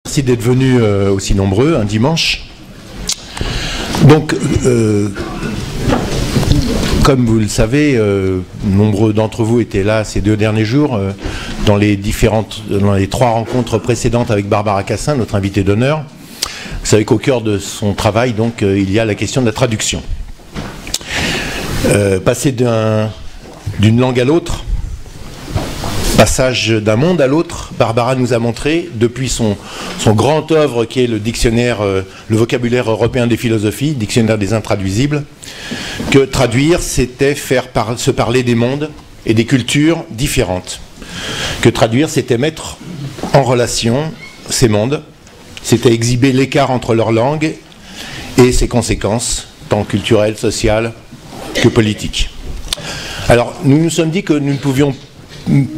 Merci d'être venus aussi nombreux un dimanche. Donc, comme vous le savez, nombreux d'entre vous étaient là ces 2 derniers jours dans les 3 rencontres précédentes avec Barbara Cassin, notre invitée d'honneur. Vous savez qu'au cœur de son travail, donc, il y a la question de la traduction. Passer d'une langue à l'autre, passage d'un monde à l'autre, Barbara nous a montré, depuis son grand œuvre qui est le dictionnaire, le vocabulaire européen des philosophies, dictionnaire des intraduisibles, que traduire, c'était faire se parler des mondes et des cultures différentes. Que traduire, c'était mettre en relation ces mondes, c'était exhiber l'écart entre leurs langues et ses conséquences, tant culturelles, sociales que politiques. Alors, nous nous sommes dit que nous ne pouvions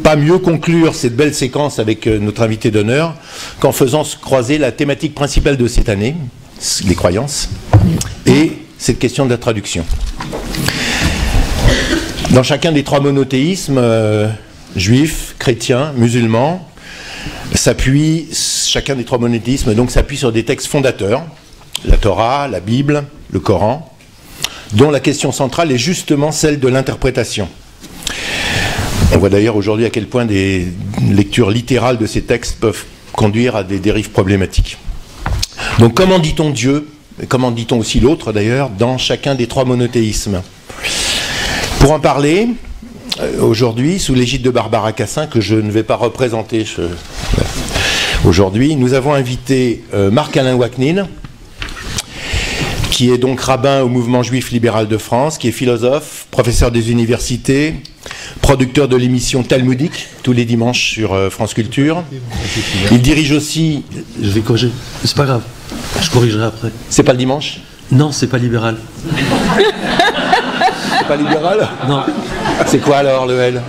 pas mieux conclure cette belle séquence avec notre invité d'honneur qu'en faisant se croiser la thématique principale de cette année, les croyances, et cette question de la traduction. Dans chacun des 3 monothéismes, juifs, chrétiens, musulmans, chacun des 3 monothéismes donc s'appuie sur des textes fondateurs, la Torah, la Bible, le Coran, dont la question centrale est justement celle de l'interprétation. On voit d'ailleurs aujourd'hui à quel point des lectures littérales de ces textes peuvent conduire à des dérives problématiques. Donc comment dit-on Dieu, et comment dit-on aussi l'autre d'ailleurs, dans chacun des 3 monothéismes? Pour en parler, aujourd'hui, sous l'égide de Barbara Cassin, que je ne vais pas représenter aujourd'hui, nous avons invité Marc-Alain Ouaknine, qui est donc rabbin au mouvement juif libéral de France, qui est philosophe, professeur des universités, producteur de l'émission Talmudique, tous les dimanches sur France Culture. Il dirige aussi... Je vais corriger, c'est pas grave, je corrigerai après. C'est pas le dimanche? Non, c'est pas libéral. C'est pas libéral? Non. C'est quoi alors le L?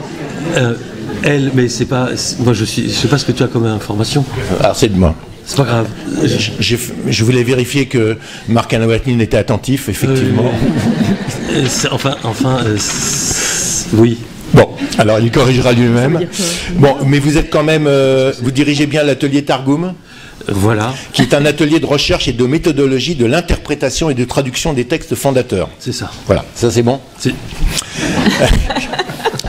L, mais c'est pas... Moi je sais pas ce que tu as comme information. Alors c'est de moi. C'est pas grave. Je voulais vérifier que Marc-Alain Ouaknine était attentif, effectivement. Oui. Bon, alors il corrigera lui-même. Bon, mais vous êtes quand même... vous dirigez bien l'atelier Targum, voilà. Qui est un atelier de recherche et de méthodologie de l'interprétation et de traduction des textes fondateurs. C'est ça. Voilà, ça c'est bon.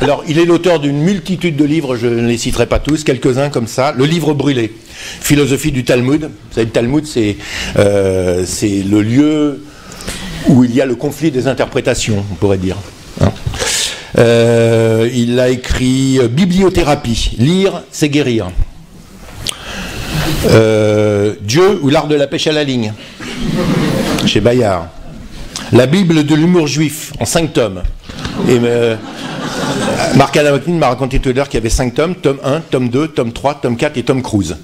Alors, il est l'auteur d'une multitude de livres, je ne les citerai pas tous, quelques-uns comme ça. Le livre brûlé, Philosophie du Talmud. Vous savez, le Talmud, c'est le lieu où il y a le conflit des interprétations, on pourrait dire. Hein. Il a écrit Bibliothérapie, lire, c'est guérir. Dieu ou l'art de la pêche à la ligne, chez Bayard. La Bible de l'humour juif, en 5 tomes. Et Marc-Alain Ouaknine m'a raconté tout à l'heure qu'il y avait 5 tomes, tome 1, tome 2, tome 3, tome 4 et tome Cruise.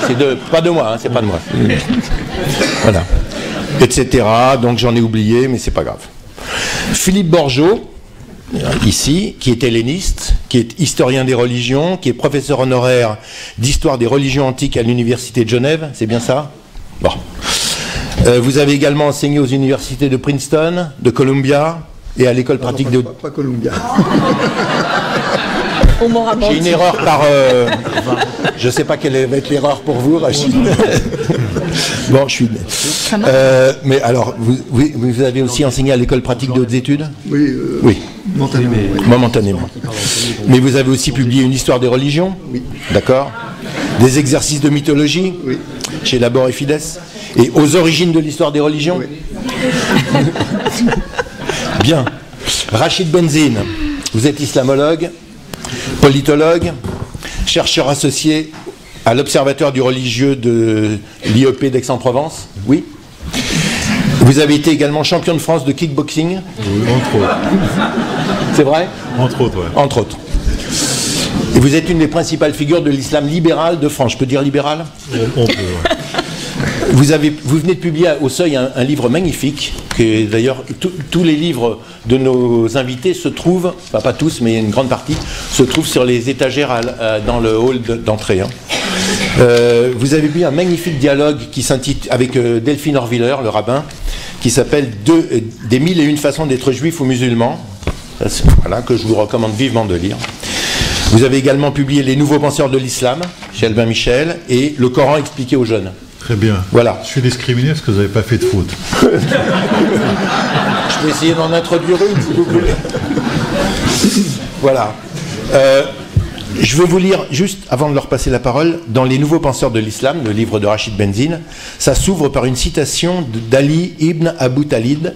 C'est pas de moi, hein, c'est pas de moi. Voilà. Etc. Donc j'en ai oublié, mais c'est pas grave. Philippe Borgeaud, ici, qui est helléniste, qui est historien des religions, qui est professeur honoraire d'histoire des religions antiques à l'université de Genève, c'est bien ça? Bon. Vous avez également enseigné aux universités de Princeton, de Columbia et à l'école pratique de... Pas Columbia. J'ai une erreur par... je ne sais pas quelle va être l'erreur pour vous, Rachid. Bon, je suis... mais alors, vous avez aussi enseigné à l'école pratique de hautes études? Oui. Oui. Momentanément. Mais vous avez aussi publié une histoire des religions? Oui. D'accord. Des exercices de mythologie? Oui. Chez Labor et Fides? Et aux origines de l'histoire des religions? Oui. Bien. Rachid Benzine, vous êtes islamologue, politologue, chercheur associé à l'Observatoire du religieux de l'IEP d'Aix-en-Provence? Oui. Vous avez été également champion de France de kickboxing? Oui, entre autres. C'est vrai? Entre autres, ouais. Entre autres. Et vous êtes une des principales figures de l'islam libéral de France. Je peux dire libéral? On peut, ouais. Vous venez de publier au Seuil un livre magnifique, que d'ailleurs tous les livres de nos invités se trouvent, enfin pas tous, mais une grande partie, se trouvent sur les étagères dans le hall d'entrée. Hein. Vous avez vu un magnifique dialogue qui s'intitule avec Delphine Orviller, le rabbin, qui s'appelle Des 1001 façons d'être juif ou musulman, voilà, que je vous recommande vivement de lire. Vous avez également publié Les Nouveaux Penseurs de l'Islam, chez Albin Michel, et Le Coran expliqué aux jeunes. Très bien. Voilà. Je suis discriminé parce que vous n'avez pas fait de faute. Je vais essayer d'en introduire une, si vous voulez. Voilà. Je vais vous lire, juste avant de leur passer la parole, dans Les Nouveaux Penseurs de l'Islam, le livre de Rachid Benzine, ça s'ouvre par une citation d'Ali ibn Abu Talib,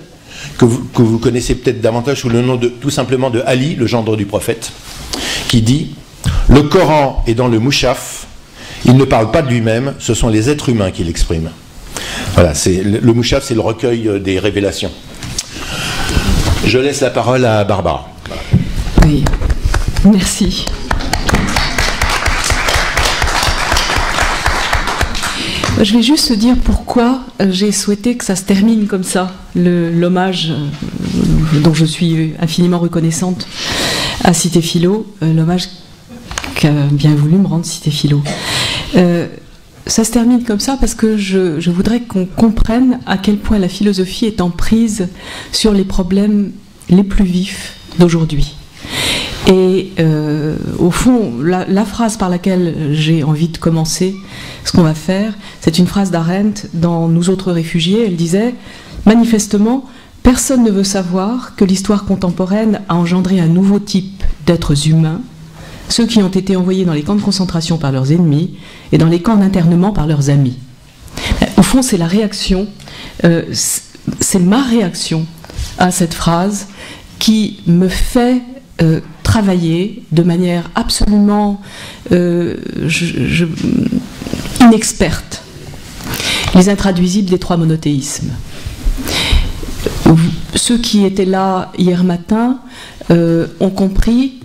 que vous connaissez peut-être davantage sous le nom tout simplement de Ali, le gendre du prophète, qui dit « Le Coran est dans le Mouchaf, il ne parle pas de lui-même, ce sont les êtres humains qui l'expriment. » Voilà, le Mouchaf, c'est le recueil des révélations. Je laisse la parole à Barbara. Oui, merci. Je vais juste dire pourquoi j'ai souhaité que ça se termine comme ça, l'hommage dont je suis infiniment reconnaissante à Cité Philo, l'hommage qu'a bien voulu me rendre Cité Philo. Ça se termine comme ça parce que je voudrais qu'on comprenne à quel point la philosophie est en prise sur les problèmes les plus vifs d'aujourd'hui. Et au fond, la phrase par laquelle j'ai envie de commencer ce qu'on va faire, c'est une phrase d'Arendt dans Nous autres réfugiés. Elle disait « Manifestement, personne ne veut savoir que l'histoire contemporaine a engendré un nouveau type d'êtres humains, ceux qui ont été envoyés dans les camps de concentration par leurs ennemis et dans les camps d'internement par leurs amis. » Au fond, c'est la réaction, c'est ma réaction à cette phrase qui me fait travailler de manière absolument inexperte les intraduisibles des trois monothéismes. Ceux qui étaient là hier matin ont compris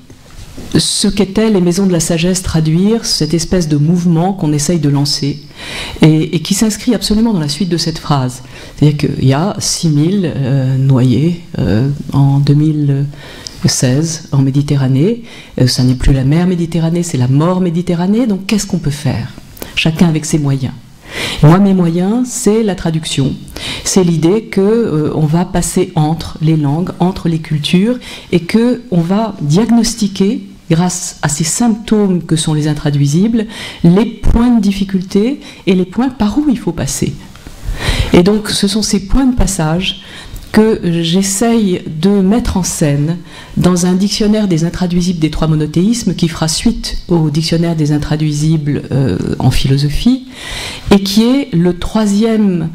ce qu'étaient les maisons de la sagesse traduire, cette espèce de mouvement qu'on essaye de lancer et qui s'inscrit absolument dans la suite de cette phrase. C'est-à-dire qu'il y a 6000 noyés en 2016 en Méditerranée. Ça n'est plus la mer Méditerranée, c'est la mort Méditerranée. Donc qu'est-ce qu'on peut faire? Chacun avec ses moyens. Et moi, mes moyens, c'est la traduction. C'est l'idée qu'on va passer entre les langues, entre les cultures, et qu'on va diagnostiquer, grâce à ces symptômes que sont les intraduisibles, les points de difficulté et les points par où il faut passer. Et donc, ce sont ces points de passage que j'essaye de mettre en scène dans un dictionnaire des intraduisibles des trois monothéismes qui fera suite au dictionnaire des intraduisibles en philosophie et qui est le troisième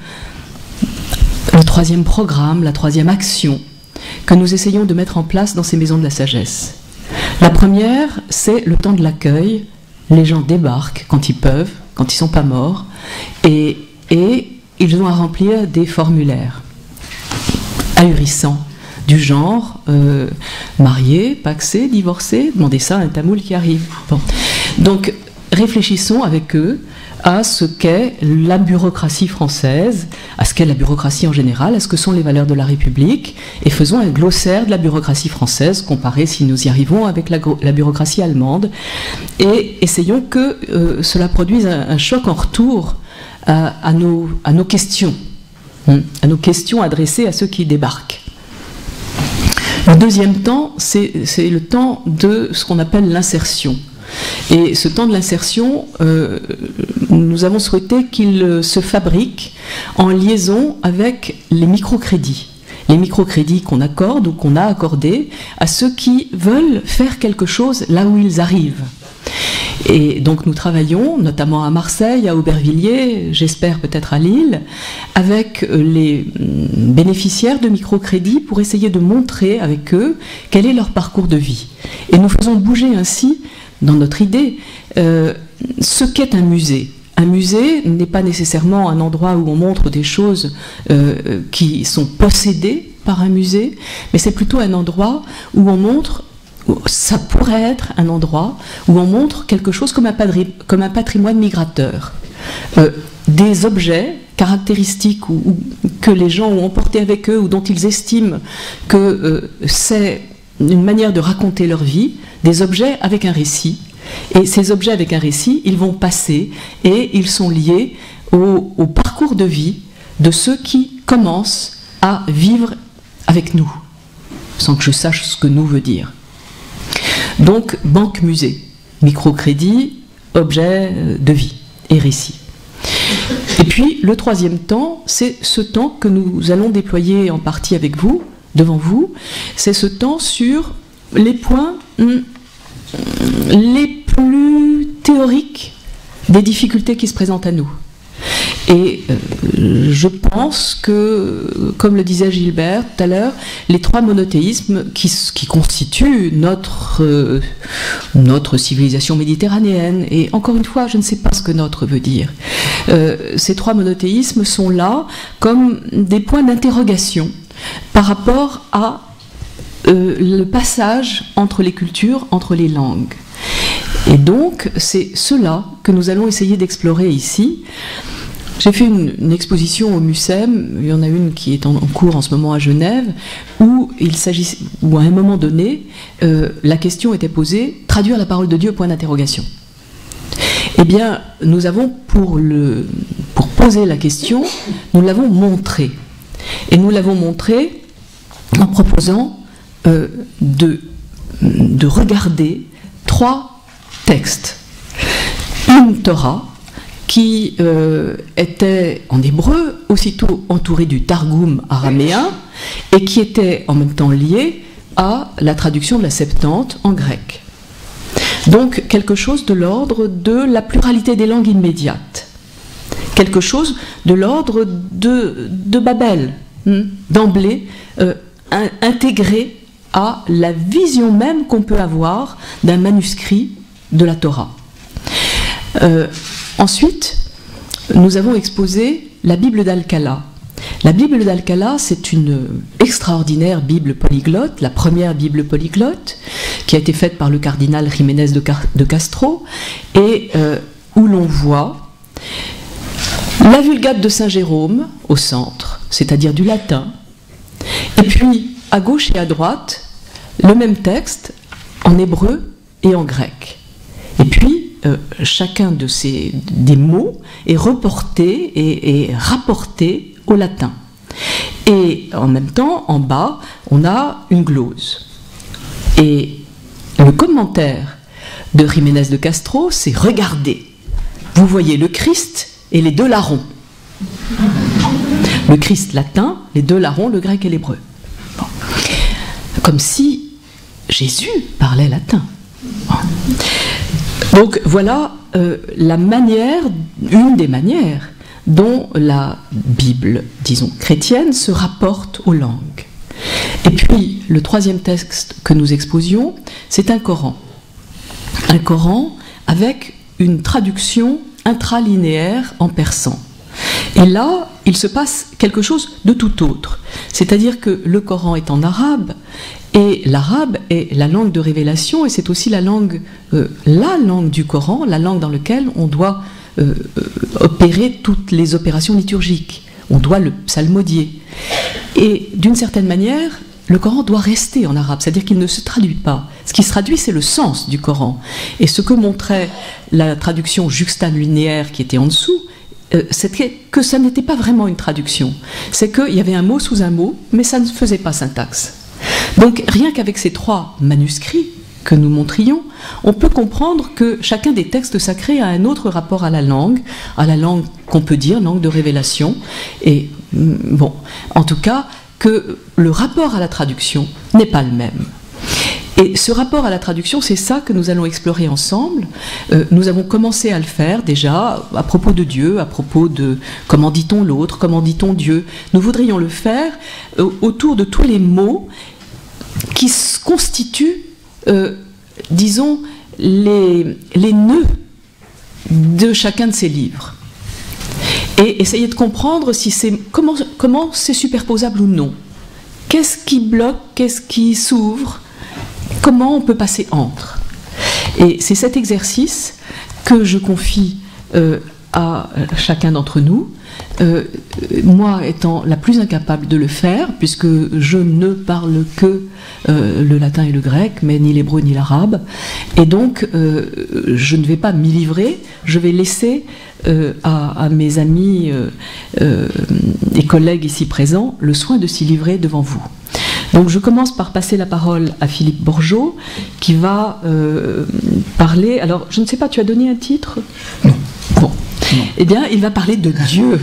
programme, la troisième action que nous essayons de mettre en place dans ces maisons de la sagesse. La première, c'est le temps de l'accueil. Les gens débarquent quand ils peuvent, quand ils ne sont pas morts, et ils ont à remplir des formulaires ahurissants du genre marié, pacsé, divorcé, demandez ça à un tamoul qui arrive. Bon. Donc réfléchissons avec eux à ce qu'est la bureaucratie française, à ce qu'est la bureaucratie en général, à ce que sont les valeurs de la République, et faisons un glossaire de la bureaucratie française, comparé, si nous y arrivons, avec la bureaucratie allemande, et essayons que cela produise un choc en retour à nos questions, à nos questions adressées à ceux qui débarquent. Le deuxième temps, c'est le temps de ce qu'on appelle l'insertion. Et ce temps de l'insertion, nous avons souhaité qu'il se fabrique en liaison avec les microcrédits. Les microcrédits qu'on accorde ou qu'on a accordés à ceux qui veulent faire quelque chose là où ils arrivent. Et donc nous travaillons, notamment à Marseille, à Aubervilliers, j'espère peut-être à Lille, avec les bénéficiaires de microcrédits pour essayer de montrer avec eux quel est leur parcours de vie. Et nous faisons bouger ainsi, dans notre idée, ce qu'est un musée. Un musée n'est pas nécessairement un endroit où on montre des choses qui sont possédées par un musée, mais c'est plutôt un endroit où on montre, ça pourrait être un endroit où on montre quelque chose comme un patrimoine migrateur. Des objets caractéristiques que les gens ont emportés avec eux ou dont ils estiment que c'est une manière de raconter leur vie, des objets avec un récit. Et ces objets avec un récit, ils vont passer et ils sont liés au parcours de vie de ceux qui commencent à vivre avec nous, sans que je sache ce que nous veut dire. Donc, banque-musée, microcrédit, objet de vie et récit. Et puis, le troisième temps, c'est ce temps que nous allons déployer en partie avec vous, devant vous, c'est ce temps sur les points les plus théoriques des difficultés qui se présentent à nous. Et je pense que, comme le disait Gilbert tout à l'heure, les trois monothéismes qui constituent notre civilisation méditerranéenne, et encore une fois, je ne sais pas ce que notre veut dire, ces trois monothéismes sont là comme des points d'interrogation par rapport à le passage entre les cultures, entre les langues. Et donc, c'est cela que nous allons essayer d'explorer ici. J'ai fait une exposition au MUSEM, il y en a une qui est en cours en ce moment à Genève, où à un moment donné, la question était posée, traduire la parole de Dieu, point d'interrogation. Eh bien, nous avons, pour poser la question, nous l'avons montré. Et nous l'avons montré en proposant de regarder trois textes. Une Torah, qui était en hébreu, aussitôt entouré du Targum araméen, et qui était en même temps lié à la traduction de la Septante en grec. Donc quelque chose de l'ordre de la pluralité des langues immédiates, quelque chose de l'ordre de Babel, d'emblée intégré à la vision même qu'on peut avoir d'un manuscrit de la Torah. Ensuite, nous avons exposé la Bible d'Alcala. La Bible d'Alcala, c'est une extraordinaire Bible polyglotte, la première Bible polyglotte, qui a été faite par le cardinal Jiménez de Castro, et où l'on voit la Vulgate de Saint Jérôme au centre, c'est-à-dire du latin, et puis à gauche et à droite, le même texte en hébreu et en grec. Et puis, chacun des mots est reporté et rapporté au latin. Et en même temps, en bas, on a une glose. Et le commentaire de Jiménez de Castro, c'est « Regardez, vous voyez le Christ et les deux larrons. » Le Christ latin, les deux larrons, le grec et l'hébreu. Bon. Comme si Jésus parlait latin. Bon. Donc voilà une des manières dont la Bible, disons, chrétienne se rapporte aux langues. Et puis, le troisième texte que nous exposions, c'est un Coran. Un Coran avec une traduction intralinéaire en persan. Et là, il se passe quelque chose de tout autre. C'est-à-dire que le Coran est en arabe, et l'arabe est la langue de révélation, et c'est aussi la langue du Coran, la langue dans laquelle on doit opérer toutes les opérations liturgiques. On doit le psalmodier. Et d'une certaine manière, le Coran doit rester en arabe, c'est-à-dire qu'il ne se traduit pas. Ce qui se traduit, c'est le sens du Coran. Et ce que montrait la traduction juxtalinéaire qui était en dessous, c'était que ça n'était pas vraiment une traduction. C'est qu'il y avait un mot sous un mot, mais ça ne faisait pas syntaxe. Donc rien qu'avec ces trois manuscrits que nous montrions, on peut comprendre que chacun des textes sacrés a un autre rapport à la langue qu'on peut dire langue de révélation, et bon, en tout cas, que le rapport à la traduction n'est pas le même. Et ce rapport à la traduction, c'est ça que nous allons explorer ensemble. Nous avons commencé à le faire déjà à propos de Dieu, à propos de comment dit-on l'autre, comment dit-on Dieu. Nous voudrions le faire autour de tous les mots qui constituent, disons, les nœuds de chacun de ces livres. Et essayer de comprendre si comment c'est superposable ou non. Qu'est-ce qui bloque, qu'est-ce qui s'ouvre, comment on peut passer entre. Et c'est cet exercice que je confie à chacun d'entre nous, moi étant la plus incapable de le faire, puisque je ne parle que le latin et le grec, mais ni l'hébreu ni l'arabe, et donc je ne vais pas m'y livrer, je vais laisser à mes amis et collègues ici présents le soin de s'y livrer devant vous. Donc je commence par passer la parole à Philippe Borgeaud, qui va parler... Alors, je ne sais pas, tu as donné un titre ? Non. Bon. Non. Eh bien, il va parler de Dieu.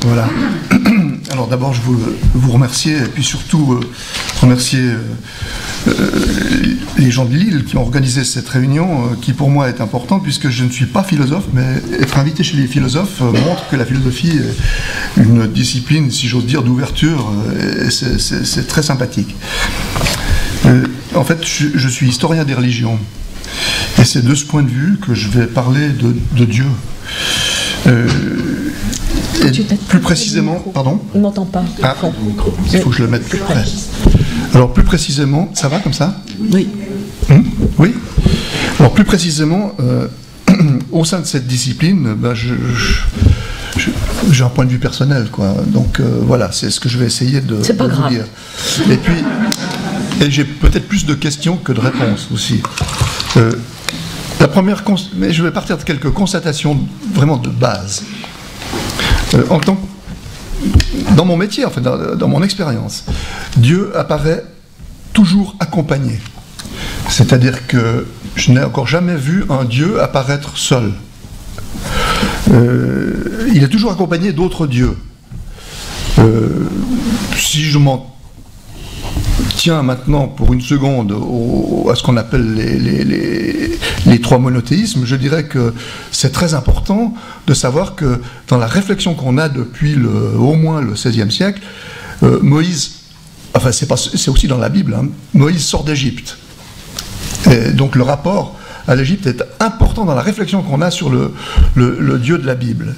Voilà. Alors d'abord, je veux vous remercier, et puis surtout remercier les gens de Lille qui ont organisé cette réunion, qui pour moi est importante, puisque je ne suis pas philosophe, mais être invité chez les philosophes montre que la philosophie est une discipline, si j'ose dire, d'ouverture, et c'est très sympathique. En fait, je suis historien des religions, et c'est de ce point de vue que je vais parler de Dieu. Plus précisément, pardon ? On n'entend pas. Ah, il faut que je le mette plus près. Alors plus précisément, ça va comme ça ? Oui. Oui. Alors plus précisément, au sein de cette discipline, j'ai un point de vue personnel, quoi. Donc voilà, c'est ce que je vais essayer de vous dire. Et puis, j'ai peut-être plus de questions que de réponses aussi. La première, mais je vais partir de quelques constatations vraiment de base. Dans mon métier, en fait, dans mon expérience, Dieu apparaît toujours accompagné. C'est-à-dire que je n'ai encore jamais vu un Dieu apparaître seul. Il est toujours accompagné d'autres dieux. Si je m'en tiens maintenant pour une seconde à ce qu'on appelle les trois monothéismes, je dirais que c'est très important de savoir que dans la réflexion qu'on a depuis au moins le XVIe siècle, Moïse, enfin c'est aussi dans la Bible, hein, Moïse sort d'Égypte. Et donc le rapport à l'Égypte est important dans la réflexion qu'on a sur le Dieu de la Bible.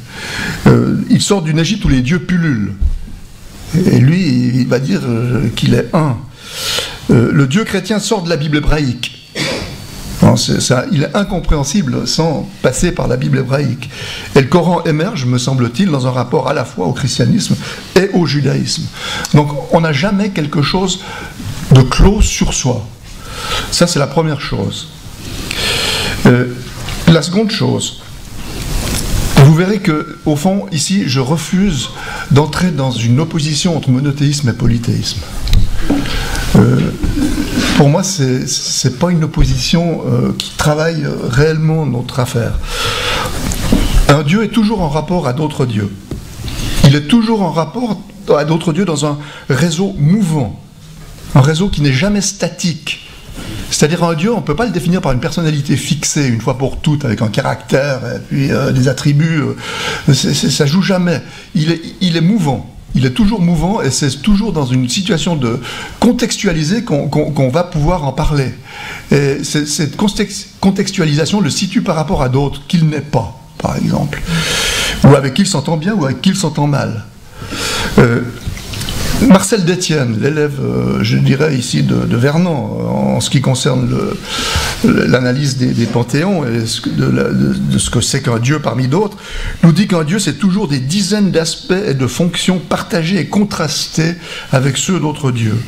Il sort d'une Égypte où les dieux pullulent. Et lui, il va dire qu'il est un. Le Dieu chrétien sort de la Bible hébraïque. Non, il est incompréhensible sans passer par la Bible hébraïque. Et le Coran émerge, me semble-t-il, dans un rapport à la fois au christianisme et au judaïsme. Donc on n'a jamais quelque chose de clos sur soi. Ça, c'est la première chose. La seconde chose, vous verrez que, au fond, ici, je refuse d'entrer dans une opposition entre monothéisme et polythéisme. Pour moi, c'est pas une opposition qui travaille réellement notre affaire. Un Dieu est toujours en rapport à d'autres dieux. Il est toujours en rapport à d'autres dieux dans un réseau mouvant, un réseau qui n'est jamais statique. C'est-à-dire un Dieu, on ne peut pas le définir par une personnalité fixée, une fois pour toutes, avec un caractère et puis des attributs. Ça joue jamais. Il est mouvant. Il est toujours mouvant et c'est toujours dans une situation de contextualisée qu'on va pouvoir en parler. Et cette contextualisation le situe par rapport à d'autres qu'il n'est pas, par exemple. Ou avec qui il s'entend bien ou avec qui il s'entend mal. Marcel Détienne, l'élève, je dirais ici, de Vernon, en ce qui concerne l'analyse des panthéons et de ce que c'est qu'un Dieu parmi d'autres, nous dit qu'un Dieu, c'est toujours des dizaines d'aspects et de fonctions partagées et contrastées avec ceux d'autres dieux.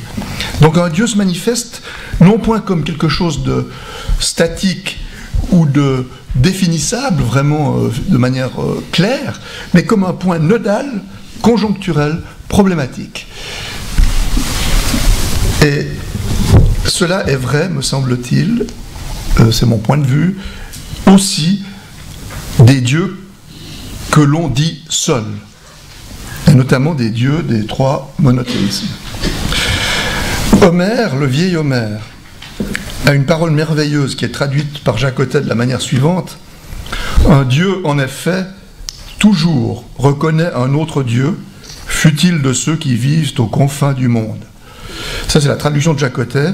Donc un Dieu se manifeste non point comme quelque chose de statique ou de définissable, vraiment de manière claire, mais comme un point nodal, conjoncturel, problématique. Et cela est vrai, me semble-t-il, c'est mon point de vue, aussi des dieux que l'on dit seuls, et notamment des dieux des trois monothéismes. Homère, le vieil Homère, a une parole merveilleuse qui est traduite par Jacotet de la manière suivante: un dieu, en effet, toujours reconnaît un autre dieu, fût-il de ceux qui vivent aux confins du monde. Ça, c'est la traduction de Jacotet.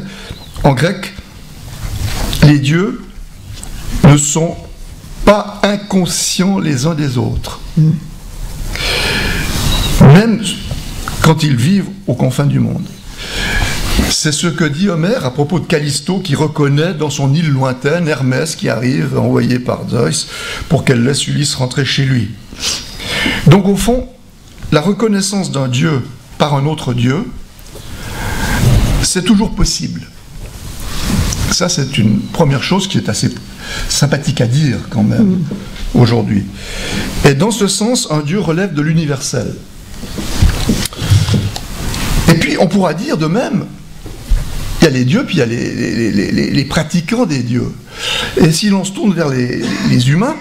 En grec, les dieux ne sont pas inconscients les uns des autres. Même quand ils vivent aux confins du monde. C'est ce que dit Homère à propos de Callisto, qui reconnaît dans son île lointaine Hermès qui arrive, envoyé par Zeus, pour qu'elle laisse Ulysse rentrer chez lui. Donc au fond, la reconnaissance d'un dieu par un autre dieu, c'est toujours possible. Ça, c'est une première chose qui est assez sympathique à dire quand même aujourd'hui. Et dans ce sens, un dieu relève de l'universel. Et puis on pourra dire de même, il y a les dieux, puis il y a les pratiquants des dieux. Et si l'on se tourne vers les humains,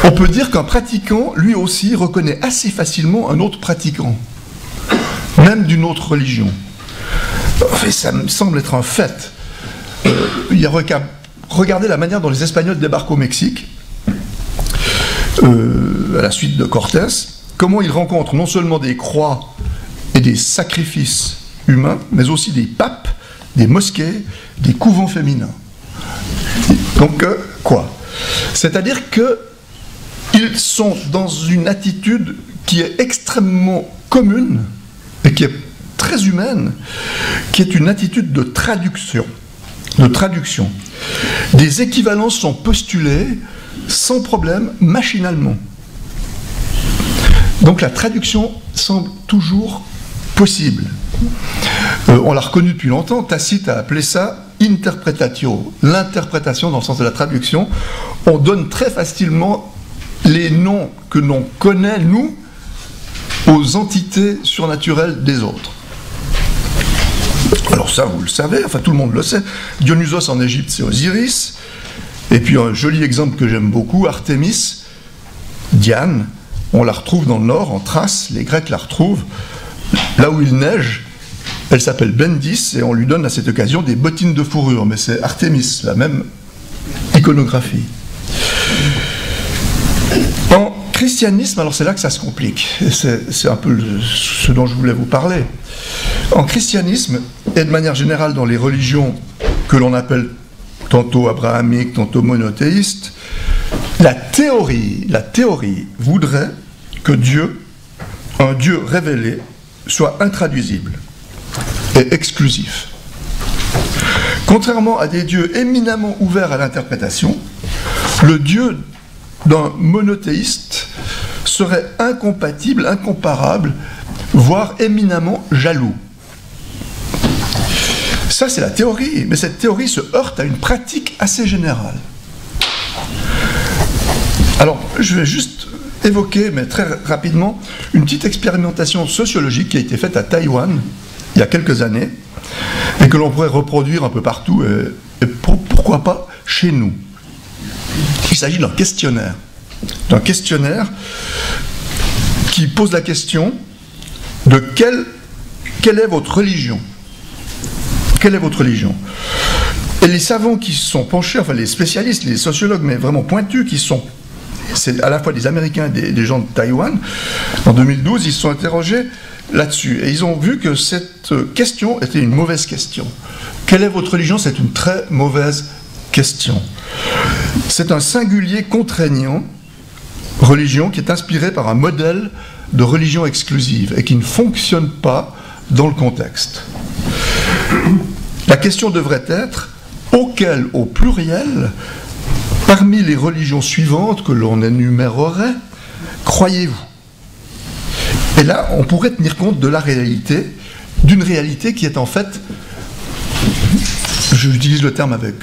on peut dire qu'un pratiquant, lui aussi, reconnaît assez facilement un autre pratiquant, même d'une autre religion. Enfin, ça me semble être un fait. Regardez la manière dont les Espagnols débarquent au Mexique, à la suite de Cortés, comment ils rencontrent non seulement des croix et des sacrifices humains, mais aussi des papes, des mosquées, des couvents féminins. Donc, quoi ? C'est-à-dire qu'ils sont dans une attitude qui est extrêmement commune et qui est très humaine, qui est une attitude de traduction. Des équivalences sont postulées sans problème, machinalement. Donc la traduction semble toujours possible. On l'a reconnu depuis longtemps, Tacite a appelé ça interpretatio, l'interprétation dans le sens de la traduction. On donne très facilement les noms que l'on connaît, nous, aux entités surnaturelles des autres. Alors ça, vous le savez, enfin tout le monde le sait. Dionysos en Égypte, c'est Osiris. Et puis un joli exemple que j'aime beaucoup, Artémis, Diane. On la retrouve dans le nord, en Thrace. Les Grecs la retrouvent. Là où il neige, elle s'appelle Bendis, et on lui donne à cette occasion des bottines de fourrure. Mais c'est Artémis, la même iconographie. En christianisme, alors c'est là que ça se complique. C'est un peu ce dont je voulais vous parler. En christianisme, et de manière générale dans les religions que l'on appelle tantôt abrahamiques, tantôt monothéistes, la théorie voudrait que Dieu, un Dieu révélé, soit intraduisible et exclusif. Contrairement à des dieux éminemment ouverts à l'interprétation, le Dieu d'un monothéiste serait incompatible, incomparable, voire éminemment jaloux. Ça, c'est la théorie, mais cette théorie se heurte à une pratique assez générale. Alors, je vais juste évoquer, mais très rapidement, une petite expérimentation sociologique qui a été faite à Taïwan, il y a quelques années, et que l'on pourrait reproduire un peu partout, et pourquoi pas chez nous. Il s'agit d'un questionnaire qui pose la question de quelle est votre religion ? Quelle est votre religion ? Et les savants qui se sont penchés, enfin les spécialistes, les sociologues, mais vraiment pointus, c'est à la fois des Américains et des gens de Taïwan, en 2012, ils se sont interrogés là-dessus. Et ils ont vu que cette question était une mauvaise question. Quelle est votre religion ? C'est une très mauvaise question. C'est un singulier contraignant religion qui est inspiré par un modèle de religion exclusive et qui ne fonctionne pas dans le contexte. La question devrait être auquel, au pluriel, parmi les religions suivantes que l'on énumérerait, croyez-vous ? Et là, on pourrait tenir compte de la réalité, d'une réalité qui est en fait, j'utilise le terme avec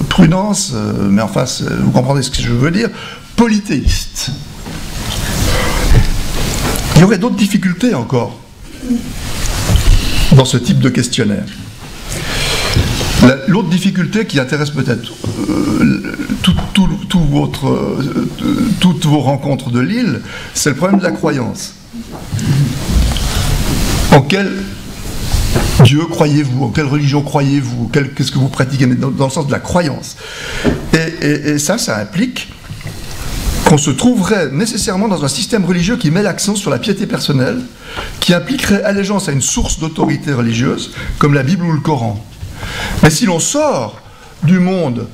prudence, mais enfin, vous comprenez ce que je veux dire, polythéiste. Il y aurait d'autres difficultés encore dans ce type de questionnaire. L'autre difficulté qui intéresse peut-être toutes vos rencontres de l'île, c'est le problème de la croyance. En quel Dieu croyez-vous ? En quelle religion croyez-vous ? Qu'est-ce que vous pratiquez ? Mais dans le sens de la croyance. Et ça implique qu'on se trouverait nécessairement dans un système religieux qui met l'accent sur la piété personnelle, qui impliquerait allégeance à une source d'autorité religieuse, comme la Bible ou le Coran. Mais si l'on sort du monde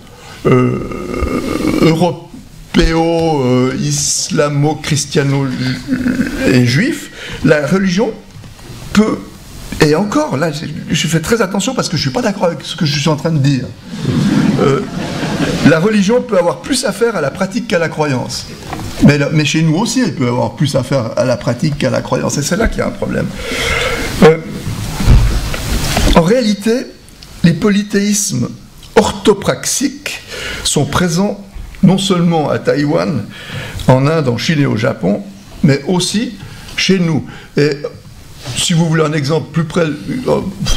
européo, islamo-christiano et juif, la religion peut, et encore, là je fais très attention parce que je ne suis pas d'accord avec ce que je suis en train de dire, la religion peut avoir plus à faire à la pratique qu'à la croyance. Mais chez nous aussi, elle peut avoir plus à faire à la pratique qu'à la croyance. Et c'est là qu'il y a un problème. En réalité, les polythéismes orthopraxiques sont présents non seulement à Taïwan, en Inde, en Chine et au Japon, mais aussi chez nous. Et si vous voulez un exemple plus près,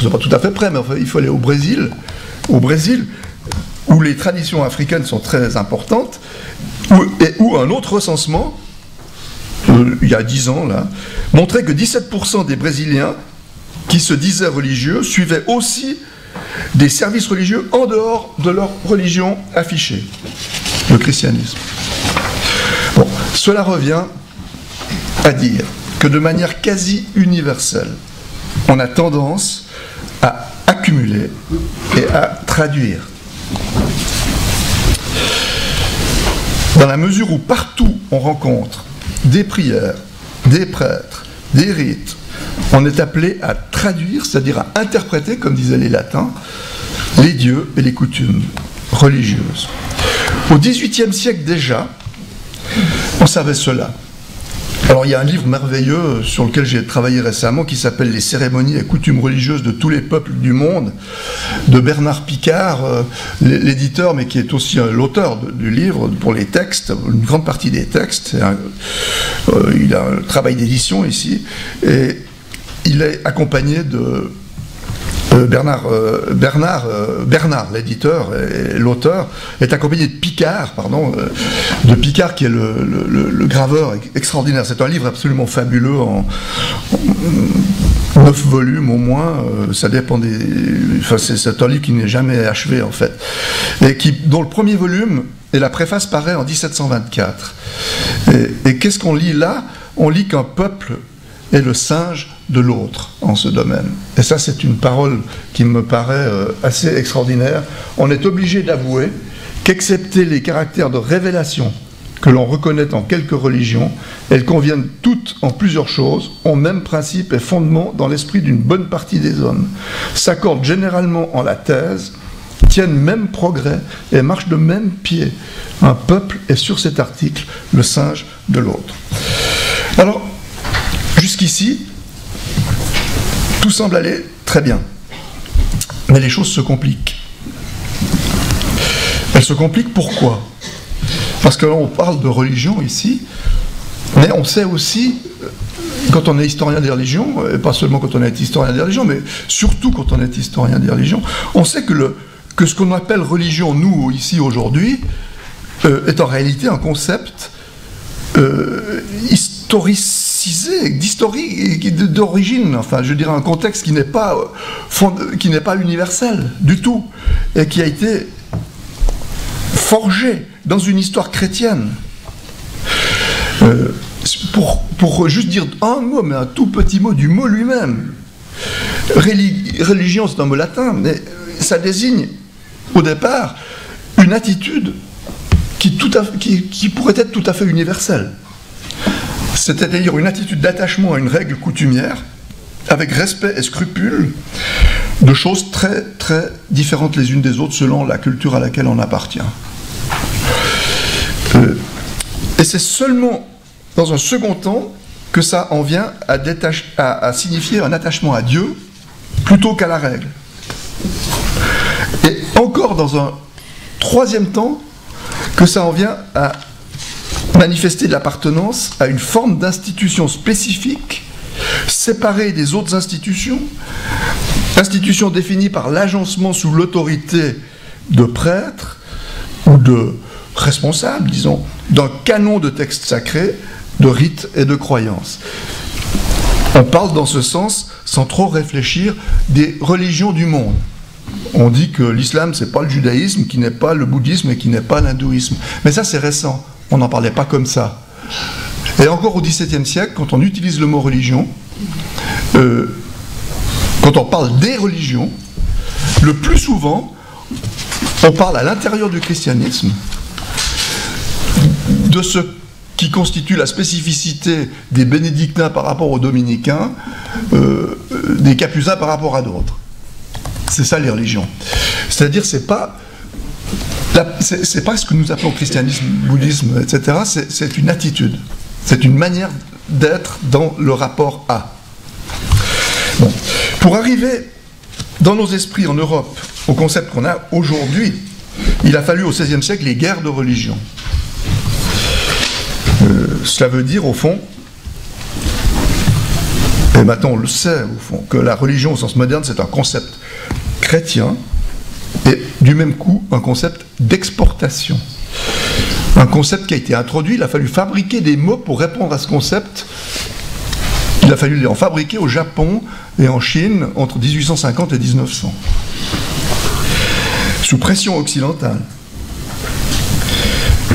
c'est pas tout à fait près, mais enfin, il faut aller au Brésil, où les traditions africaines sont très importantes, où un autre recensement, il y a 10 ans, là, montrait que 17% des Brésiliens qui se disaient religieux suivaient aussi des services religieux en dehors de leur religion affichée, le christianisme. Bon, cela revient à dire que de manière quasi universelle, on a tendance à accumuler et à traduire. Dans la mesure où partout on rencontre des prières, des prêtres, des rites, on est appelé à traduire, c'est-à-dire à interpréter, comme disaient les latins, les dieux et les coutumes religieuses. Au XVIIIe siècle déjà, on savait cela. Alors il y a un livre merveilleux sur lequel j'ai travaillé récemment qui s'appelle « Les cérémonies et coutumes religieuses de tous les peuples du monde » de Bernard Picard, l'éditeur, mais qui est aussi l'auteur du livre pour les textes, une grande partie des textes. Il a un travail d'édition ici, et il est accompagné de Bernard, l'éditeur et l'auteur, est accompagné de Picard, qui est le graveur extraordinaire. C'est un livre absolument fabuleux en 9 volumes au moins. Ça dépend des. Enfin, c'est un livre qui n'est jamais achevé en fait, et dont le premier volume et la préface paraît en 1724. Et qu'est-ce qu'on lit là? On lit qu'un peuple est le singe de l'autre en ce domaine. Et ça, c'est une parole qui me paraît assez extraordinaire. On est obligé d'avouer qu'excepté les caractères de révélation que l'on reconnaît en quelques religions, elles conviennent toutes en plusieurs choses, ont même principe et fondement dans l'esprit d'une bonne partie des hommes, s'accordent généralement en la thèse, tiennent même progrès et marchent de même pied. Un peuple est sur cet article le singe de l'autre. Alors, jusqu'ici, tout semble aller très bien. Mais les choses se compliquent. Elles se compliquent pourquoi? Parce que là, on parle de religion ici, mais on sait aussi, quand on est historien des religions, et pas seulement quand on est historien des religions, mais surtout quand on est historien des religions, on sait que ce qu'on appelle religion, nous, ici, aujourd'hui, est en réalité un concept historicisé, d'origine, enfin, je dirais un contexte qui n'est pas universel du tout, et qui a été forgé dans une histoire chrétienne. Pour juste dire un mot, mais un tout petit mot du mot lui-même, religion, c'est un mot latin, mais ça désigne au départ une attitude qui pourrait être tout à fait universelle. C'est-à-dire une attitude d'attachement à une règle coutumière, avec respect et scrupule, de choses très, très différentes les unes des autres selon la culture à laquelle on appartient. Et c'est seulement dans un second temps que ça en vient à signifier un attachement à Dieu plutôt qu'à la règle. Et encore dans un troisième temps que ça en vient à manifester de l'appartenance à une forme d'institution spécifique, séparée des autres institutions définie par l'agencement sous l'autorité de prêtres ou de responsables, disons, d'un canon de textes sacrés, de rites et de croyances. On parle dans ce sens, sans trop réfléchir, des religions du monde. On dit que l'islam, c'est pas le judaïsme, qui n'est pas le bouddhisme et qui n'est pas l'hindouisme. Mais ça, c'est récent. On n'en parlait pas comme ça. Et encore au XVIIe siècle, quand on utilise le mot religion, quand on parle des religions, le plus souvent, on parle à l'intérieur du christianisme de ce qui constitue la spécificité des bénédictins par rapport aux dominicains, des capucins par rapport à d'autres. C'est ça les religions. C'est-à-dire, c'est pas ce que nous appelons christianisme, bouddhisme, etc. C'est une attitude. C'est une manière d'être dans le rapport à. Bon. Pour arriver dans nos esprits en Europe au concept qu'on a aujourd'hui, il a fallu au XVIe siècle les guerres de religion. Cela veut dire, au fond, Et maintenant on le sait au fond, que la religion au sens moderne c'est un concept chrétien et du même coup un concept d'exportation. Un concept qui a été introduit, il a fallu fabriquer des mots pour répondre à ce concept. Il a fallu en fabriquer au Japon et en Chine entre 1850 et 1900. Sous pression occidentale.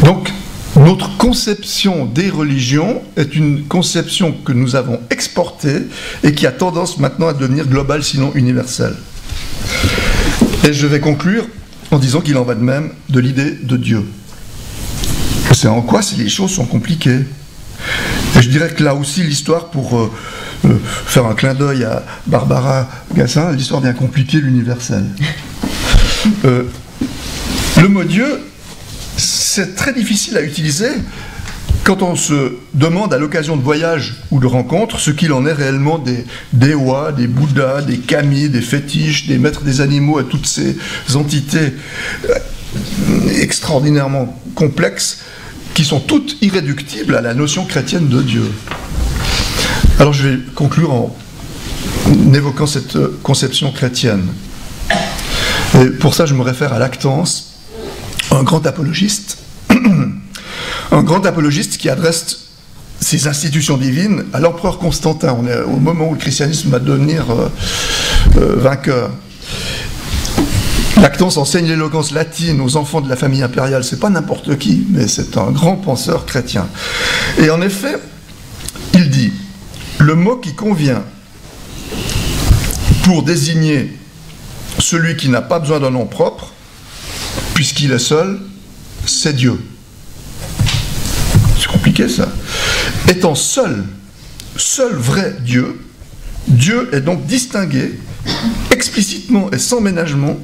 Donc, notre conception des religions est une conception que nous avons exportée et qui a tendance maintenant à devenir globale, sinon universelle. Et je vais conclure en disant qu'il en va de même de l'idée de Dieu. C'est en quoi les choses sont compliquées. Et je dirais que là aussi, l'histoire, pour faire un clin d'œil à Barbara Gassin, l'histoire vient compliquer l'universel. Le mot Dieu, c'est très difficile à utiliser quand on se demande à l'occasion de voyages ou de rencontres ce qu'il en est réellement des Dewa, des Bouddhas, des Kami, des fétiches, des maîtres des animaux et toutes ces entités extraordinairement complexes qui sont toutes irréductibles à la notion chrétienne de Dieu. Alors je vais conclure en évoquant cette conception chrétienne. Et pour ça, je me réfère à Lactance, un grand apologiste qui adresse ses institutions divines à l'empereur Constantin. On est au moment où le christianisme va devenir vainqueur. Lactance enseigne l'éloquence latine aux enfants de la famille impériale. C'est pas n'importe qui, mais c'est un grand penseur chrétien. Et en effet, il dit « Le mot qui convient pour désigner celui qui n'a pas besoin d'un nom propre, puisqu'il est seul, c'est Dieu. » C'est compliqué ça. Étant seul vrai Dieu, Dieu est donc distingué explicitement et sans ménagement.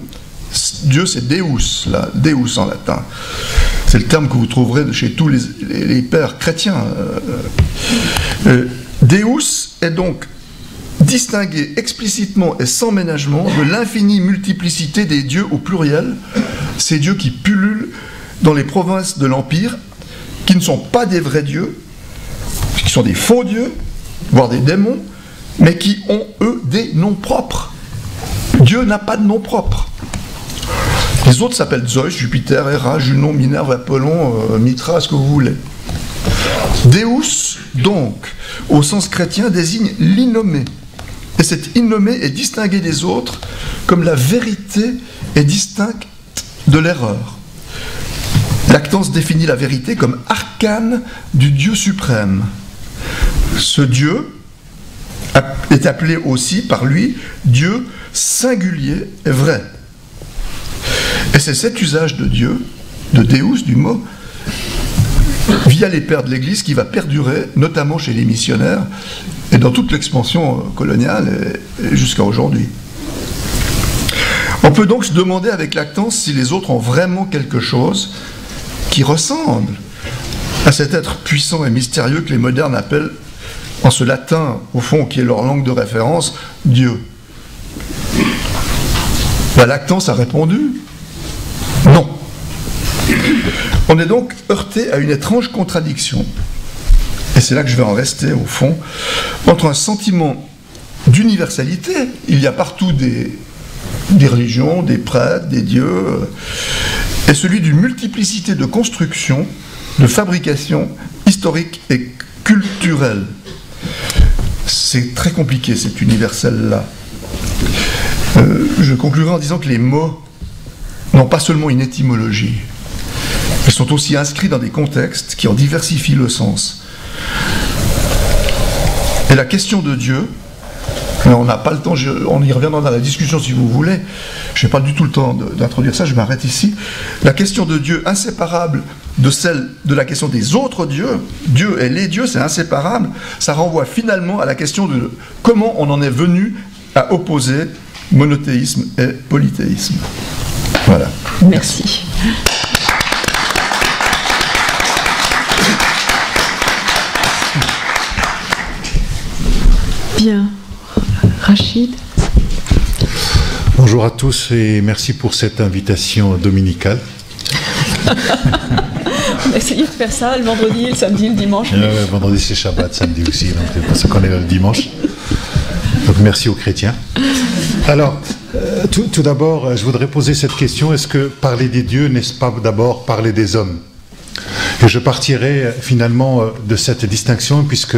Dieu c'est Deus, là, Deus en latin. C'est le terme que vous trouverez chez tous les pères chrétiens. Deus est donc distingué explicitement et sans ménagement de l'infinie multiplicité des dieux au pluriel, ces dieux qui pullulent dans les provinces de l'Empire, qui ne sont pas des vrais dieux, qui sont des faux dieux, voire des démons, mais qui ont, eux, des noms propres. Dieu n'a pas de nom propre. Les autres s'appellent Zeus, Jupiter, Héra, Junon, Minerve, Apollon, Mitra, ce que vous voulez. Deus, donc, au sens chrétien, désigne l'innommé. Et cet innommé est distingué des autres comme la vérité est distincte de l'erreur. Lactance définit la vérité comme arcane du Dieu suprême. Ce Dieu est appelé aussi par lui Dieu singulier et vrai. Et c'est cet usage de Dieu, de Deus, du mot, via les pères de l'Église, qui va perdurer, notamment chez les missionnaires, et dans toute l'expansion coloniale, et jusqu'à aujourd'hui. On peut donc se demander avec Lactance si les autres ont vraiment quelque chose qui ressemble à cet être puissant et mystérieux que les modernes appellent, en ce latin, au fond, qui est leur langue de référence, Dieu. La Lactance a répondu non. On est donc heurté à une étrange contradiction, et c'est là que je vais en rester au fond, entre un sentiment d'universalité, il y a partout des religions, des prêtres, des dieux, et celui d'une multiplicité de constructions, de fabrications historiques et culturelles. C'est très compliqué cet universel-là. Je conclurai en disant que les mots n'ont pas seulement une étymologie, ils sont aussi inscrits dans des contextes qui en diversifient le sens. Et la question de Dieu, on n'a pas le temps, on y reviendra dans la discussion si vous voulez, je n'ai pas du tout le temps d'introduire ça, je m'arrête ici. La question de Dieu, inséparable de celle de la question des autres dieux, Dieu et les dieux, c'est inséparable, ça renvoie finalement à la question de comment on en est venu à opposer monothéisme et polythéisme. Voilà. Merci. Bien. Rachid. Bonjour à tous et merci pour cette invitation dominicale. On a essayé de faire ça le vendredi, le samedi, le dimanche. Vendredi c'est Shabbat, samedi aussi, donc c'est pour ça qu'on est là le dimanche. merci aux chrétiens. Alors, tout d'abord, je voudrais poser cette question, est-ce que parler des dieux, n'est-ce pas d'abord parler des hommes? Et je partirai finalement de cette distinction, puisque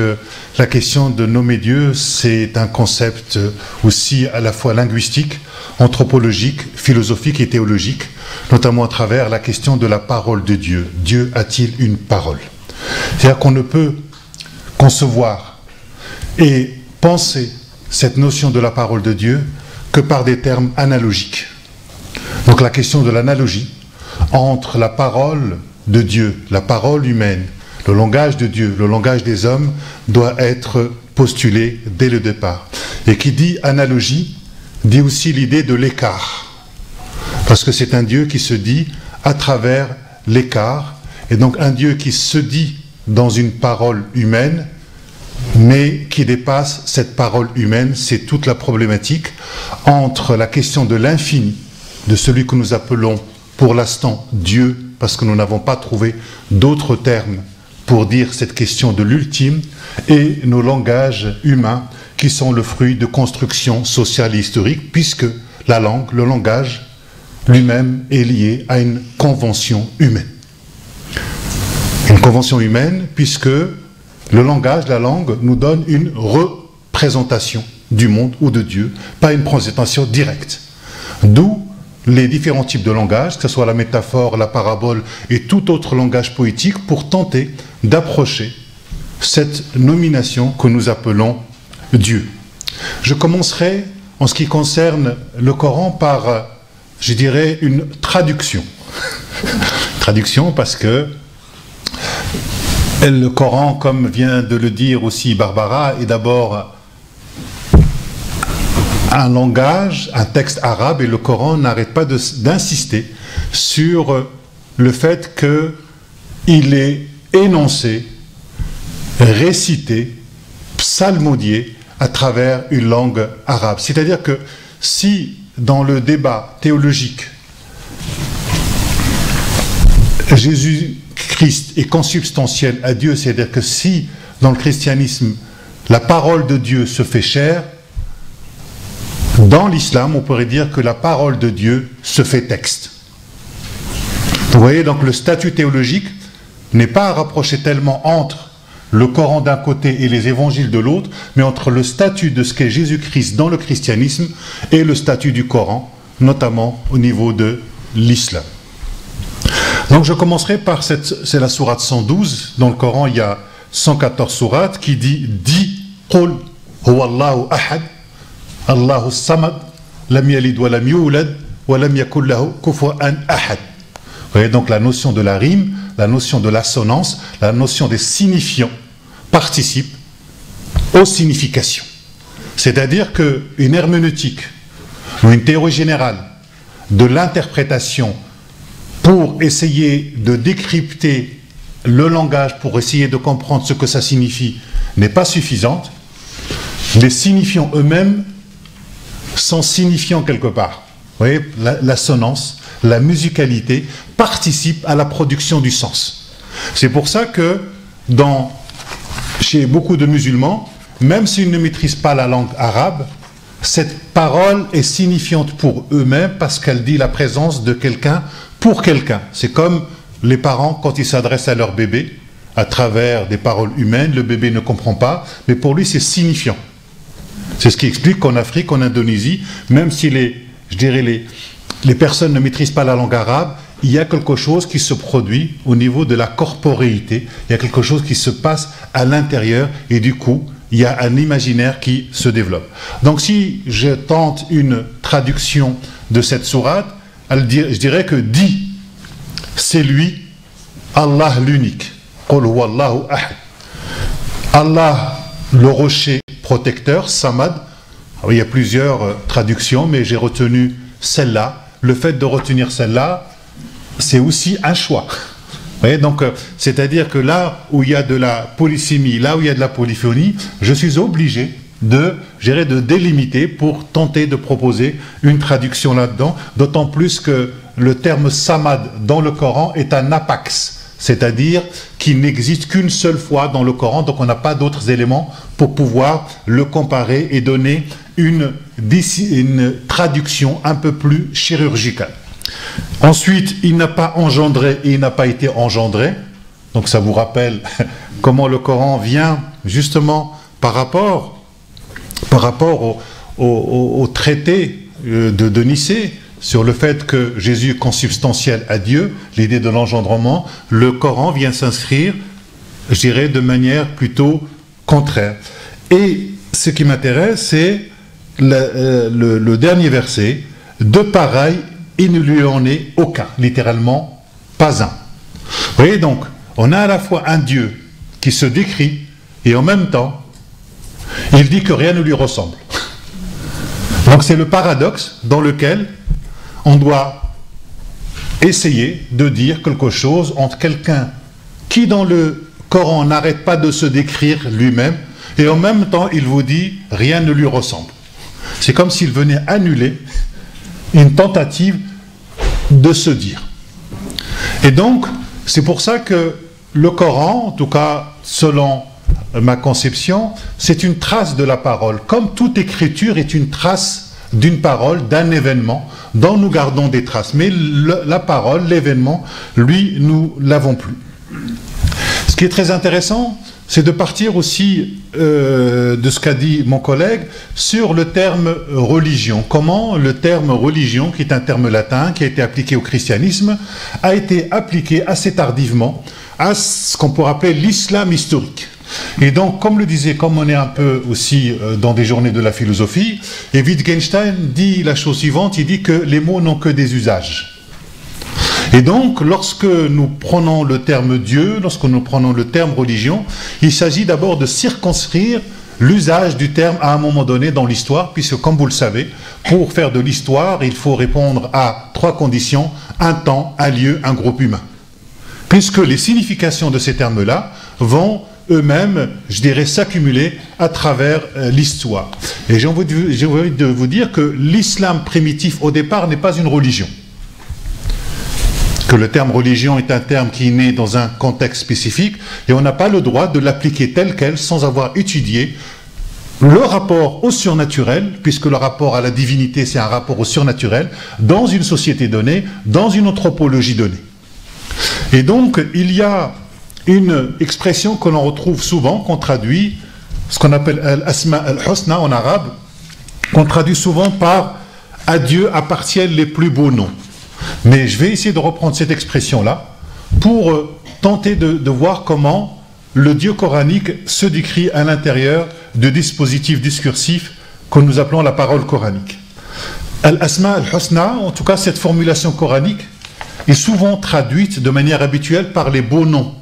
la question de nommer Dieu, c'est un concept aussi à la fois linguistique, anthropologique, philosophique et théologique, notamment à travers la question de la parole de Dieu. Dieu a-t-il une parole? C'est-à-dire qu'on ne peut concevoir et penser cette notion de la parole de Dieu que par des termes analogiques. Donc la question de l'analogie entre la parole de Dieu, la parole humaine, le langage de Dieu, le langage des hommes, doit être postulée dès le départ. Et qui dit analogie, dit aussi l'idée de l'écart. Parce que c'est un Dieu qui se dit à travers l'écart, et donc un Dieu qui se dit dans une parole humaine, mais qui dépasse cette parole humaine. C'est toute la problématique entre la question de l'infini, de celui que nous appelons pour l'instant Dieu, parce que nous n'avons pas trouvé d'autres termes pour dire cette question de l'ultime, et nos langages humains qui sont le fruit de constructions sociales et historiques, puisque la langue, le langage lui-même est lié à une convention humaine. Une convention humaine puisque le langage, la langue, nous donne une représentation du monde ou de Dieu, pas une présentation directe. D'où les différents types de langage, que ce soit la métaphore, la parabole et tout autre langage poétique, pour tenter d'approcher cette nomination que nous appelons Dieu. Je commencerai, en ce qui concerne le Coran, par, je dirais, une traduction. Traduction parce que le Coran, comme vient de le dire aussi Barbara, est d'abord un langage, un texte arabe, et le Coran n'arrête pas d'insister sur le fait qu'il est énoncé, récité, psalmodié à travers une langue arabe. C'est-à-dire que si dans le débat théologique, Jésus-Christ est consubstantiel à Dieu, c'est-à-dire que si dans le christianisme la parole de Dieu se fait chair, dans l'islam on pourrait dire que la parole de Dieu se fait texte. Vous voyez, donc le statut théologique n'est pas à rapprocher tellement entre le Coran d'un côté et les évangiles de l'autre, mais entre le statut de ce qu'est Jésus-Christ dans le christianisme et le statut du Coran, notamment au niveau de l'islam. Donc je commencerai par c'est la sourate 112. Dans le Coran, il y a 114 sourates qui dit « Dis, qul huwa Allahu ahad, Allahu samad, lam yalid wa lam yulad, wa lam yakul lahu kufuwan ahad ». Vous voyez, donc la notion de la rime, la notion de l'assonance, la notion des signifiants participe aux significations. C'est-à-dire qu'une herméneutique ou une théorie générale de l'interprétation pour essayer de décrypter le langage, pour essayer de comprendre ce que ça signifie, n'est pas suffisante. Les signifiants eux-mêmes sont signifiants quelque part. Vous voyez, l'assonance, la musicalité participent à la production du sens. C'est pour ça que chez beaucoup de musulmans, même s'ils ne maîtrisent pas la langue arabe, cette parole est signifiante pour eux-mêmes parce qu'elle dit la présence de quelqu'un pour quelqu'un. C'est comme les parents quand ils s'adressent à leur bébé à travers des paroles humaines, le bébé ne comprend pas, mais pour lui c'est signifiant. C'est ce qui explique qu'en Afrique, en Indonésie, même si les personnes ne maîtrisent pas la langue arabe, il y a quelque chose qui se produit au niveau de la corporéité, il y a quelque chose qui se passe à l'intérieur et du coup, il y a un imaginaire qui se développe. Donc si je tente une traduction de cette sourate, je dirais que dit, c'est lui, Allah l'unique. Qul huwa Allahu ahad. Allah le rocher protecteur, Samad. Alors, il y a plusieurs traductions, mais j'ai retenu celle-là. Le fait de retenir celle-là, c'est aussi un choix. Vous voyez, donc, c'est-à-dire que là où il y a de la polysémie, là où il y a de la polyphonie, je suis obligé de délimiter pour tenter de proposer une traduction là-dedans, d'autant plus que le terme samad dans le Coran est un apax. c'est-à-dire qu'il n'existe qu'une seule fois dans le Coran, donc on n'a pas d'autres éléments pour pouvoir le comparer et donner une traduction un peu plus chirurgicale. Ensuite, il n'a pas engendré et il n'a pas été engendré. Donc ça vous rappelle comment le Coran vient justement par rapport au traité de Nicée sur le fait que Jésus est consubstantiel à Dieu, l'idée de l'engendrement. Le Coran vient s'inscrire, je dirais, de manière plutôt contraire. Et ce qui m'intéresse, c'est le dernier verset. De pareil, il ne lui en est aucun, littéralement pas un. Vous voyez donc, on a à la fois un Dieu qui se décrit et en même temps, il dit que rien ne lui ressemble. Donc c'est le paradoxe dans lequel on doit essayer de dire quelque chose entre quelqu'un qui dans le Coran n'arrête pas de se décrire lui-même et en même temps il vous dit rien ne lui ressemble. C'est comme s'il venait annuler une tentative de se dire. Et donc c'est pour ça que le Coran, en tout cas selon ma conception, c'est une trace de la parole. Comme toute écriture est une trace d'une parole, d'un événement, dont nous gardons des traces. Mais la parole, l'événement, lui, nous l'avons plus. Ce qui est très intéressant, c'est de partir aussi de ce qu'a dit mon collègue sur le terme religion. Comment le terme religion, qui est un terme latin, qui a été appliqué au christianisme, a été appliqué assez tardivement à ce qu'on pourrait appeler l'islam historique. Et donc, comme on est un peu aussi dans des journées de la philosophie, et Wittgenstein dit la chose suivante, il dit que les mots n'ont que des usages. Et donc, lorsque nous prenons le terme Dieu, lorsque nous prenons le terme religion, il s'agit d'abord de circonscrire l'usage du terme à un moment donné dans l'histoire, puisque comme vous le savez, pour faire de l'histoire, il faut répondre à 3 conditions, un temps, un lieu, un groupe humain. Puisque les significations de ces termes-là vont eux-mêmes, je dirais, s'accumuler à travers l'histoire. Et j'ai envie de vous dire que l'islam primitif, au départ, n'est pas une religion. Que le terme religion est un terme qui est né dans un contexte spécifique, et on n'a pas le droit de l'appliquer tel quel sans avoir étudié le rapport au surnaturel, puisque le rapport à la divinité, c'est un rapport au surnaturel, dans une société donnée, dans une anthropologie donnée. Et donc, il y a une expression que l'on retrouve souvent, qu'on traduit, ce qu'on appelle al-asma al-husna en arabe, qu'on traduit souvent par « à Dieu appartiennent les plus beaux noms ». Mais je vais essayer de reprendre cette expression-là pour tenter de voir comment le Dieu coranique se décrit à l'intérieur de dispositifs discursifs que nous appelons la parole coranique. Al-asma al-husna, en tout cas cette formulation coranique, est souvent traduite de manière habituelle par les beaux noms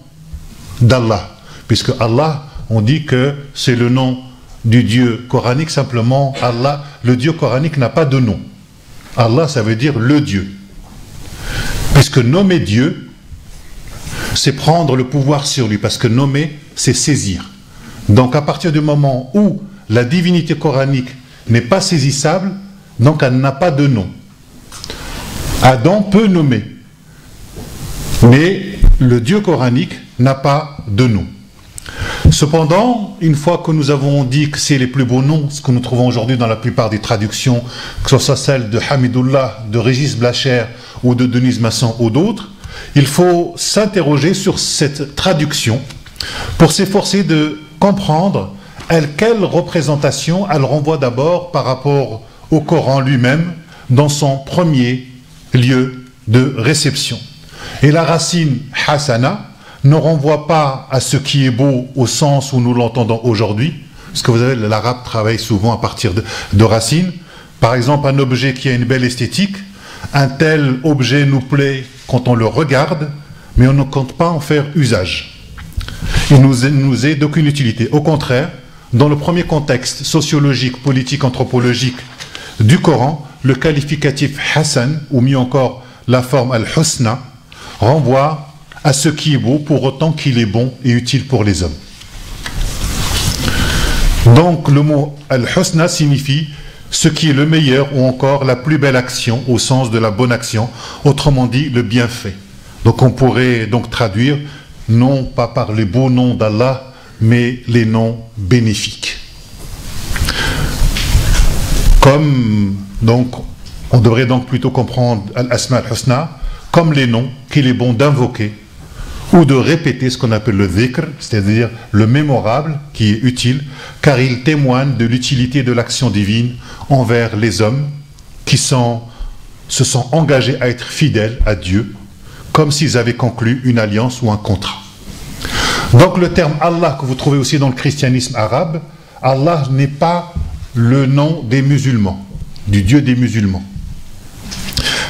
d'Allah, puisque Allah, on dit que c'est le nom du Dieu coranique, simplement Allah, le Dieu coranique n'a pas de nom. Allah, ça veut dire le Dieu. Puisque nommer Dieu, c'est prendre le pouvoir sur lui, parce que nommer, c'est saisir. Donc à partir du moment où la divinité coranique n'est pas saisissable, donc elle n'a pas de nom. Adam peut nommer, mais le Dieu coranique n'a pas de nom. Cependant, une fois que nous avons dit que c'est les plus beaux noms, ce que nous trouvons aujourd'hui dans la plupart des traductions, que ce soit celle de Hamidullah, de Régis Blacher ou de Denise Masson ou d'autres, il faut s'interroger sur cette traduction pour s'efforcer de comprendre quelle représentation elle renvoie d'abord par rapport au Coran lui-même dans son premier lieu de réception. Et la racine hasana ne renvoie pas à ce qui est beau au sens où nous l'entendons aujourd'hui, parce que vous savez, l'arabe travaille souvent à partir de racines. Par exemple, un objet qui a une belle esthétique, un tel objet nous plaît quand on le regarde, mais on ne compte pas en faire usage. Il nous est d'aucune utilité. Au contraire, dans le premier contexte sociologique, politique, anthropologique du Coran, le qualificatif Hassan, ou mieux encore la forme al-Husna, renvoie à ce qui est beau pour autant qu'il est bon et utile pour les hommes. Donc le mot al-Husna signifie ce qui est le meilleur ou encore la plus belle action au sens de la bonne action, autrement dit le bienfait. Donc on pourrait donc traduire, non pas par les beaux noms d'Allah, mais les noms bénéfiques. Comme, donc, on devrait donc plutôt comprendre Al-Asma al-Husna comme les noms qu'il est bon d'invoquer ou de répéter, ce qu'on appelle le dhikr, c'est-à-dire le mémorable qui est utile, car il témoigne de l'utilité de l'action divine envers les hommes qui se sont engagés à être fidèles à Dieu, comme s'ils avaient conclu une alliance ou un contrat. Donc le terme Allah que vous trouvez aussi dans le christianisme arabe, Allah n'est pas le nom des musulmans, du Dieu des musulmans.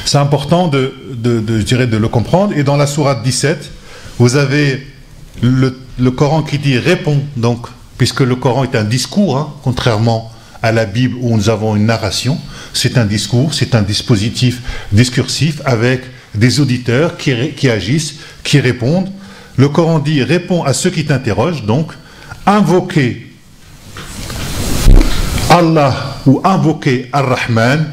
C'est important je dirais, de le comprendre. Et dans la sourate 17, vous avez le Coran qui dit réponds, donc, puisque le Coran est un discours, hein, contrairement à la Bible où nous avons une narration, c'est un discours, c'est un dispositif discursif avec des auditeurs qui agissent, qui répondent. Le Coran dit réponds à ceux qui t'interrogent, donc invoquez Allah ou invoquez Ar-Rahman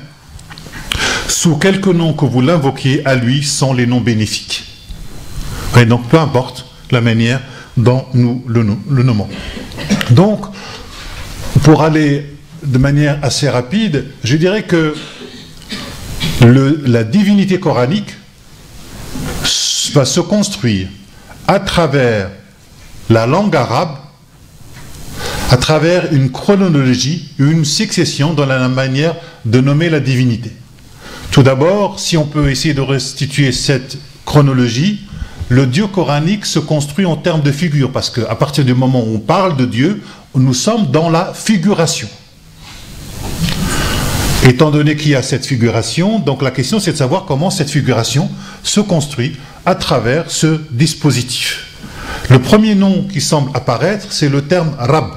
sous quelque nom que vous l'invoquiez à lui sont les noms bénéfiques. Et donc peu importe la manière dont nous le nommons. Donc, pour aller de manière assez rapide, je dirais que la divinité coranique va se construire à travers la langue arabe, à travers une chronologie, une succession dans la manière de nommer la divinité. Tout d'abord, si on peut essayer de restituer cette chronologie, le Dieu coranique se construit en termes de figure, parce qu'à partir du moment où on parle de Dieu, nous sommes dans la figuration. Étant donné qu'il y a cette figuration, donc la question c'est de savoir comment cette figuration se construit à travers ce dispositif. Le premier nom qui semble apparaître, c'est le terme Rab.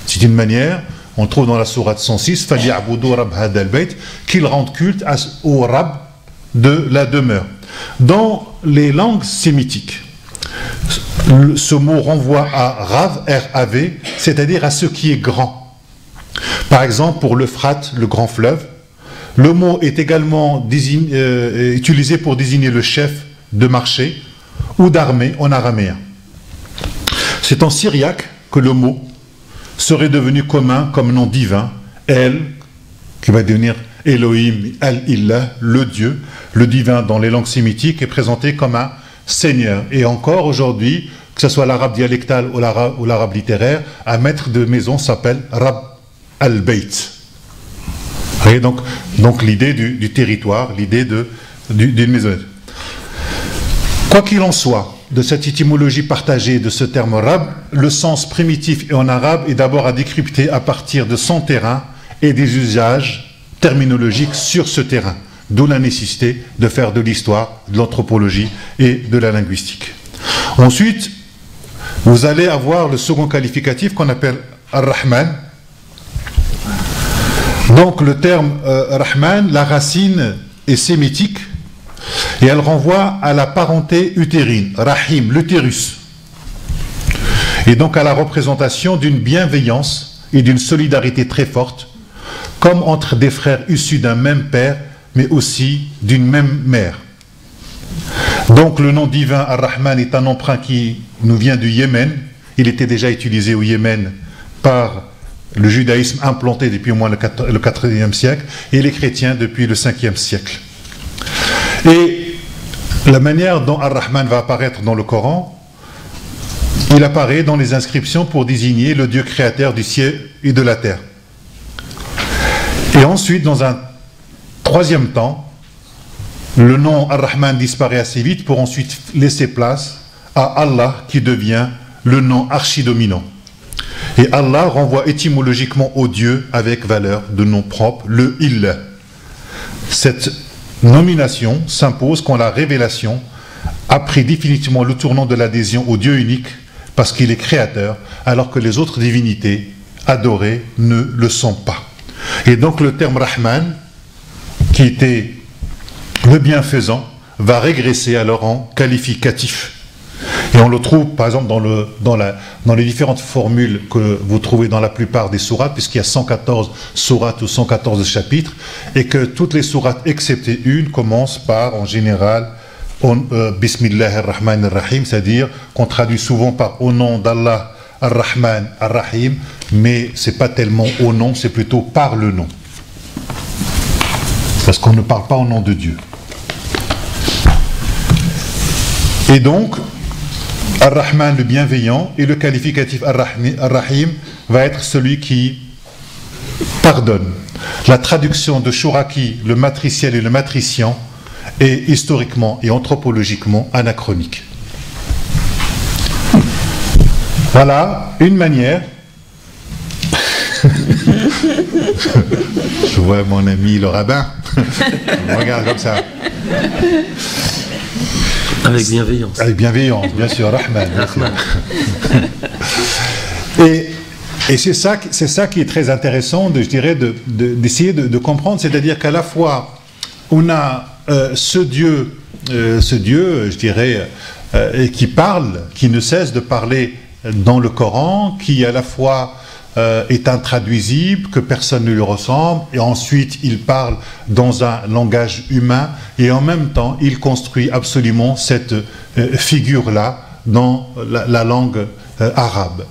C'est une manière, on trouve dans la sourate 106, Fali'abudu Rab hadal bayt, qu'ils rendent culte au Rab de la demeure. Dans les langues sémitiques, ce mot renvoie à Rav, R-A-V, c'est-à-dire à ce qui est grand. Par exemple, pour l'Euphrate, le grand fleuve, le mot est également utilisé pour désigner le chef de marché ou d'armée en araméen. C'est en syriaque que le mot serait devenu commun comme nom divin, El, qui va devenir Elohim, Al-Illah, le Dieu. Le divin dans les langues sémitiques est présenté comme un seigneur. Et encore aujourd'hui, que ce soit l'arabe dialectal ou l'arabe littéraire, un maître de maison s'appelle Rab al-Bayt. Donc l'idée du territoire, l'idée d'une maisonnette. Quoi qu'il en soit, de cette étymologie partagée de ce terme Rab, le sens primitif et en arabe est d'abord à décrypter à partir de son terrain et des usages terminologiques sur ce terrain, d'où la nécessité de faire de l'histoire, de l'anthropologie et de la linguistique. Ensuite, vous allez avoir le second qualificatif qu'on appelle Ar-Rahman. Donc le terme Rahman, la racine est sémitique et elle renvoie à la parenté utérine, Rahim, l'utérus. Et donc à la représentation d'une bienveillance et d'une solidarité très forte, comme entre des frères issus d'un même père, mais aussi d'une même mère. Donc le nom divin Ar-Rahman est un emprunt qui nous vient du Yémen. Il était déjà utilisé au Yémen par le judaïsme implanté depuis au moins le 4e siècle et les chrétiens depuis le 5e siècle. Et la manière dont Ar-Rahman va apparaître dans le Coran, il apparaît dans les inscriptions pour désigner le Dieu créateur du ciel et de la terre. Et ensuite, dans un troisième temps, le nom Ar-Rahman disparaît assez vite pour ensuite laisser place à Allah qui devient le nom archidominant. Et Allah renvoie étymologiquement au Dieu avec valeur de nom propre, le Il. Cette nomination s'impose quand la révélation a pris définitivement le tournant de l'adhésion au Dieu unique parce qu'il est créateur, alors que les autres divinités adorées ne le sont pas. Et donc le terme Rahman, qui était le bienfaisant, va régresser alors en qualificatif. Et on le trouve par exemple dans les différentes formules que vous trouvez dans la plupart des sourates, puisqu'il y a 114 sourates ou 114 chapitres, et que toutes les sourates, excepté une, commencent par, en général, Bismillah ar-Rahman ar-Rahim, c'est-à-dire qu'on traduit souvent par au nom d'Allah ar-Rahman ar-Rahim, mais c'est pas tellement au nom, c'est plutôt par le nom. Parce qu'on ne parle pas au nom de Dieu. Et donc, ar-Rahman, le bienveillant, et le qualificatif ar-Rahim va être celui qui pardonne. La traduction de Chouraki, le matriciel et le matriciant, est historiquement et anthropologiquement anachronique. Voilà une manière. Je vois mon ami le rabbin. Il me regarde comme ça. Avec bienveillance. Avec bienveillance, bien sûr, Rahman. Rahman. Et c'est ça qui est très intéressant, je dirais, d'essayer de comprendre, c'est-à-dire qu'à la fois, on a ce Dieu, je dirais, qui parle, qui ne cesse de parler dans le Coran, qui à la fois est intraduisible, que personne ne lui ressemble, et ensuite il parle dans un langage humain, et en même temps il construit absolument cette figure-là dans la langue arabe.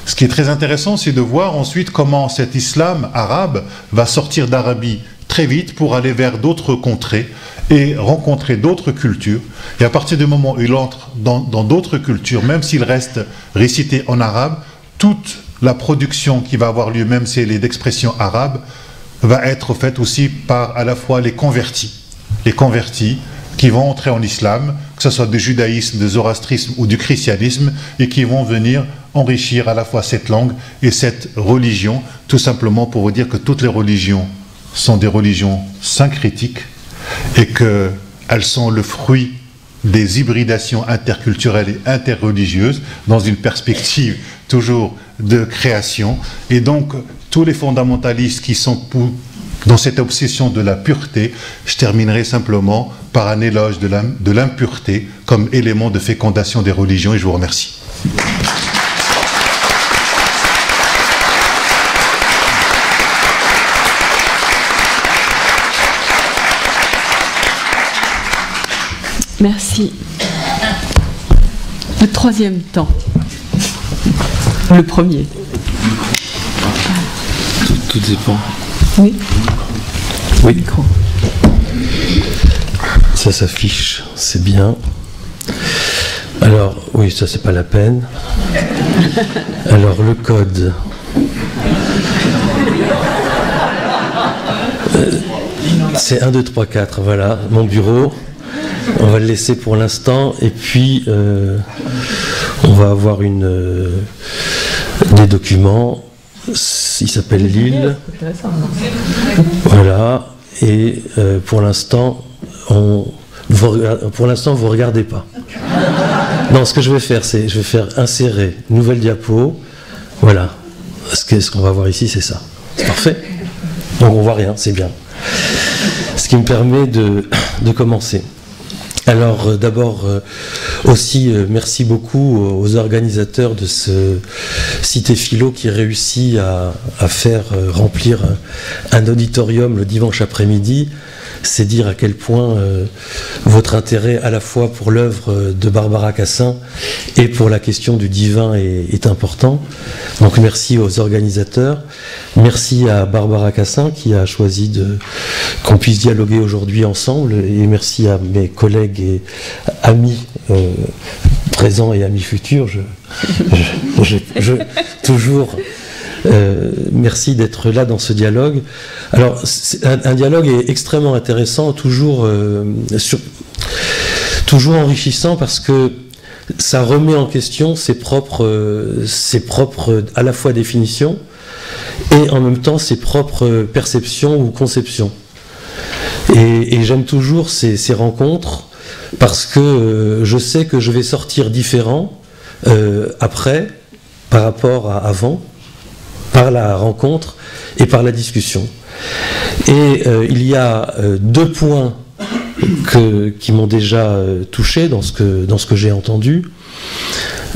Ce qui est très intéressant, c'est de voir ensuite comment cet islam arabe va sortir d'Arabie très vite pour aller vers d'autres contrées et rencontrer d'autres cultures. Et à partir du moment où il entre dans d'autres cultures, même s'il reste récité en arabe, toute la production qui va avoir lieu, même si elle est d'expression arabe, va être faite aussi par à la fois les convertis qui vont entrer en islam, que ce soit du judaïsme, du zoroastrisme ou du christianisme, et qui vont venir enrichir à la fois cette langue et cette religion, tout simplement pour vous dire que toutes les religions sont des religions syncrétiques et qu'elles sont le fruit des hybridations interculturelles et interreligieuses dans une perspective toujours de création. Et donc, tous les fondamentalistes qui sont dans cette obsession de la pureté, je terminerai simplement par un éloge de l'impureté comme élément de fécondation des religions, et je vous remercie. Merci. Le troisième temps. Le premier. Tout dépend. Oui. Oui. Micro. Ça s'affiche, c'est bien. Alors, oui, ça c'est pas la peine. Alors, le code. C'est 1, 2, 3, 4, voilà, mon bureau. On va le laisser pour l'instant, et puis on va avoir des documents. Il s'appelle Lille. Voilà, et pour l'instant, vous regardez pas. Non, ce que je vais faire, c'est je vais faire insérer nouvelle diapo. Voilà, ce qu'on va voir ici, c'est ça. C'est parfait. Donc on voit rien, c'est bien. Ce qui me permet de commencer. Alors d'abord aussi merci beaucoup aux organisateurs de ce Cité Philo qui réussit à faire remplir un auditorium le dimanche après-midi. C'est dire à quel point votre intérêt à la fois pour l'œuvre de Barbara Cassin et pour la question du divin est important. Donc merci aux organisateurs, merci à Barbara Cassin qui a choisi qu'on puisse dialoguer aujourd'hui ensemble, et merci à mes collègues et amis présents et amis futurs. Toujours merci d'être là dans ce dialogue. Alors, un dialogue est extrêmement intéressant, toujours enrichissant, parce que ça remet en question ses propres à la fois définitions et en même temps ses propres perceptions ou conceptions. Et j'aime toujours ces rencontres parce que je sais que je vais sortir différent après par rapport à avant, par la rencontre et par la discussion. Et il y a deux points qui m'ont déjà touché dans ce que j'ai entendu.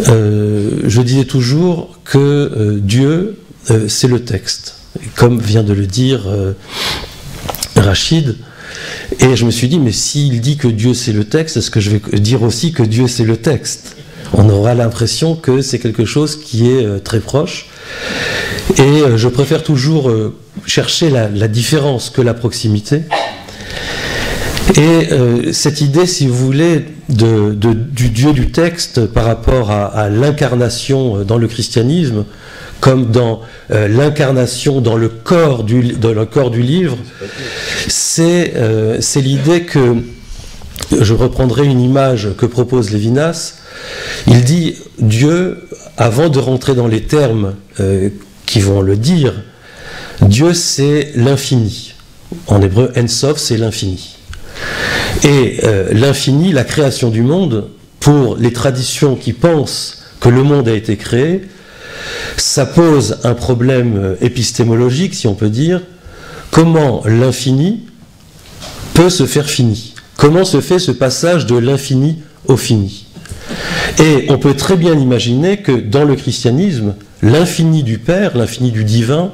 Je disais toujours que Dieu, c'est le texte. Comme vient de le dire Rachid, Et je me suis dit, mais s'il dit que Dieu c'est le texte, est-ce que je vais dire aussi que Dieu c'est le texte? On aura l'impression que c'est quelque chose qui est très proche. Et je préfère toujours chercher la différence que la proximité. Et cette idée, si vous voulez, du Dieu du texte par rapport à l'incarnation dans le christianisme, comme dans l'incarnation dans le corps du livre, c'est l'idée que, je reprendrai une image que propose Lévinas, il dit Dieu, avant de rentrer dans les termes qui vont le dire, Dieu c'est l'infini. En hébreu, En Sof, c'est l'infini. Et l'infini, la création du monde, pour les traditions qui pensent que le monde a été créé, ça pose un problème épistémologique, si on peut dire. Comment l'infini peut se faire fini? Comment se fait ce passage de l'infini au fini? Et on peut très bien imaginer que dans le christianisme, l'infini du Père, l'infini du divin,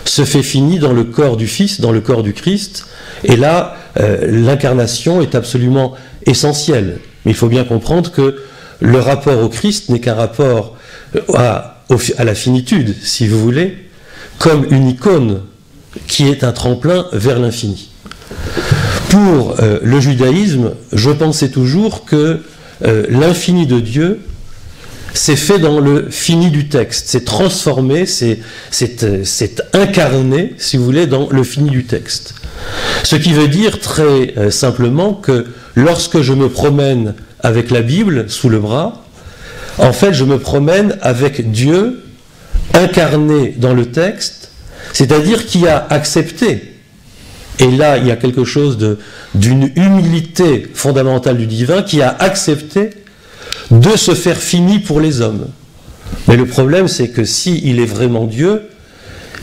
se fait fini dans le corps du Fils, dans le corps du Christ. Et là, l'incarnation est absolument essentielle. Mais il faut bien comprendre que le rapport au Christ n'est qu'un rapport à la finitude, si vous voulez, comme une icône qui est un tremplin vers l'infini. Pour le judaïsme, je pensais toujours que l'infini de Dieu c'est fait dans le fini du texte, c'est transformé, c'est incarné, si vous voulez, dans le fini du texte. Ce qui veut dire très simplement que lorsque je me promène avec la Bible sous le bras, en fait je me promène avec Dieu incarné dans le texte, c'est-à-dire qui a accepté. Et là, il y a quelque chose d'une humilité fondamentale du divin qui a accepté de se faire fini pour les hommes. Mais le problème, c'est que s'il est vraiment Dieu,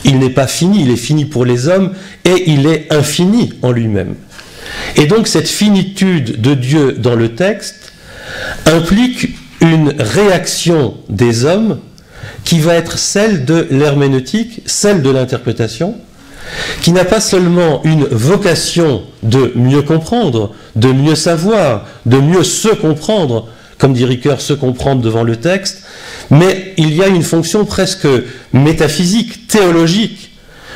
il n'est pas fini, il est fini pour les hommes et il est infini en lui-même. Et donc cette finitude de Dieu dans le texte implique une réaction des hommes qui va être celle de l'herméneutique, celle de l'interprétation, qui n'a pas seulement une vocation de mieux comprendre, de mieux savoir, de mieux se comprendre, comme dit Ricoeur, se comprendre devant le texte, mais il y a une fonction presque métaphysique, théologique,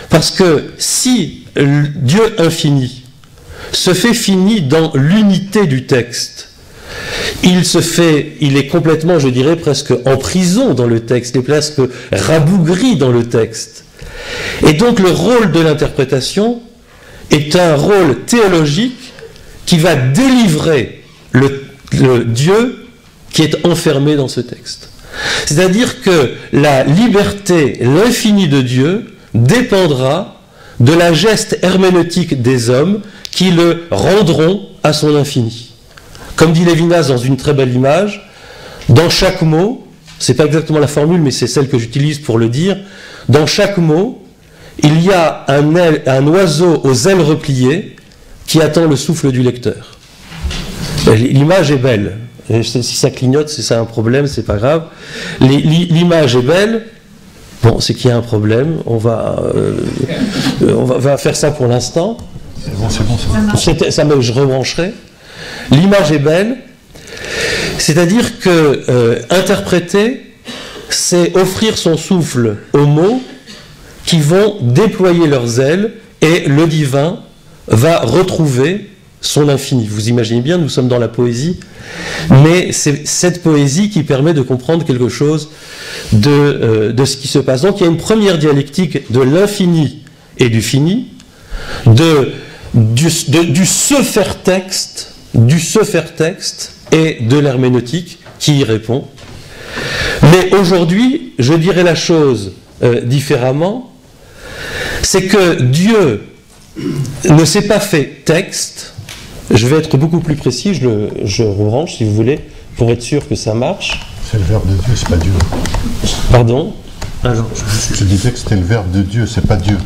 parce que si Dieu infini se fait fini dans l'unité du texte, il est complètement, je dirais, presque en prison dans le texte, il est presque rabougri dans le texte. Et donc le rôle de l'interprétation est un rôle théologique qui va délivrer le Dieu qui est enfermé dans ce texte. C'est-à-dire que la liberté, l'infini de Dieu dépendra de la geste herméneutique des hommes qui le rendront à son infini. Comme dit Lévinas dans une très belle image, dans chaque mot, c'est pas exactement la formule, mais c'est celle que j'utilise pour le dire, dans chaque mot, il y a un oiseau aux ailes repliées qui attend le souffle du lecteur. L'image est belle. Et si ça clignote, c'est ça un problème, c'est pas grave. L'image est belle. Bon, c'est qu'il y a un problème. On va faire ça pour l'instant. C'est bon. Je rebrancherai. L'image est belle. C'est-à-dire que interpréter, c'est offrir son souffle aux mots qui vont déployer leurs ailes et le divin va retrouver son infini. Vous imaginez bien, nous sommes dans la poésie, mais c'est cette poésie qui permet de comprendre quelque chose de ce qui se passe. Donc il y a une première dialectique de l'infini et du fini, du se faire texte, et de l'herméneutique qui y répond. Mais aujourd'hui, je dirais la chose différemment, c'est que Dieu ne s'est pas fait texte. Je vais être beaucoup plus précis, je rebranche si vous voulez, pour être sûr que ça marche. C'est le verbe de Dieu, c'est pas Dieu. Pardon? Alors, je disais que c'était le verbe de Dieu, c'est pas Dieu.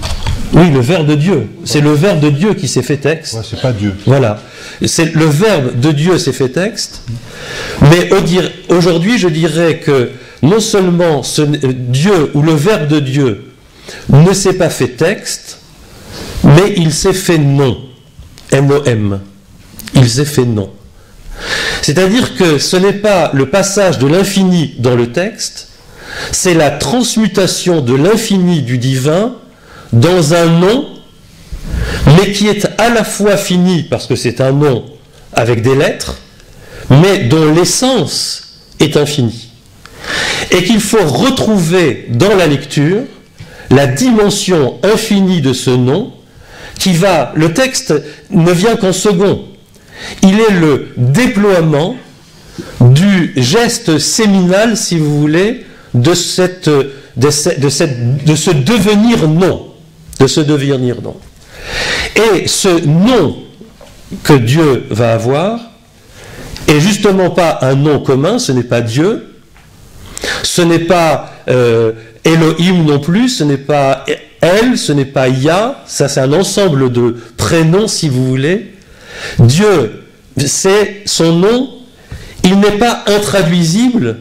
Oui, le verbe de Dieu. C'est le verbe de Dieu qui s'est fait texte. Ouais, c'est pas Dieu. Voilà. C'est le verbe de Dieu s'est fait texte. Mais aujourd'hui, je dirais que non seulement Dieu ou le verbe de Dieu ne s'est pas fait texte, mais il s'est fait nom. N-O-M. Il s'est fait nom. C'est-à-dire que ce n'est pas le passage de l'infini dans le texte, c'est la transmutation de l'infini du divin dans un nom, mais qui est à la fois fini, parce que c'est un nom avec des lettres, mais dont l'essence est infinie. Et qu'il faut retrouver dans la lecture la dimension infinie de ce nom, qui va, le texte ne vient qu'en second. Il est le déploiement du geste séminal, si vous voulez, de ce devenir nom. De ce devenir nom. Et ce nom que Dieu va avoir est justement pas un nom commun, ce n'est pas Dieu, ce n'est pas Elohim non plus, ce n'est pas El, ce n'est pas Yah, ça c'est un ensemble de prénoms si vous voulez. Dieu, c'est son nom, il n'est pas intraduisible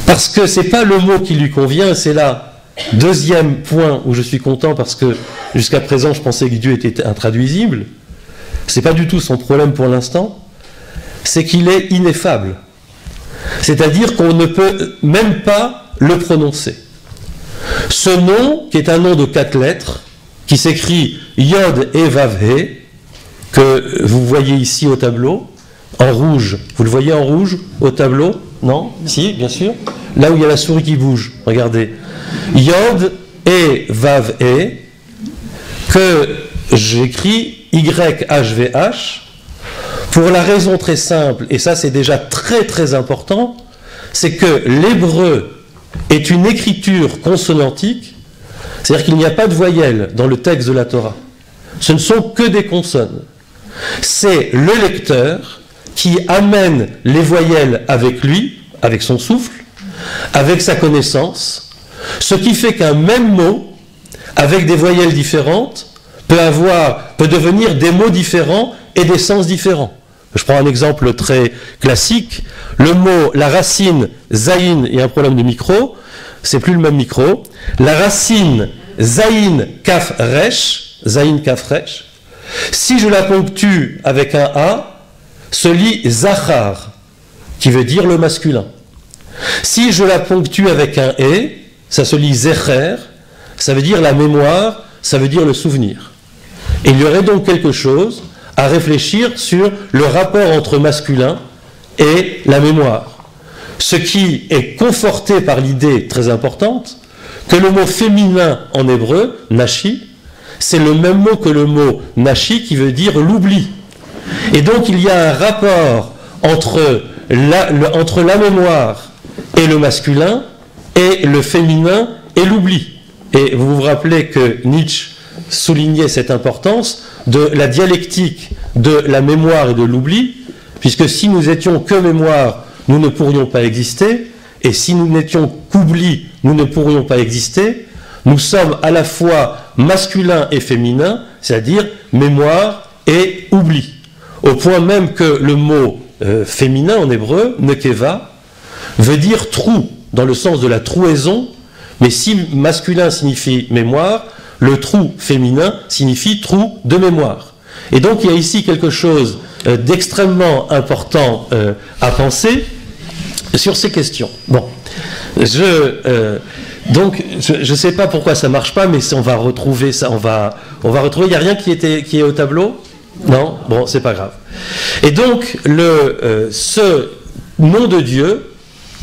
parce que c'est pas le mot qui lui convient, c'est là, deuxième point où je suis content parce que jusqu'à présent je pensais que Dieu était intraduisible, c'est pas du tout son problème pour l'instant, c'est qu'il est ineffable. C'est-à-dire qu'on ne peut même pas le prononcer. Ce nom, qui est un nom de 4 lettres, qui s'écrit Yod et Vav He, que vous voyez ici au tableau, en rouge. Vous le voyez en rouge au tableau? Non? Si, bien sûr. Là où il y a la souris qui bouge, regardez. Yod et Vav He, que j'écris YHVH, pour la raison très simple, et ça c'est déjà très très important, c'est que l'hébreu est une écriture consonantique, c'est-à-dire qu'il n'y a pas de voyelles dans le texte de la Torah. Ce ne sont que des consonnes. C'est le lecteur qui amène les voyelles avec lui, avec son souffle, avec sa connaissance, ce qui fait qu'un même mot, avec des voyelles différentes, peut devenir des mots différents et des sens différents. Je prends un exemple très classique. Le mot, la racine zaïn, il y a un problème de micro, c'est plus le même micro. La racine zaïn kaf resh, si je la ponctue avec un A, se lit zachar, qui veut dire le masculin. Si je la ponctue avec un E, ça se lit zecher, ça veut dire la mémoire, ça veut dire le souvenir. Et il y aurait donc quelque chose à réfléchir sur le rapport entre masculin et la mémoire. Ce qui est conforté par l'idée très importante que le mot féminin en hébreu, nashi, c'est le même mot que le mot nashi qui veut dire l'oubli. Et donc il y a un rapport entre la mémoire et le masculin et le féminin et l'oubli. Et vous vous rappelez que Nietzsche soulignait cette importance de la dialectique de la mémoire et de l'oubli, puisque si nous étions que mémoire, nous ne pourrions pas exister, et si nous n'étions qu'oubli, nous ne pourrions pas exister. Nous sommes à la fois masculin et féminin, c'est-à-dire mémoire et oubli. Au point même que le mot féminin en hébreu, nekeva, veut dire trou, dans le sens de la trouaison, mais si masculin signifie mémoire, le trou féminin signifie trou de mémoire. Et donc il y a ici quelque chose d'extrêmement important à penser sur ces questions. Bon, donc je ne sais pas pourquoi ça ne marche pas, mais on va retrouver ça, on va retrouver. Il n'y a rien qui est au tableau? Non? Bon, c'est pas grave. Et donc ce nom de Dieu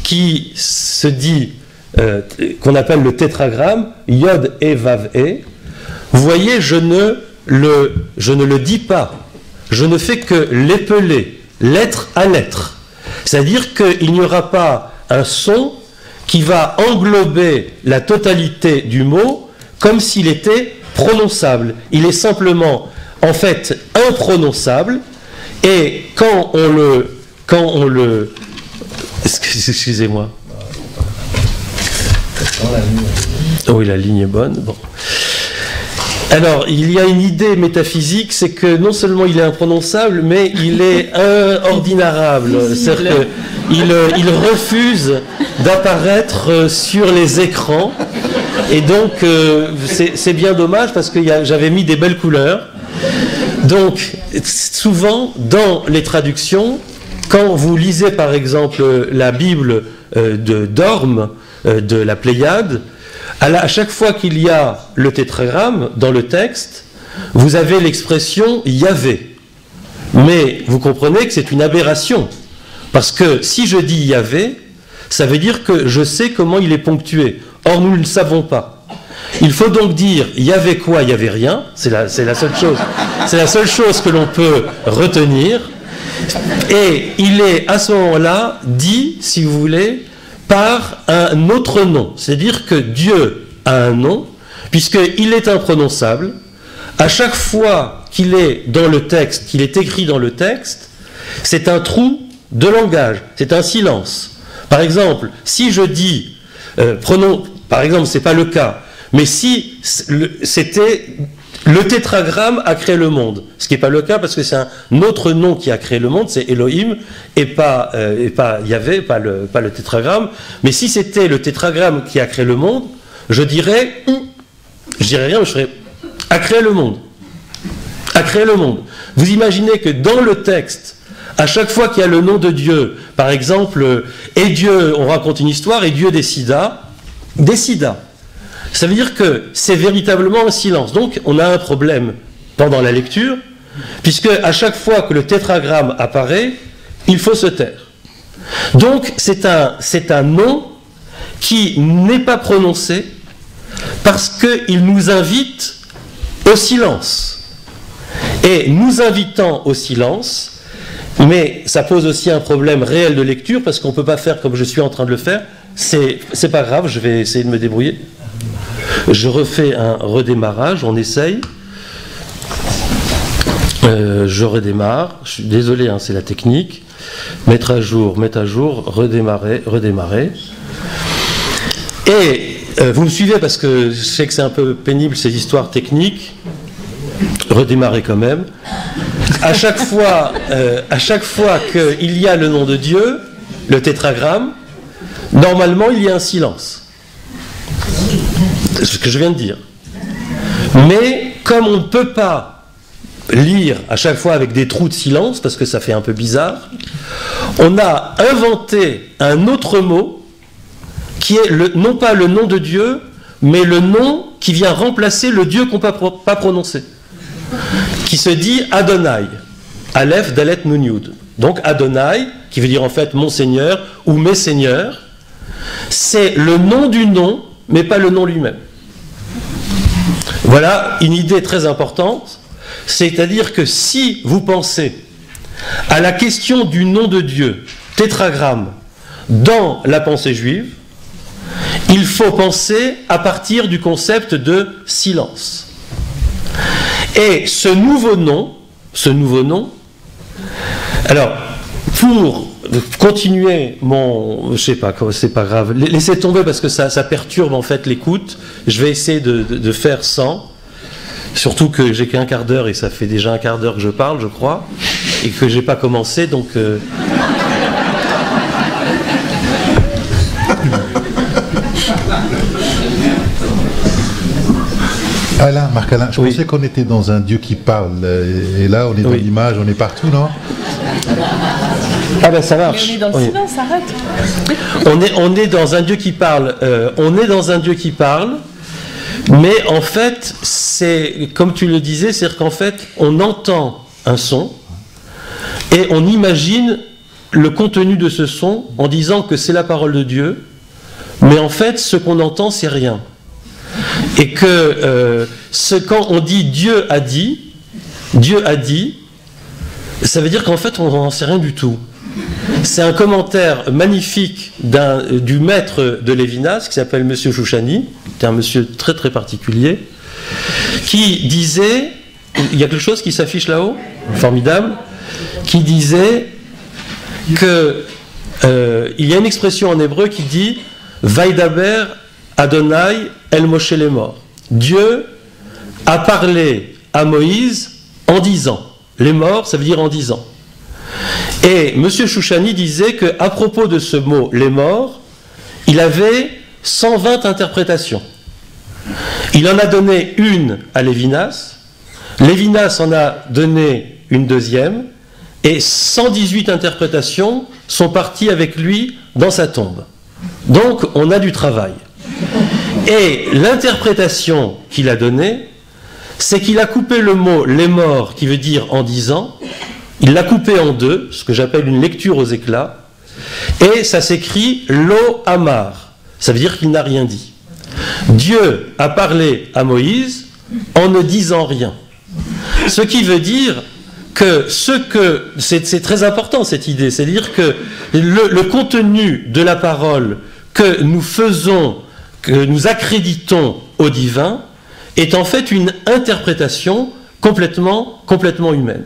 qui se dit qu'on appelle le tétragramme, Yod et Vav et, vous voyez, je ne le dis pas, je ne fais que l'épeler, lettre à lettre. C'est-à-dire qu'il n'y aura pas un son qui va englober la totalité du mot comme s'il était prononçable. Il est simplement, en fait, imprononçable, et quand on le excusez-moi. Oui, la ligne est bonne. Bon. Alors, il y a une idée métaphysique, c'est que non seulement il est imprononçable, mais il est inordinarable. C'est-à-dire qu'il refuse d'apparaître sur les écrans. Et donc, c'est bien dommage parce que j'avais mis des belles couleurs. Donc, souvent, dans les traductions, quand vous lisez par exemple la Bible de Dorme, de la Pléiade, à chaque fois qu'il y a le tétragramme dans le texte, vous avez l'expression Yahvé. Mais vous comprenez que c'est une aberration. Parce que si je dis Yahvé, ça veut dire que je sais comment il est ponctué. Or, nous ne le savons pas. Il faut donc dire Yahvé quoi, Yahvé rien. C'est la seule chose. C'est la seule chose que l'on peut retenir. Et il est à ce moment-là dit, si vous voulez, par un autre nom. C'est-à-dire que Dieu a un nom, puisqu'il est imprononçable. À chaque fois qu'il est dans le texte, qu'il est écrit dans le texte, c'est un trou de langage, c'est un silence. Par exemple, si je dis, par exemple, c'est pas le cas, mais si c'était le tétragramme a créé le monde, ce qui n'est pas le cas parce que c'est un autre nom qui a créé le monde, c'est Elohim et pas Yahvé, pas le tétragramme. Mais si c'était le tétragramme qui a créé le monde, je dirais rien, mais je ferais a créé le monde. A créé le monde. Vous imaginez que dans le texte, à chaque fois qu'il y a le nom de Dieu, par exemple, et Dieu, on raconte une histoire, et Dieu décida. Ça veut dire que c'est véritablement un silence. Donc, on a un problème pendant la lecture, puisque à chaque fois que le tétragramme apparaît, il faut se taire. Donc, c'est un nom qui n'est pas prononcé parce qu'il nous invite au silence. Et nous invitant au silence, mais ça pose aussi un problème réel de lecture, parce qu'on ne peut pas faire comme je suis en train de le faire. C'est pas grave, je vais essayer de me débrouiller. Je refais un redémarrage, on essaye. Je redémarre, je suis désolé, hein, c'est la technique. Mettre à jour, redémarrer. Et vous me suivez parce que je sais que c'est un peu pénible ces histoires techniques. Redémarrer quand même. À chaque fois qu'il y a le nom de Dieu, le tétragramme, normalement il y a un silence. C'est ce que je viens de dire. Mais comme on ne peut pas lire à chaque fois avec des trous de silence, parce que ça fait un peu bizarre, on a inventé un autre mot qui est non pas le nom de Dieu, mais le nom qui vient remplacer le Dieu qu'on ne peut pas prononcer, qui se dit Adonai, Aleph, Dalet, Nun, Yud. Donc Adonai, qui veut dire en fait mon Seigneur ou mes seigneurs, c'est le nom du nom, mais pas le nom lui-même. Voilà une idée très importante, c'est-à-dire que si vous pensez à la question du nom de Dieu, tétragramme, dans la pensée juive, il faut penser à partir du concept de silence. Et ce nouveau nom, alors, pour continuer je sais pas, c'est pas grave, laissez tomber parce que ça perturbe en fait l'écoute, je vais essayer de faire sans, surtout que j'ai qu'un quart d'heure et ça fait déjà un quart d'heure que je parle, je crois, et que j'ai pas commencé, donc... Alain, Marc-Alain, je pensais qu'on était dans un Dieu qui parle, et là on est dans l'image, on est partout, non? Ah ben ça marche. Mais on est dans le silence, arrête. On est dans un Dieu qui parle, mais en fait, c'est, comme tu le disais, c'est-à-dire qu'en fait, on entend un son, et on imagine le contenu de ce son en disant que c'est la parole de Dieu, mais en fait, ce qu'on entend, c'est rien. Et que quand on dit Dieu a dit, ça veut dire qu'en fait on n'en sait rien du tout. C'est un commentaire magnifique du maître de Lévinas qui s'appelle Monsieur Chouchani, c'est un monsieur très très particulier, qui disait, il y a quelque chose qui s'affiche là-haut, formidable, qui disait que il y a une expression en hébreu qui dit Vaidaber Adonai El Moshe les morts. Dieu a parlé à Moïse en disant. Les morts, ça veut dire en disant. Et M. Chouchani disait qu'à propos de ce mot, les morts, il avait 120 interprétations. Il en a donné une à Lévinas, Lévinas en a donné une deuxième, et 118 interprétations sont parties avec lui dans sa tombe. Donc on a du travail. Et l'interprétation qu'il a donnée, c'est qu'il a coupé le mot « les morts » qui veut dire « en 10 ans », il l'a coupé en deux, ce que j'appelle une lecture aux éclats, et ça s'écrit « lo amar », ça veut dire qu'il n'a rien dit. Dieu a parlé à Moïse en ne disant rien. Ce qui veut dire que c'est très important cette idée, c'est-à-dire que le contenu de la parole que nous faisons, que nous accréditons au divin, est en fait une interprétation complètement humaine.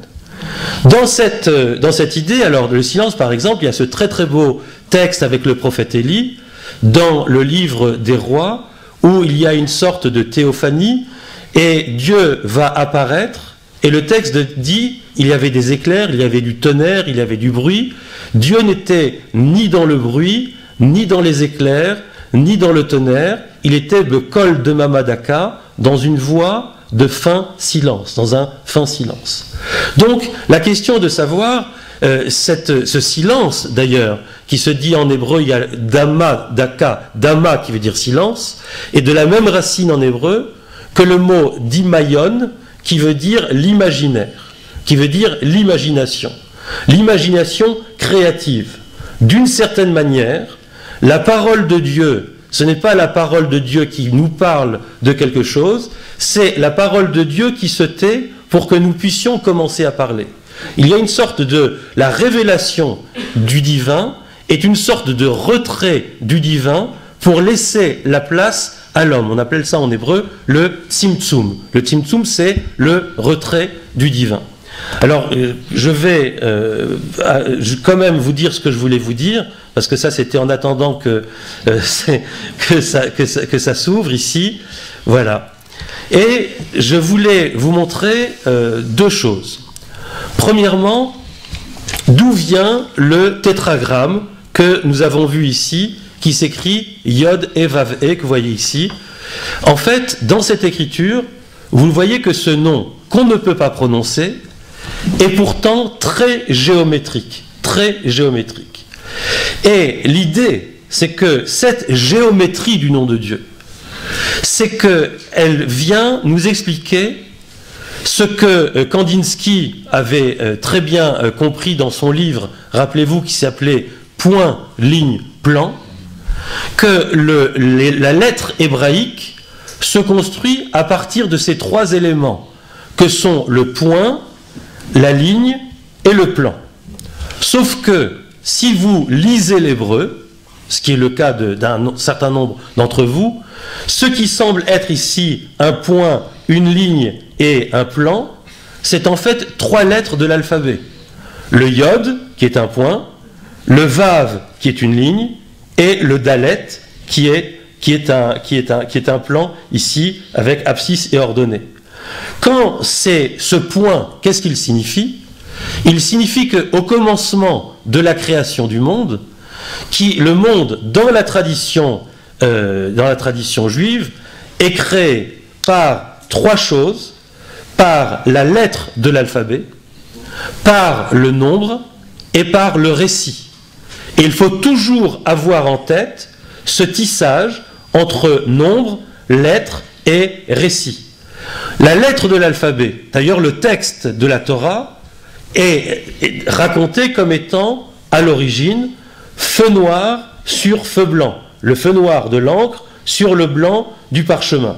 Dans cette idée, alors le silence par exemple, il y a ce très très beau texte avec le prophète Élie, dans le livre des rois, où il y a une sorte de théophanie, et Dieu va apparaître, et le texte dit, il y avait des éclairs, il y avait du tonnerre, il y avait du bruit. Dieu n'était ni dans le bruit, ni dans les éclairs, ni dans le tonnerre. Il était le col de Mamadaka, dans une voie de fin silence, dans un fin silence. Donc, la question de savoir, ce silence d'ailleurs, qui se dit en hébreu, il y a dama, daka, dama qui veut dire silence, et de la même racine en hébreu que le mot dimayon, qui veut dire l'imaginaire, qui veut dire l'imagination créative. D'une certaine manière, la parole de Dieu, ce n'est pas la parole de Dieu qui nous parle de quelque chose, c'est la parole de Dieu qui se tait pour que nous puissions commencer à parler. Il y a une sorte de... La révélation du divin est une sorte de retrait du divin pour laisser la place à l'homme. On appelle ça en hébreu le tzimtzum. Le tzimtzum, c'est le retrait du divin. Alors, je vais quand même vous dire ce que je voulais vous dire, parce que ça, c'était en attendant que ça s'ouvre ici. Voilà. Et je voulais vous montrer deux choses. Premièrement, d'où vient le tétragramme que nous avons vu ici, qui s'écrit Yod et Vav E, que vous voyez ici. En fait, dans cette écriture, vous voyez que ce nom qu'on ne peut pas prononcer est pourtant très géométrique, très géométrique. Et l'idée, c'est que cette géométrie du nom de Dieu, c'est qu'elle vient nous expliquer ce que Kandinsky avait très bien compris dans son livre, rappelez-vous, qui s'appelait Point, ligne, plan, que la lettre hébraïque se construit à partir de ces trois éléments, que sont le point, la ligne et le plan. Sauf que, si vous lisez l'hébreu, ce qui est le cas d'un certain nombre d'entre vous, ce qui semble être ici un point, une ligne et un plan, c'est en fait trois lettres de l'alphabet. Le yod, qui est un point, le vav, qui est une ligne, et le dalet, qui est un plan ici, avec abscisse et ordonnée. Quand c'est ce point, qu'est-ce qu'il signifie? Il signifie qu'au commencement de la création du monde, le monde, dans la tradition juive, est créé par trois choses: par la lettre de l'alphabet, par le nombre et par le récit. Et il faut toujours avoir en tête ce tissage entre nombre, lettre et récit. La lettre de l'alphabet, d'ailleurs le texte de la Torah, est raconté comme étant, à l'origine, feu noir sur feu blanc. Le feu noir de l'encre sur le blanc du parchemin.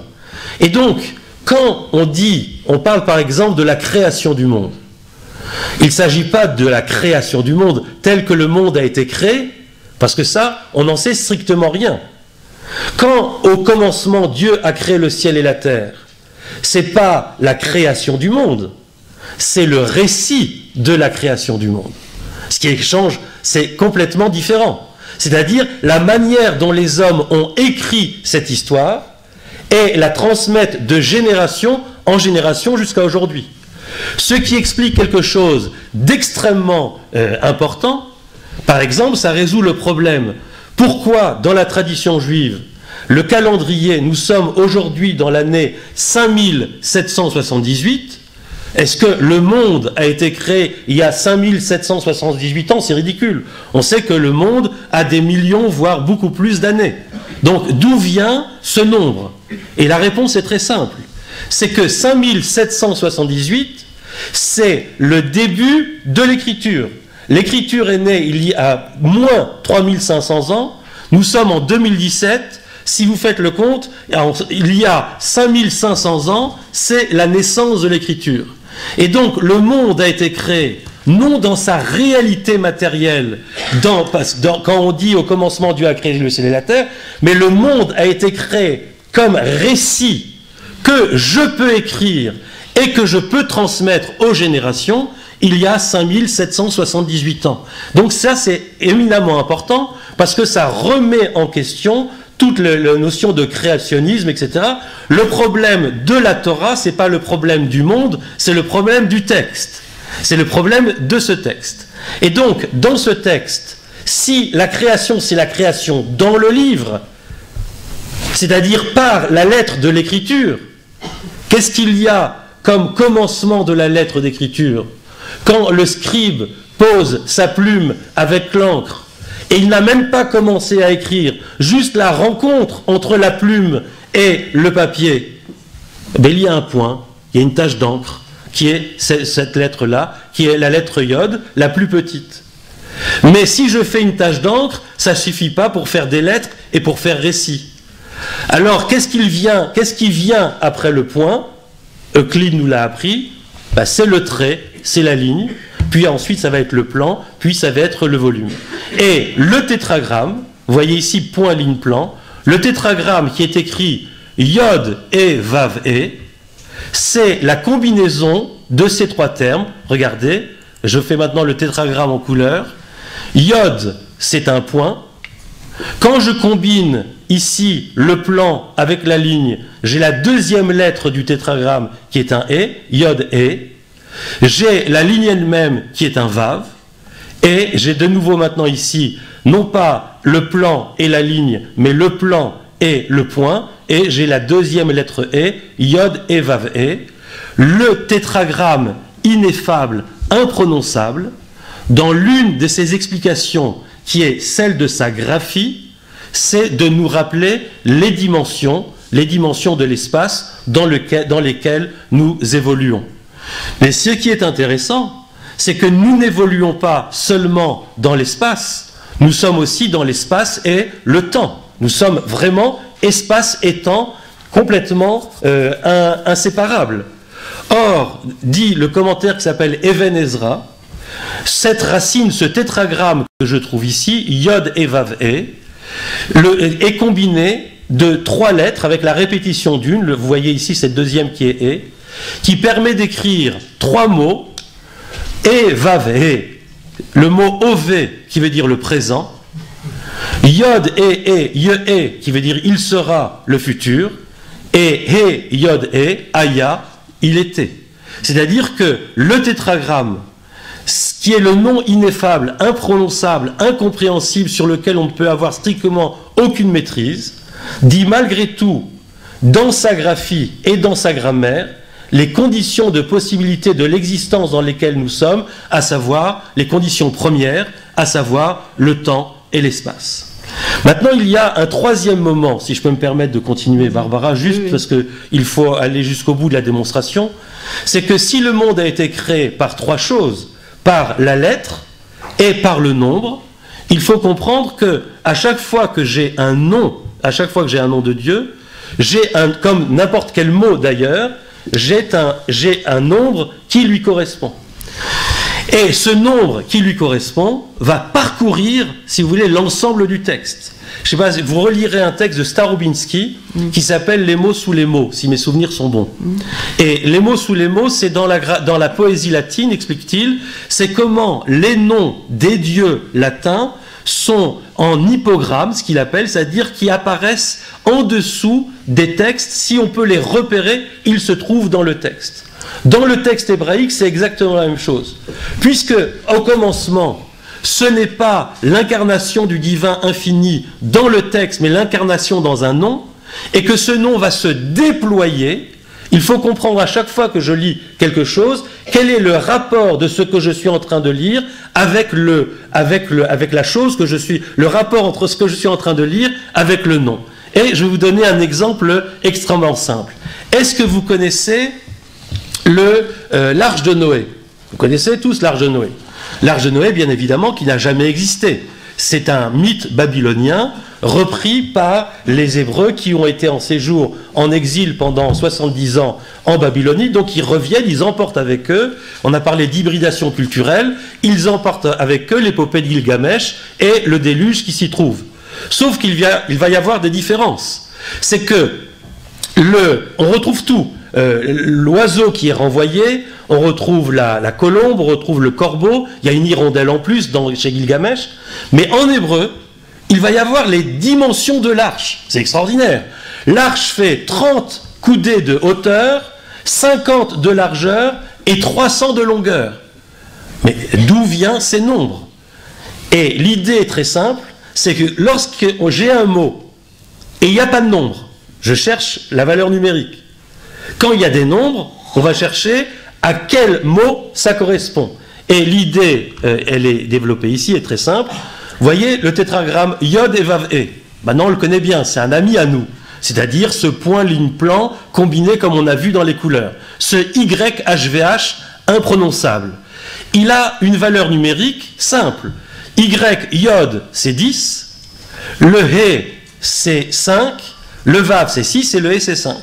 Et donc, quand on parle par exemple de la création du monde, il ne s'agit pas de la création du monde tel que le monde a été créé, parce que ça, on n'en sait strictement rien. Quand, au commencement, Dieu a créé le ciel et la terre, ce n'est pas la création du monde, c'est le récit de la création du monde. Ce qui change, c'est complètement différent. C'est-à-dire la manière dont les hommes ont écrit cette histoire et la transmettent de génération en génération jusqu'à aujourd'hui. Ce qui explique quelque chose d'extrêmement important. Par exemple, ça résout le problème. Pourquoi, dans la tradition juive, le calendrier, nous sommes aujourd'hui dans l'année 5778, Est-ce que le monde a été créé il y a 5778 ans? C'est ridicule. On sait que le monde a des millions, voire beaucoup plus d'années. Donc d'où vient ce nombre? Et la réponse est très simple. C'est que 5778, c'est le début de l'écriture. L'écriture est née il y a moins 3500 ans. Nous sommes en 2017. Si vous faites le compte, il y a 5500 ans, c'est la naissance de l'écriture. Et donc, le monde a été créé, non dans sa réalité matérielle, quand on dit au commencement Dieu a créé le ciel et la terre, mais le monde a été créé comme récit que je peux écrire et que je peux transmettre aux générations il y a 5778 ans. Donc ça, c'est éminemment important parce que ça remet en question toute la notion de créationnisme, etc. Le problème de la Torah, c'est pas le problème du monde, c'est le problème du texte. C'est le problème de ce texte. Et donc, dans ce texte, si la création, c'est la création dans le livre, c'est-à-dire par la lettre de l'écriture, qu'est-ce qu'il y a comme commencement de la lettre d'écriture? Quand le scribe pose sa plume avec l'encre, et il n'a même pas commencé à écrire, juste la rencontre entre la plume et le papier, ben, il y a un point, il y a une tache d'encre, qui est cette lettre-là, qui est la lettre Yod, la plus petite. Mais si je fais une tache d'encre, ça ne suffit pas pour faire des lettres et pour faire récit. Alors, qu'est-ce qui vient après le point? Euclide nous l'a appris, ben, c'est le trait, c'est la ligne, puis ensuite ça va être le plan, puis ça va être le volume. Et le tétragramme, vous voyez ici point, ligne, plan, le tétragramme qui est écrit Yod et Vav et, c'est la combinaison de ces trois termes. Regardez, je fais maintenant le tétragramme en couleur. Yod, c'est un point. Quand je combine ici le plan avec la ligne, j'ai la deuxième lettre du tétragramme qui est un E, Yod et. J'ai la ligne elle-même qui est un Vav, et j'ai de nouveau maintenant ici, non pas le plan et la ligne, mais le plan et le point, et j'ai la deuxième lettre E, Yod et Vav et. Le tétragramme ineffable, imprononçable, dans l'une de ses explications, qui est celle de sa graphie, c'est de nous rappeler les dimensions de l'espace dans lesquelles nous évoluons. Mais ce qui est intéressant, c'est que nous n'évoluons pas seulement dans l'espace, nous sommes aussi dans l'espace et le temps. Nous sommes vraiment espace et temps complètement inséparables. Or, dit le commentaire qui s'appelle Even Ezra, cette racine, ce tétragramme que je trouve ici, Yod et Vav et, est combiné de trois lettres avec la répétition d'une, vous voyez ici cette deuxième qui est E, qui permet d'écrire trois mots, et Vav et, le mot Ove qui veut dire le présent, Yod et Ye qui veut dire il sera le futur, et He Yod et Aya, il était. C'est-à-dire que le tétragramme, qui est le nom ineffable, imprononçable, incompréhensible, sur lequel on ne peut avoir strictement aucune maîtrise, dit malgré tout, dans sa graphie et dans sa grammaire, les conditions de possibilité de l'existence dans lesquelles nous sommes, à savoir les conditions premières, à savoir le temps et l'espace. Maintenant, il y a un troisième moment, si je peux me permettre de continuer, Barbara, juste parce qu'il faut aller jusqu'au bout de la démonstration, c'est que si le monde a été créé par trois choses, par la lettre et par le nombre, il faut comprendre que à chaque fois que j'ai un nom, à chaque fois que j'ai un nom de Dieu, comme n'importe quel mot d'ailleurs, j'ai un nombre qui lui correspond. Et ce nombre qui lui correspond va parcourir, si vous voulez, l'ensemble du texte. Je ne sais pas, vous relirez un texte de Starobinsky qui s'appelle « Les mots sous les mots », si mes souvenirs sont bons. Et les mots sous les mots, c'est dans la poésie latine, explique-t-il, c'est comment les noms des dieux latins sont en hypogramme, ce qu'il appelle, c'est-à-dire qui apparaissent en dessous des textes. Si on peut les repérer, ils se trouvent dans le texte. Dans le texte hébraïque, c'est exactement la même chose. Puisque, au commencement, ce n'est pas l'incarnation du divin infini dans le texte, mais l'incarnation dans un nom, et que ce nom va se déployer, Il faut comprendre à chaque fois que je lis quelque chose, quel est le rapport de ce que je suis en train de lire avec la chose que je suis, le rapport entre ce que je suis en train de lire avec le nom. Et je vais vous donner un exemple extrêmement simple. Est-ce que vous connaissez l'arche de Noé? Vous connaissez tous l'arche de Noé. L'arche de Noé, bien évidemment, qui n'a jamais existé. C'est un mythe babylonien repris par les Hébreux qui ont été en séjour en exil pendant 70 ans en Babylonie. Donc ils reviennent, ils emportent avec eux, on a parlé d'hybridation culturelle, ils emportent avec eux l'épopée de Gilgamesh et le déluge qui s'y trouve. Sauf qu'il va y avoir des différences. C'est que on retrouve tout. L'oiseau qui est renvoyé, on retrouve la colombe, on retrouve le corbeau, il y a une hirondelle en plus chez Gilgamesh, mais en hébreu, il va y avoir les dimensions de l'arche. C'est extraordinaire. L'arche fait 30 coudées de hauteur, 50 de largeur et 300 de longueur. Mais d'où viennent ces nombres? Et l'idée est très simple, c'est que lorsque j'ai un mot et il n'y a pas de nombre, je cherche la valeur numérique. Quand il y a des nombres, on va chercher à quel mot ça correspond. Et l'idée, elle est développée ici, est très simple. Vous voyez le tétragramme Yod et Vav E. Maintenant, on le connaît bien, c'est un ami à nous. C'est-à-dire ce point ligne plan combiné comme on a vu dans les couleurs. Ce YHVH imprononçable. Il a une valeur numérique simple. Yod, c'est 10. Le He, c'est 5. Le Vav, c'est 6 et le He, c'est 5.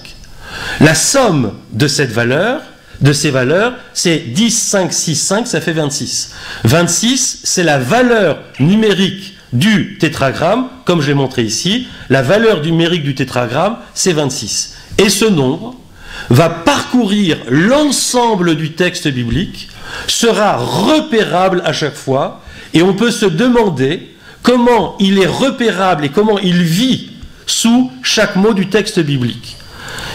La somme de ces valeurs, c'est 10, 5, 6, 5, ça fait 26. 26, c'est la valeur numérique du tétragramme, comme je l'ai montré ici. La valeur numérique du tétragramme, c'est 26. Et ce nombre va parcourir l'ensemble du texte biblique, sera repérable à chaque fois, et on peut se demander comment il est repérable et comment il vit sous chaque mot du texte biblique.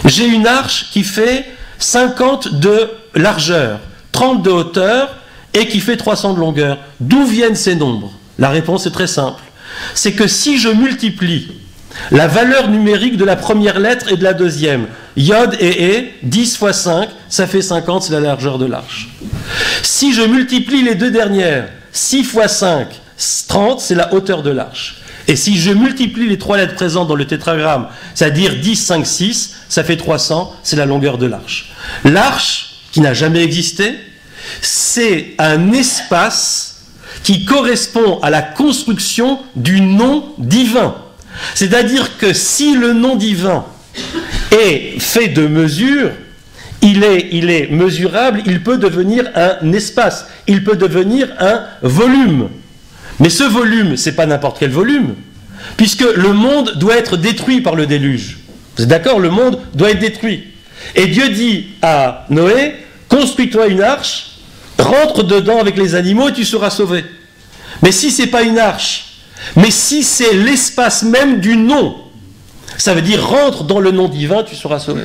J'ai une arche qui fait 50 de largeur, 30 de hauteur et qui fait 300 de longueur. D'où viennent ces nombres? La réponse est très simple. C'est que si je multiplie la valeur numérique de la première lettre et de la deuxième, Yod et E, 10 fois 5, ça fait 50, c'est la largeur de l'arche. Si je multiplie les deux dernières, 6 fois 5, 30, c'est la hauteur de l'arche. Et si je multiplie les trois lettres présentes dans le tétragramme, c'est-à-dire 10, 5, 6, ça fait 300, c'est la longueur de l'arche. L'arche, qui n'a jamais existé, c'est un espace qui correspond à la construction du nom divin. C'est-à-dire que si le nom divin est fait de mesures, il est mesurable, il peut devenir un espace, il peut devenir un volume. Mais ce volume, ce n'est pas n'importe quel volume, puisque le monde doit être détruit par le déluge. Vous êtes d'accord? Le monde doit être détruit. Et Dieu dit à Noé, construis-toi une arche, rentre dedans avec les animaux et tu seras sauvé. Mais si ce n'est pas une arche, mais si c'est l'espace même du nom, ça veut dire rentre dans le nom divin, tu seras sauvé.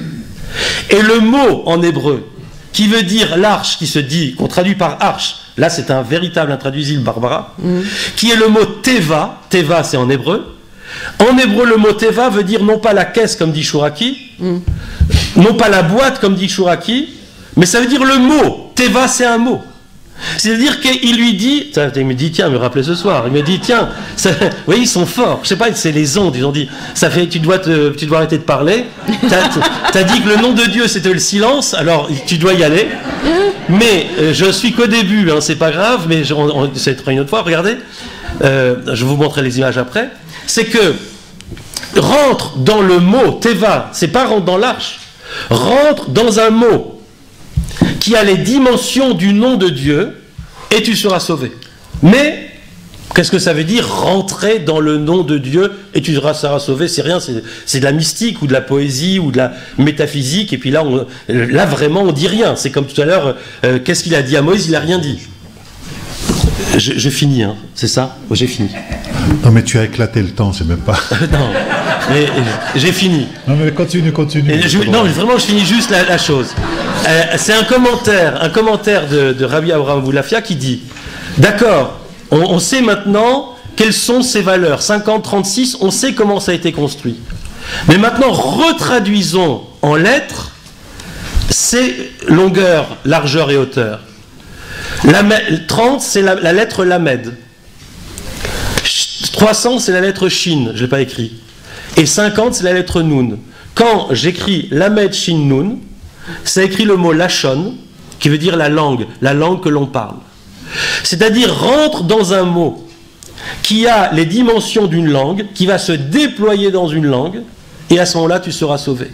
Et le mot en hébreu, qui veut dire l'arche, qui se dit, qu'on traduit par arche, là c'est un véritable intraduisible, Barbara, qui est le mot teva, teva c'est en hébreu. En hébreu, le mot teva veut dire non pas la caisse comme dit Chouraki, non pas la boîte comme dit Chouraki, mais ça veut dire le mot. Teva c'est un mot. C'est-à-dire qu'il lui dit, il me dit tiens, me rappelez ce soir, il me dit tiens, ça, vous voyez ils sont forts, je sais pas, c'est les ondes, ils ont dit, ça fait, tu dois arrêter de parler, t'as dit que le nom de Dieu c'était le silence, alors tu dois y aller, mais je suis qu'au début, hein, c'est pas grave, mais ça sera une autre fois, regardez, je vais vous montrer les images après, c'est que rentre dans le mot Teva, c'est pas rentre dans l'arche, rentre dans un mot qui a les dimensions du nom de Dieu, et tu seras sauvé. Mais, qu'est-ce que ça veut dire, rentrer dans le nom de Dieu, et tu seras sauvé? C'est rien, c'est de la mystique, ou de la poésie, ou de la métaphysique, et puis là, vraiment, on dit rien. C'est comme tout à l'heure, qu'est-ce qu'il a dit à Moïse? Il n'a rien dit. Je finis, hein, c'est ça? J'ai fini. Non, mais tu as éclaté le temps, c'est même pas... Non, mais j'ai fini. Non, mais continue. Non, vraiment, je finis juste la chose. C'est un commentaire de Rabbi Abraham Boulafia qui dit, d'accord, on sait maintenant quelles sont ces valeurs, 50, 36, on sait comment ça a été construit. Mais maintenant, retraduisons en lettres c'est longueur, largeur et hauteur. 30, c'est la lettre Lamed. 300, c'est la lettre Shin, je ne l'ai pas écrit. Et 50, c'est la lettre Nun. Quand j'écris Lamed Shin Nun, ça écrit le mot Lachon, qui veut dire la langue que l'on parle. C'est-à-dire rentre dans un mot qui a les dimensions d'une langue, qui va se déployer dans une langue, et à ce moment-là, tu seras sauvé.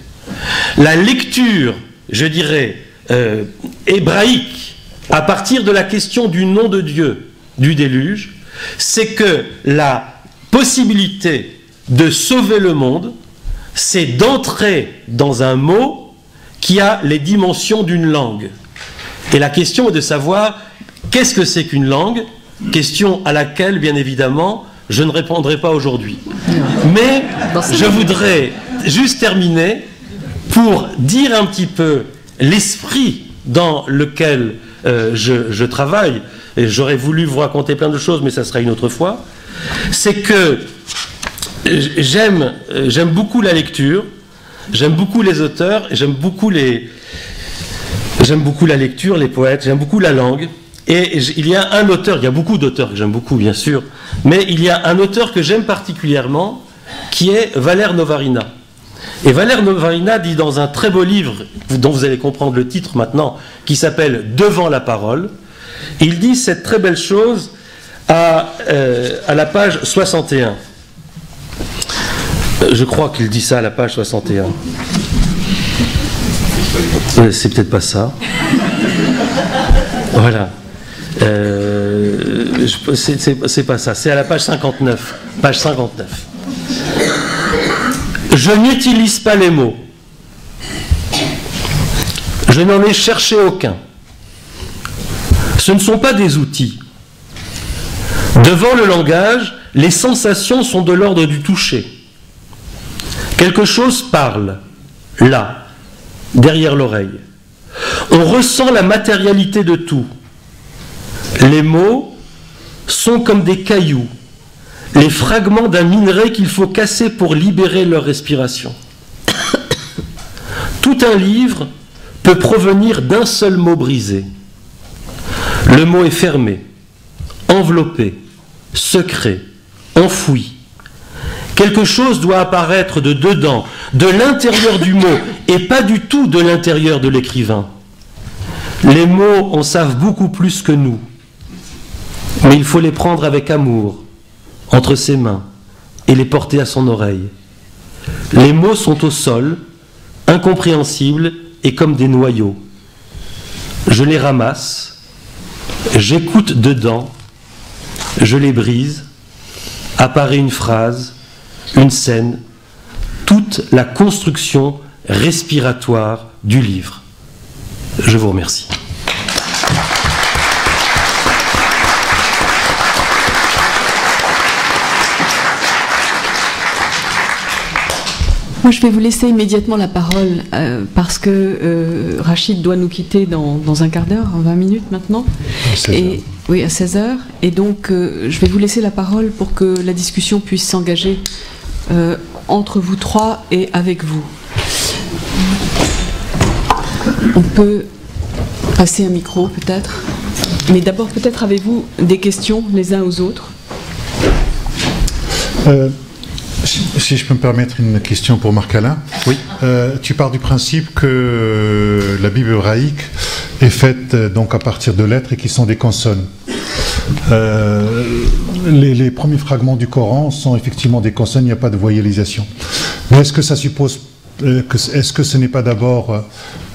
La lecture, je dirais, hébraïque, à partir de la question du nom de Dieu, du déluge, c'est que la possibilité de sauver le monde, c'est d'entrer dans un mot qui a les dimensions d'une langue. Et la question est de savoir qu'est-ce que c'est qu'une langue, question à laquelle, bien évidemment, je ne répondrai pas aujourd'hui. Mais je voudrais juste terminer pour dire un petit peu l'esprit dans lequel je travaille, et j'aurais voulu vous raconter plein de choses, mais ça sera une autre fois, c'est que j'aime beaucoup la lecture, j'aime beaucoup les auteurs, j'aime beaucoup la lecture, les poètes, j'aime beaucoup la langue. Et il y a un auteur, il y a beaucoup d'auteurs que j'aime beaucoup, bien sûr, mais il y a un auteur que j'aime particulièrement, qui est Valère Novarina. Et Valère Novarina dit dans un très beau livre, dont vous allez comprendre le titre maintenant, qui s'appelle « Devant la parole », il dit cette très belle chose à la page 61. Je crois qu'il dit ça à la page 61. C'est peut-être pas ça. Voilà. C'est pas ça, c'est à la page 59. Page 59. Je n'utilise pas les mots. Je n'en ai cherché aucun. Ce ne sont pas des outils. Devant le langage, les sensations sont de l'ordre du toucher. Quelque chose parle, là, derrière l'oreille. On ressent la matérialité de tout. Les mots sont comme des cailloux, les fragments d'un minerai qu'il faut casser pour libérer leur respiration. Tout un livre peut provenir d'un seul mot brisé. Le mot est fermé, enveloppé, secret, enfoui. Quelque chose doit apparaître de dedans, de l'intérieur du mot, et pas du tout de l'intérieur de l'écrivain. Les mots en savent beaucoup plus que nous, mais il faut les prendre avec amour, entre ses mains, et les porter à son oreille. Les mots sont au sol, incompréhensibles et comme des noyaux. Je les ramasse, j'écoute dedans, je les brise, apparaît une phrase, une scène, toute la construction respiratoire du livre. Je vous remercie. Moi, je vais vous laisser immédiatement la parole parce que Rachid doit nous quitter dans un quart d'heure, 20 minutes maintenant. Oui, à 16h. Et donc, je vais vous laisser la parole pour que la discussion puisse s'engager entre vous trois et avec vous. On peut passer un micro, peut-être. Mais d'abord, peut-être avez-vous des questions les uns aux autres. Si je peux me permettre une question pour Marc-Alain. Oui. Tu pars du principe que la Bible hébraïque est faite donc à partir de lettres et qui sont des consonnes. Les premiers fragments du Coran sont effectivement des consonnes, il n'y a pas de voyellisation. Mais est-ce que ça suppose, est-ce que ce n'est pas d'abord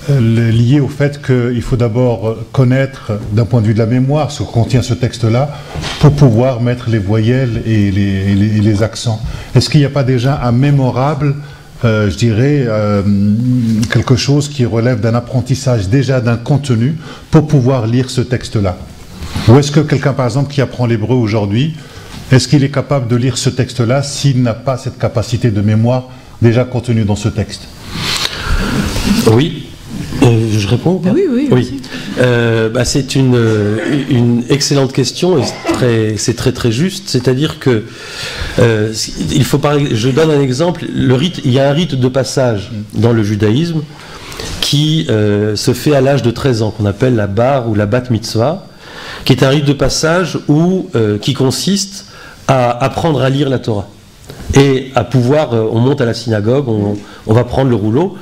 lié au fait qu'il faut d'abord connaître, d'un point de vue de la mémoire, ce que contient ce texte-là, pour pouvoir mettre les voyelles et les accents? Est-ce qu'il n'y a pas déjà un mémorable, je dirais, quelque chose qui relève d'un apprentissage déjà d'un contenu pour pouvoir lire ce texte-là? Ou est-ce que quelqu'un, par exemple, qui apprend l'hébreu aujourd'hui, est-ce qu'il est capable de lire ce texte-là s'il n'a pas cette capacité de mémoire déjà contenue dans ce texte? Oui. Je réponds? Oui. C'est une excellente question et c'est très juste. C'est-à-dire que il faut parler. Je donne un exemple. Il y a un rite de passage dans le judaïsme qui se fait à l'âge de 13 ans, qu'on appelle la bar ou la bat mitzvah, qui est un rite de passage qui consiste à apprendre à lire la Torah. Et à pouvoir, on monte à la synagogue, on va prendre le rouleau.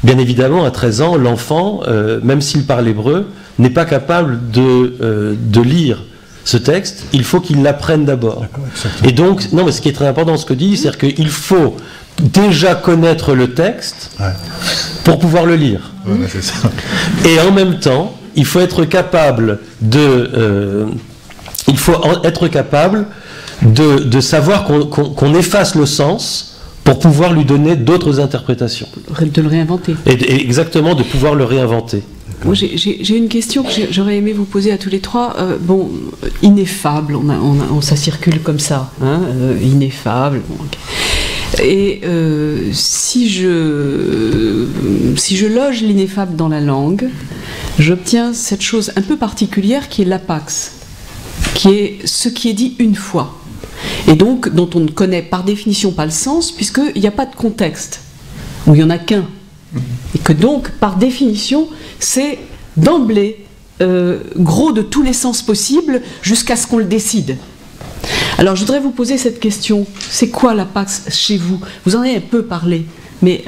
Bien évidemment, à 13 ans, l'enfant, même s'il parle hébreu, n'est pas capable de lire ce texte, il faut qu'il l'apprenne d'abord. Et donc, non, mais ce qui est très important, ce que dit, c'est qu'il faut déjà connaître le texte pour pouvoir le lire. Ouais, c'est ça. Et en même temps, il faut être capable de savoir qu'on efface le sens pour pouvoir lui donner d'autres interprétations. De le réinventer. Et exactement, de pouvoir le réinventer. Moi, j'ai une question que j'aurais aimé vous poser à tous les trois. Ineffable, ça circule comme ça. Hein, ineffable. Bon, okay. Et si je loge l'ineffable dans la langue, j'obtiens cette chose un peu particulière qui est l'apax, qui est ce qui est dit une fois. Et donc, dont on ne connaît par définition pas le sens, puisqu'il n'y a pas de contexte, ou il n'y en a qu'un. Et que donc, par définition, c'est d'emblée gros de tous les sens possibles jusqu'à ce qu'on le décide. Alors, je voudrais vous poser cette question. C'est quoi l'apax chez vous? Vous en avez un peu parlé, mais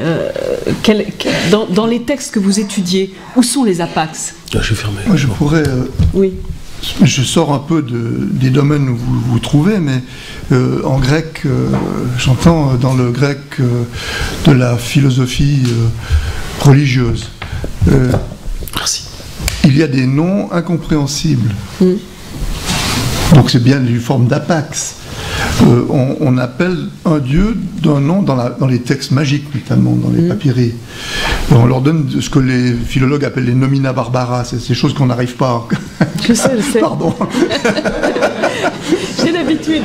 dans les textes que vous étudiez, où sont les apax? Je vais fermer. Moi, je pourrais... Oui. Je sors un peu des domaines où vous vous trouvez, mais en grec, j'entends dans le grec de la philosophie religieuse. Merci. Il y a des noms incompréhensibles. Donc c'est bien une forme d'apax. On appelle un dieu d'un nom dans les textes magiques, notamment dans les papyri. On leur donne ce que les philologues appellent les nomina barbara, c'est ces choses qu'on n'arrive pas à... Je sais. Pardon. J'ai l'habitude.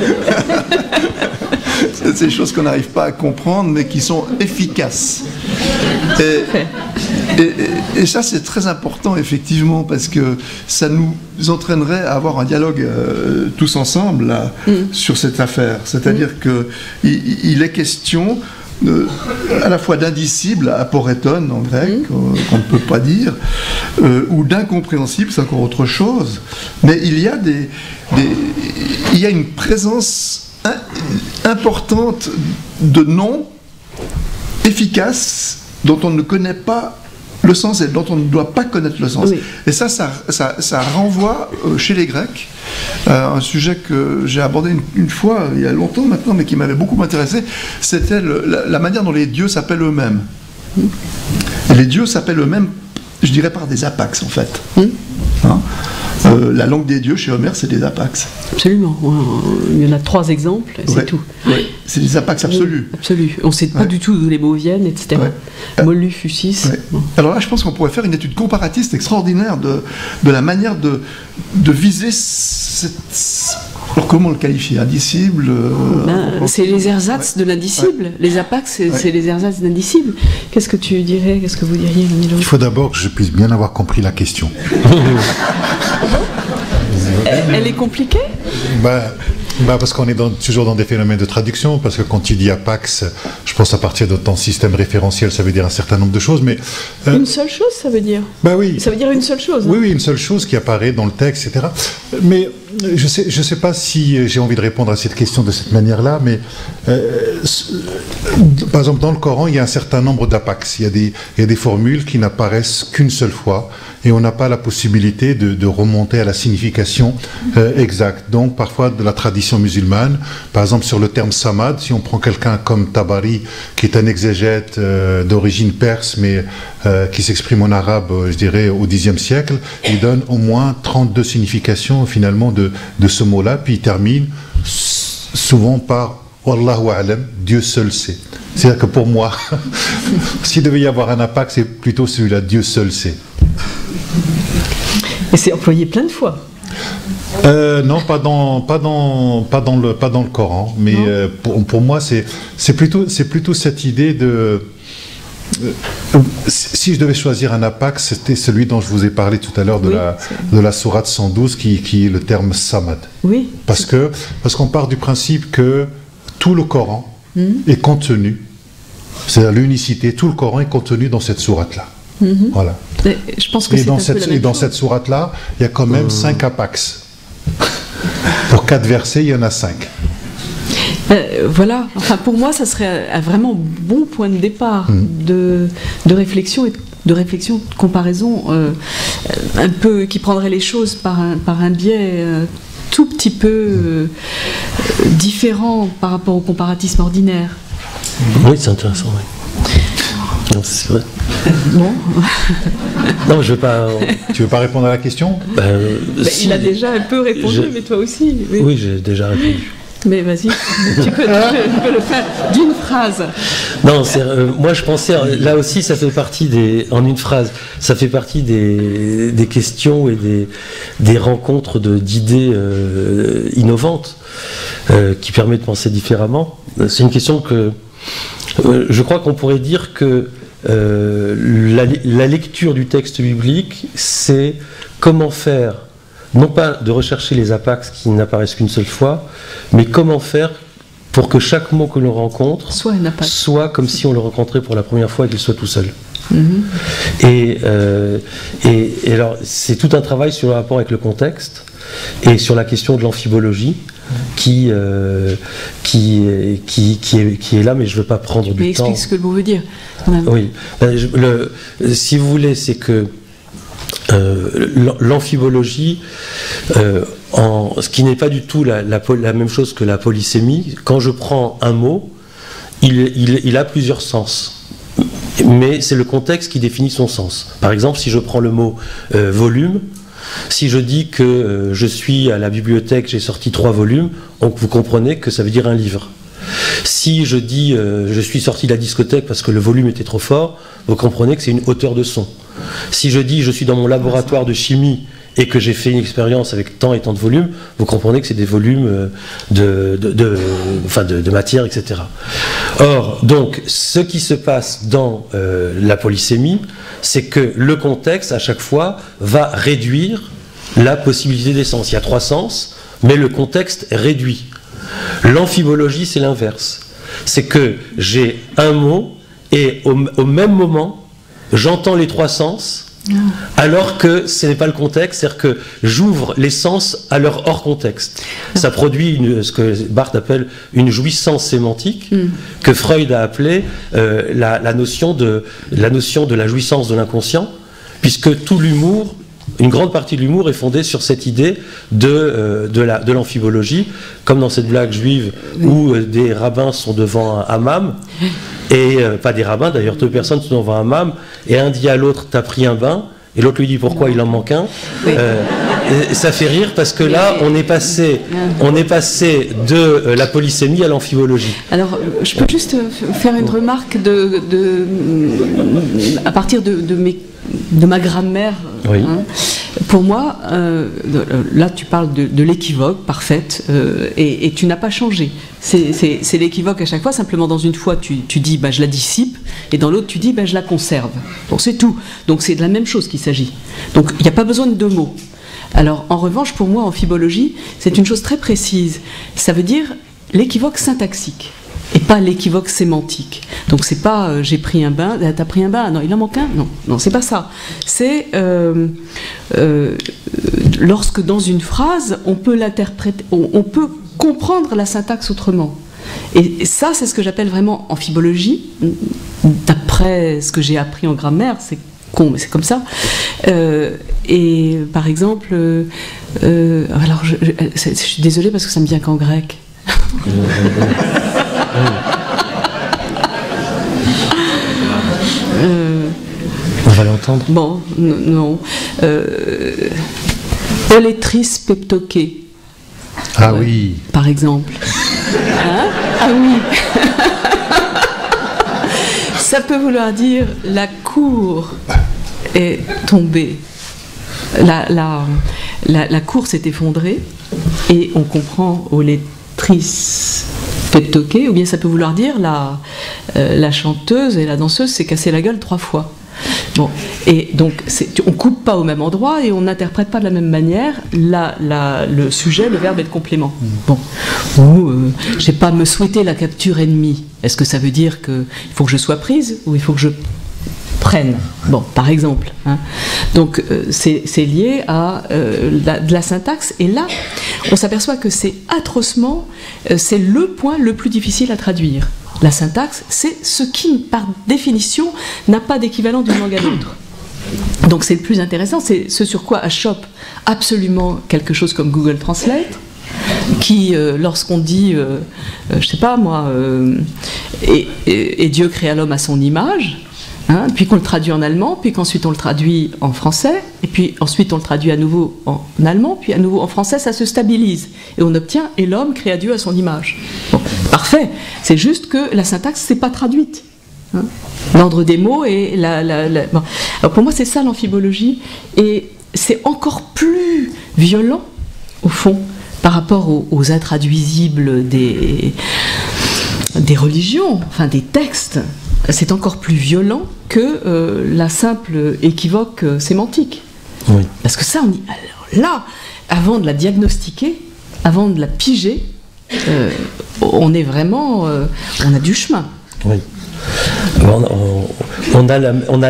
C'est ces choses qu'on n'arrive pas à comprendre, mais qui sont efficaces. Et ça, c'est très important, effectivement, parce que ça nous entraînerait à avoir un dialogue tous ensemble là, sur cette affaire. C'est-à-dire qu'il est question à la fois d'indicible, aporeton en grec, qu'on ne peut pas dire, ou d'incompréhensible, c'est encore autre chose. Mais il y a une présence importante de noms efficaces dont on ne connaît pas le sens et dont on ne doit pas connaître le sens. Oui. Et ça renvoie chez les Grecs un sujet que j'ai abordé une fois, il y a longtemps maintenant, mais qui m'avait beaucoup intéressé, c'était la manière dont les dieux s'appellent eux-mêmes. Et les dieux s'appellent eux-mêmes, je dirais, par des apax, en fait. Hein? La langue des dieux, chez Homère, c'est des apax. Absolument. Il y en a 3 exemples, c'est tout. Ouais. C'est des apax absolus. Absolu. On ne sait pas du tout d'où les mots viennent, etc. Mollu, fusis. Bon. Alors là, je pense qu'on pourrait faire une étude comparatiste extraordinaire de la manière de viser alors comment le qualifier? Indicible c'est les ersatz de l'indicible. Les apax, c'est les ersatz d'indicible. Qu'est-ce que tu dirais? Qu'est-ce que vous diriez, l'un et l'autre? Il faut d'abord que je puisse bien avoir compris la question. Elle est compliquée? Parce qu'on est toujours dans des phénomènes de traduction, parce que quand tu dis apax, je pense à partir de ton système référentiel, ça veut dire un certain nombre de choses, mais... Une seule chose, ça veut dire? Oui. Ça veut dire une seule chose? Oui, une seule chose qui apparaît dans le texte, etc. Mais je sais pas si j'ai envie de répondre à cette question de cette manière-là, mais par exemple, dans le Coran, il y a un certain nombre d'apax. Il y a des formules qui n'apparaissent qu'une seule fois, et on n'a pas la possibilité de remonter à la signification exacte. Donc, parfois, de la tradition musulmane, par exemple, sur le terme samad, si on prend quelqu'un comme Tabari, qui est un exégète d'origine perse, mais qui s'exprime en arabe, je dirais, au Xe siècle, il donne au moins 32 significations, finalement, de ce mot-là, puis il termine souvent par Wallahu a'lam, Dieu seul sait. C'est-à-dire que pour moi, s'il devait y avoir un apax, c'est plutôt celui-là, Dieu seul sait. Et c'est employé plein de fois. Non, pas dans le Coran, mais pour moi, c'est plutôt cette idée de... si je devais choisir un apax, c'était celui dont je vous ai parlé tout à l'heure de la sourate 112, qui est le terme samad. Oui. Parce qu'on part du principe que tout le Coran est contenu, c'est-à-dire l'unicité, tout le Coran est contenu dans cette sourate-là. Voilà. Et je pense que Et c'est dans un peu la même dans chose. cette sourate-là, il y a quand même 5 apax. Pour 4 versets, il y en a 5. Voilà, enfin pour moi ça serait un vraiment bon point de départ de réflexion et de comparaison un peu qui prendrait les choses par un biais tout petit peu différent par rapport au comparatisme ordinaire. Oui, c'est intéressant, oui. Non, c'est vrai. Bon. Non, je veux pas... Tu veux pas répondre à la question? Si, il a déjà un peu répondu, mais toi aussi. Oui, j'ai déjà répondu. Mais vas-y, tu peux le faire d'une phrase. Non, moi je pensais, là aussi ça fait partie en une phrase, ça fait partie des questions et des rencontres d'idées innovantes qui permettent de penser différemment. C'est une question que je crois qu'on pourrait dire que la lecture du texte biblique, c'est comment faire, non pas de rechercher les apax qui n'apparaissent qu'une seule fois, mais comment faire pour que chaque mot que l'on rencontre soit comme si on le rencontrait pour la première fois et qu'il soit tout seul. Et alors, c'est tout un travail sur le rapport avec le contexte et sur la question de l'amphibologie qui est là, mais je ne veux pas prendre du temps. Mais explique ce que le mot veut dire. Quand même. Oui. Si vous voulez, c'est que l'amphibologie, ce qui n'est pas du tout la même chose que la polysémie, quand je prends un mot, il a plusieurs sens. Mais c'est le contexte qui définit son sens. Par exemple, si je prends le mot volume, si je dis que je suis à la bibliothèque, j'ai sorti 3 volumes, donc vous comprenez que ça veut dire un livre. Si je dis je suis sorti de la discothèque parce que le volume était trop fort, vous comprenez que c'est une hauteur de son. Si je dis je suis dans mon laboratoire de chimie et que j'ai fait une expérience avec tant et tant de volumes, vous comprenez que c'est des volumes de matière, etc. Or, donc, ce qui se passe dans la polysémie, c'est que le contexte, à chaque fois, va réduire la possibilité des sens. Il y a 3 sens, mais le contexte réduit. L'amphibologie, c'est l'inverse. C'est que j'ai un mot et au même moment, j'entends les 3 sens, alors que ce n'est pas le contexte, c'est-à-dire que j'ouvre les sens à leur hors contexte. Ça produit ce que Barthes appelle une jouissance sémantique, que Freud a appelé la notion de la jouissance de l'inconscient, puisque tout l'humour, une grande partie de l'humour est fondée sur cette idée de l'amphibologie, comme dans cette blague juive où des rabbins sont devant un hammam, et pas des rabbins d'ailleurs, 2 personnes sont devant un hammam, et un dit à l'autre t'as pris un bain, et l'autre lui dit pourquoi il en manque un. Et ça fait rire parce que là on est passé de la polysémie à l'amphibologie. Alors je peux juste faire une remarque à partir de ma grammaire. Oui. Hein. Pour moi, là tu parles de l'équivoque parfaite et tu n'as pas changé. C'est l'équivoque à chaque fois, simplement dans une fois tu dis je la dissipe et dans l'autre tu dis je la conserve. Bon, c'est tout. Donc c'est de la même chose qu'il s'agit. Donc il n'y a pas besoin de 2 mots. Alors en revanche, pour moi, amphibologie, c'est une chose très précise. Ça veut dire l'équivoque syntaxique et pas l'équivoque sémantique. Donc c'est pas j'ai pris un bain, t'as pris un bain, non il en manque un, non c'est pas ça. C'est lorsque dans une phrase on peut l'interpréter, on peut comprendre la syntaxe autrement. Et ça c'est ce que j'appelle vraiment amphibologie, d'après ce que j'ai appris en grammaire, c'est con mais c'est comme ça. Et par exemple, alors je suis désolée parce que ça me vient qu'en grec. On va l'entendre. Bon, non. Olétris peptoké. Ah oui. Par exemple. Hein? Ah oui. Ça peut vouloir dire la cour est tombée. La cour s'est effondrée et on comprend olétris peptoké, ou bien ça peut vouloir dire la chanteuse et la danseuse s'est cassé la gueule 3 fois. Bon, et donc on coupe pas au même endroit et on n'interprète pas de la même manière le sujet, le verbe et le complément. Bon, ou j'ai pas me souhaiter la capture ennemie. Est-ce que ça veut dire qu'il faut que je sois prise ou il faut que je prennent. Bon, par exemple. Hein. Donc, c'est lié à de la syntaxe. Et là, on s'aperçoit que c'est atrocement, c'est le point le plus difficile à traduire. La syntaxe, c'est ce qui, par définition, n'a pas d'équivalent d'une langue à l'autre. Donc, c'est le plus intéressant, c'est ce sur quoi achoppe absolument quelque chose comme Google Translate, qui, lorsqu'on dit, je sais pas moi, et Dieu créa l'homme à son image, hein, puis qu'on le traduit en allemand, puis qu'ensuite on le traduit en français, et puis ensuite on le traduit à nouveau en allemand, puis à nouveau en français, ça se stabilise. Et on obtient « et l'homme créa Dieu à son image ». Bon, parfait, c'est juste que la syntaxe, c'est pas traduite. Hein. L'ordre des mots et bon. Alors pour moi, c'est ça l'amphibologie, et c'est encore plus violent, au fond, par rapport aux intraduisibles des religions, enfin des textes. C'est encore plus violent que la simple équivoque sémantique. Oui. Parce que ça, on dit, alors là, avant de la diagnostiquer, avant de la piger, on est vraiment, on a du chemin. Oui. On a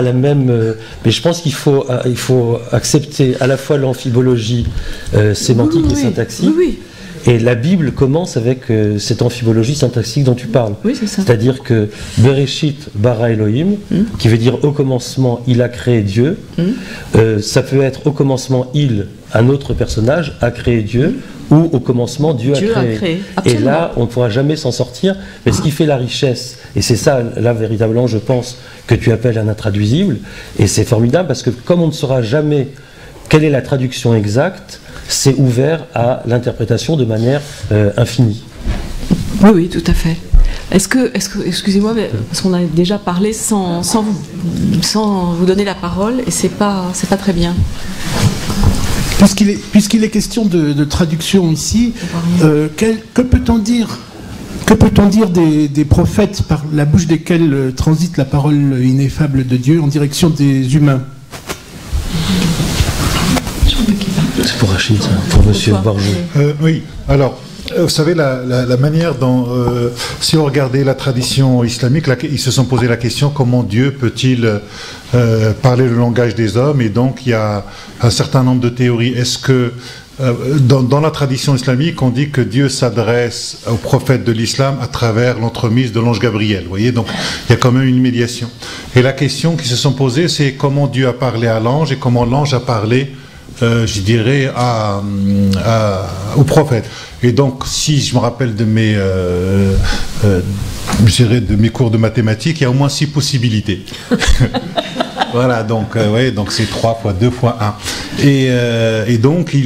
la même, mais je pense qu'il faut accepter à la fois l'amphibologie sémantique et syntaxique. Oui. Et la Bible commence avec cette amphibologie syntaxique dont tu parles. Oui, c'est ça. C'est-à-dire que Bereshit bara Elohim, qui veut dire au commencement il a créé Dieu, ça peut être au commencement un autre personnage a créé Dieu, ou au commencement Dieu a créé. Et là, on ne pourra jamais s'en sortir. Mais ce qui fait la richesse, et c'est ça, là, véritablement, je pense, que tu appelles un intraduisible, et c'est formidable parce que comme on ne saura jamais quelle est la traduction exacte, c'est ouvert à l'interprétation de manière infinie. Oui, oui, tout à fait. Est-ce que excusez-moi, parce qu'on a déjà parlé sans vous donner la parole, et c'est pas très bien. Puisqu'il est question de traduction ici, que peut-on dire des prophètes par la bouche desquels transite la parole ineffable de Dieu en direction des humains? C'est pour Rachid, ça, pour Monsieur Barjou. Oui, alors, vous savez, la manière dont, si on regardait la tradition islamique, ils se sont posé la question, comment Dieu peut-il parler le langage des hommes? Et donc, il y a un certain nombre de théories. Est-ce que, dans la tradition islamique, on dit que Dieu s'adresse aux prophètes de l'islam à travers l'entremise de l'ange Gabriel, vous voyez? Donc, il y a quand même une médiation. Et la question qui se sont posées, c'est comment Dieu a parlé à l'ange et comment l'ange a parlé je dirais, aux prophètes. Et donc, si je me rappelle de mes cours de mathématiques, il y a au moins 6 possibilités. Voilà, donc, donc c'est 3 fois 2 fois 1. Et donc,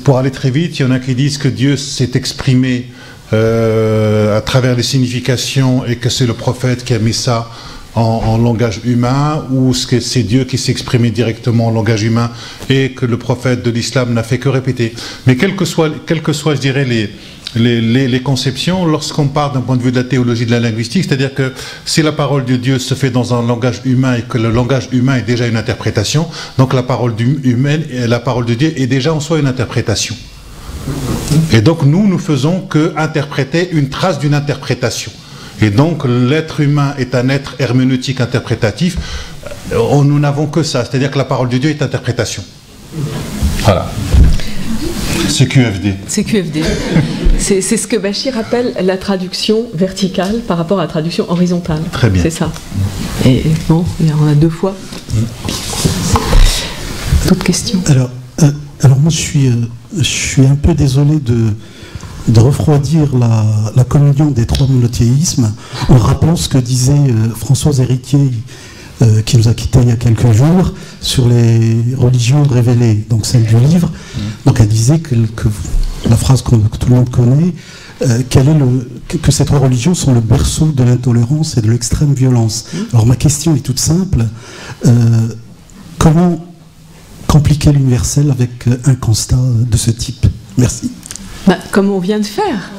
pour aller très vite, il y en a qui disent que Dieu s'est exprimé à travers les significations et que c'est le prophète qui a mis ça en langage humain, ou que c'est Dieu qui s'est exprimé directement en langage humain et que le prophète de l'islam n'a fait que répéter. Mais quelles que soient, je dirais, les conceptions, lorsqu'on part d'un point de vue de la théologie de la linguistique, c'est-à-dire que si la parole de Dieu se fait dans un langage humain et que le langage humain est déjà une interprétation, donc la parole humaine et la parole de Dieu est déjà en soi une interprétation. Et donc nous faisons que interpréter une trace d'une interprétation. Et donc, l'être humain est un être herméneutique interprétatif. Nous n'avons que ça, c'est-à-dire que la parole de Dieu est interprétation. Voilà. C'est QFD. C'est QFD. C'est ce que Bachir appelle la traduction verticale par rapport à la traduction horizontale. Très bien. C'est ça. Et bon, on a 2 fois. D'autres questions? Alors moi, je suis un peu désolé de refroidir la communion des 3 monothéismes en rappelant ce que disait Françoise Héritier, qui nous a quittés il y a quelques jours, sur les religions révélées, donc celle du livre. Donc elle disait que la phrase que tout le monde connaît, que ces 3 religions sont le berceau de l'intolérance et de l'extrême violence. Alors ma question est toute simple. Comment compliquer l'universel avec un constat de ce type? Merci. Comme on vient de faire,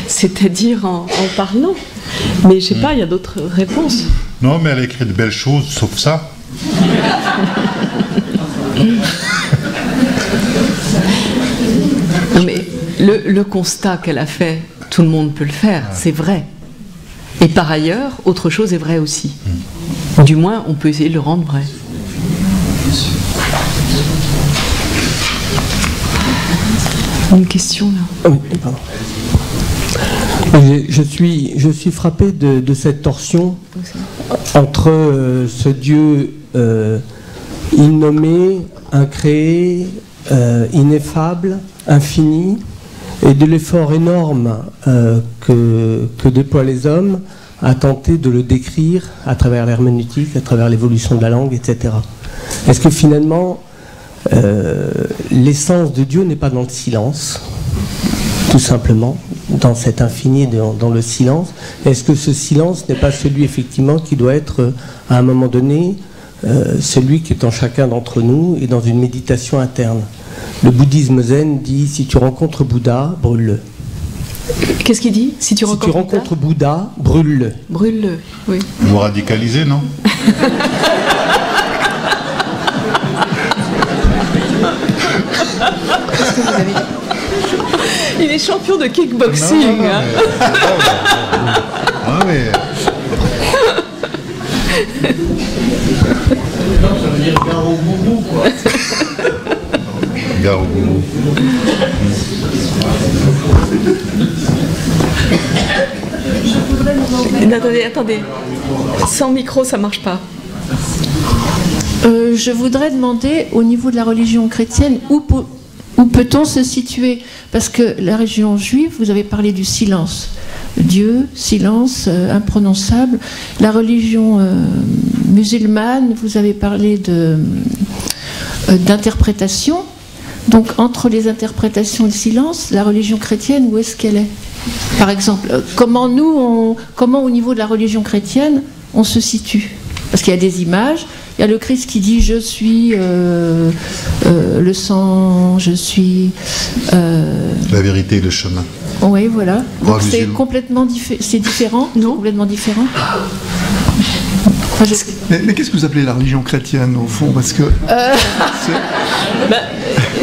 c'est-à-dire en parlant. Mais je sais pas, il y a d'autres réponses. Non, mais elle a écrit de belles choses, sauf ça. Non, mais le constat qu'elle a fait, tout le monde peut le faire, c'est vrai. Et par ailleurs, autre chose est vrai aussi. Du moins, on peut essayer de le rendre vrai. Une question là. Oui, pardon. Je suis frappé de cette torsion entre ce Dieu innommé, incréé, ineffable, infini, et de l'effort énorme que déploient les hommes à tenter de le décrire à travers l'herméneutique, à travers l'évolution de la langue, etc. Est-ce que finalement, l'essence de Dieu n'est pas dans le silence, tout simplement, dans cet infini, dans le silence? Est-ce que ce silence n'est pas celui, effectivement, qui doit être, à un moment donné, celui qui est en chacun d'entre nous et dans une méditation interne? Le bouddhisme zen dit, si tu rencontres Bouddha, brûle-le. Qu'est-ce qu'il dit? Si tu rencontres Bouddha, brûle-le. Brûle-le, oui. Vous radicalisez, non? Qu'est-ce que vous avez dit? Il est champion de kickboxing. Non, mais... Ça veut dire gare au boubou, quoi. Gare au boubou. Attendez. Sans micro, ça marche pas. Je voudrais demander, au niveau de la religion chrétienne, où peut-on se situer? Parce que la religion juive, vous avez parlé du silence. Dieu, silence, imprononçable. La religion musulmane, vous avez parlé d'interprétation. Donc, entre les interprétations et le silence, la religion chrétienne, où est-ce qu'elle est? Par exemple, comment au niveau de la religion chrétienne, on se situe? Parce qu'il y a des images, il y a le Christ qui dit « je suis le sang, je suis… La vérité et le chemin ». Oui, voilà. Donc c'est complètement différent. Non, complètement différent. Enfin, mais qu'est-ce que vous appelez la religion chrétienne, au fond? Parce que…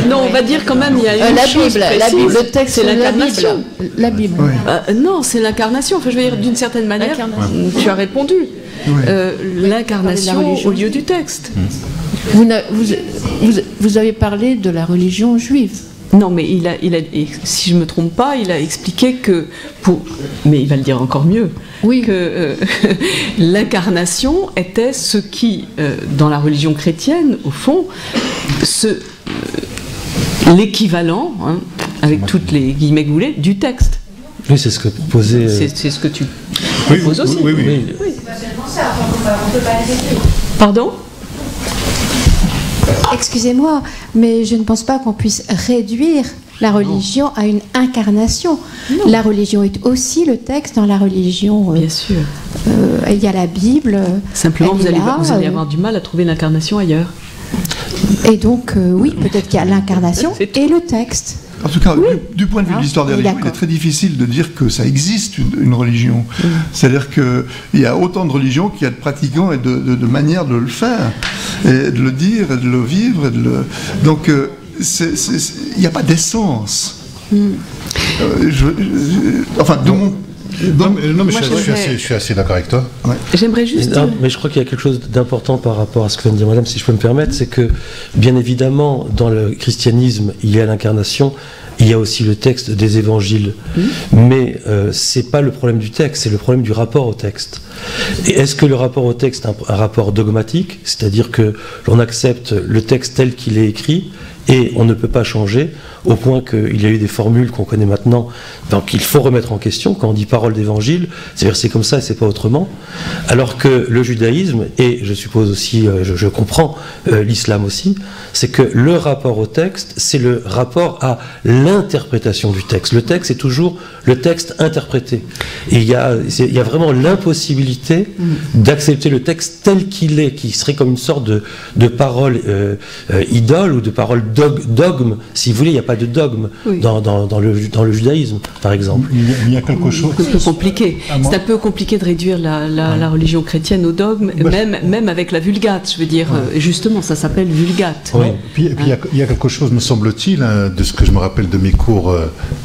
Non, on va dire quand même, il y a une chose précise, la Bible, le texte, c'est l'incarnation. La Bible. Oui. Non, c'est l'incarnation. Enfin, je veux dire, d'une certaine manière, tu as répondu. Oui. L'incarnation au lieu du texte. Vous avez parlé de la religion juive. Non, mais si je ne me trompe pas, il a expliqué que, mais il va le dire encore mieux, oui. Que l'incarnation était ce qui, dans la religion chrétienne, au fond, l'équivalent, avec toutes les guillemets que vous voulez, du texte. Oui, c'est ce que posait... C'est ce que tu proposes aussi. Oui. Pardon ? Excusez-moi, mais je ne pense pas qu'on puisse réduire la religion à une incarnation. Non. La religion est aussi le texte dans la religion. Bien sûr. Il y a la Bible. Simplement, vous allez avoir du mal à trouver l'incarnation ailleurs. Et donc, oui, peut-être qu'il y a l'incarnation et le texte. En tout cas, du point de vue de l'histoire des religions, il est très difficile de dire que ça existe une religion. C'est-à-dire qu'il y a autant de religions qu'il y a de pratiquants et de manières de le faire, et de le dire, et de le vivre. Donc, il n'y a pas d'essence. Enfin, de mon... Non, mais je suis assez d'accord avec toi. Ouais. J'aimerais juste... mais je crois qu'il y a quelque chose d'important par rapport à ce que vient de dire madame, si je peux me permettre, c'est que, bien évidemment, dans le christianisme, il y a l'incarnation, il y a aussi le texte des évangiles. Mais c'est pas le problème du texte, c'est le problème du rapport au texte. Et est-ce que le rapport au texte est un rapport dogmatique, c'est-à-dire que l'on accepte le texte tel qu'il est écrit, et on ne peut pas changer, au point qu'il y a eu des formules qu'on connaît maintenant, donc il faut remettre en question. Quand on dit parole d'évangile, c'est-à-dire c'est comme ça et c'est pas autrement, alors que le judaïsme, et je suppose aussi, je comprends l'islam aussi, c'est que le rapport au texte, c'est le rapport à l'interprétation du texte. Le texte est toujours le texte interprété. Et il y a vraiment l'impossibilité d'accepter le texte tel qu'il est, qui serait comme une sorte de parole idole ou de parole dogme, si vous voulez, il n'y a pas de dogme dans le judaïsme, par exemple. Il y a quelque chose... C'est un peu compliqué. C'est un peu compliqué de réduire la religion chrétienne au dogme, même avec la Vulgate, je veux dire. Justement, ça s'appelle Vulgate. Oui. Puis il y a quelque chose, me semble-t-il, de ce que je me rappelle de mes cours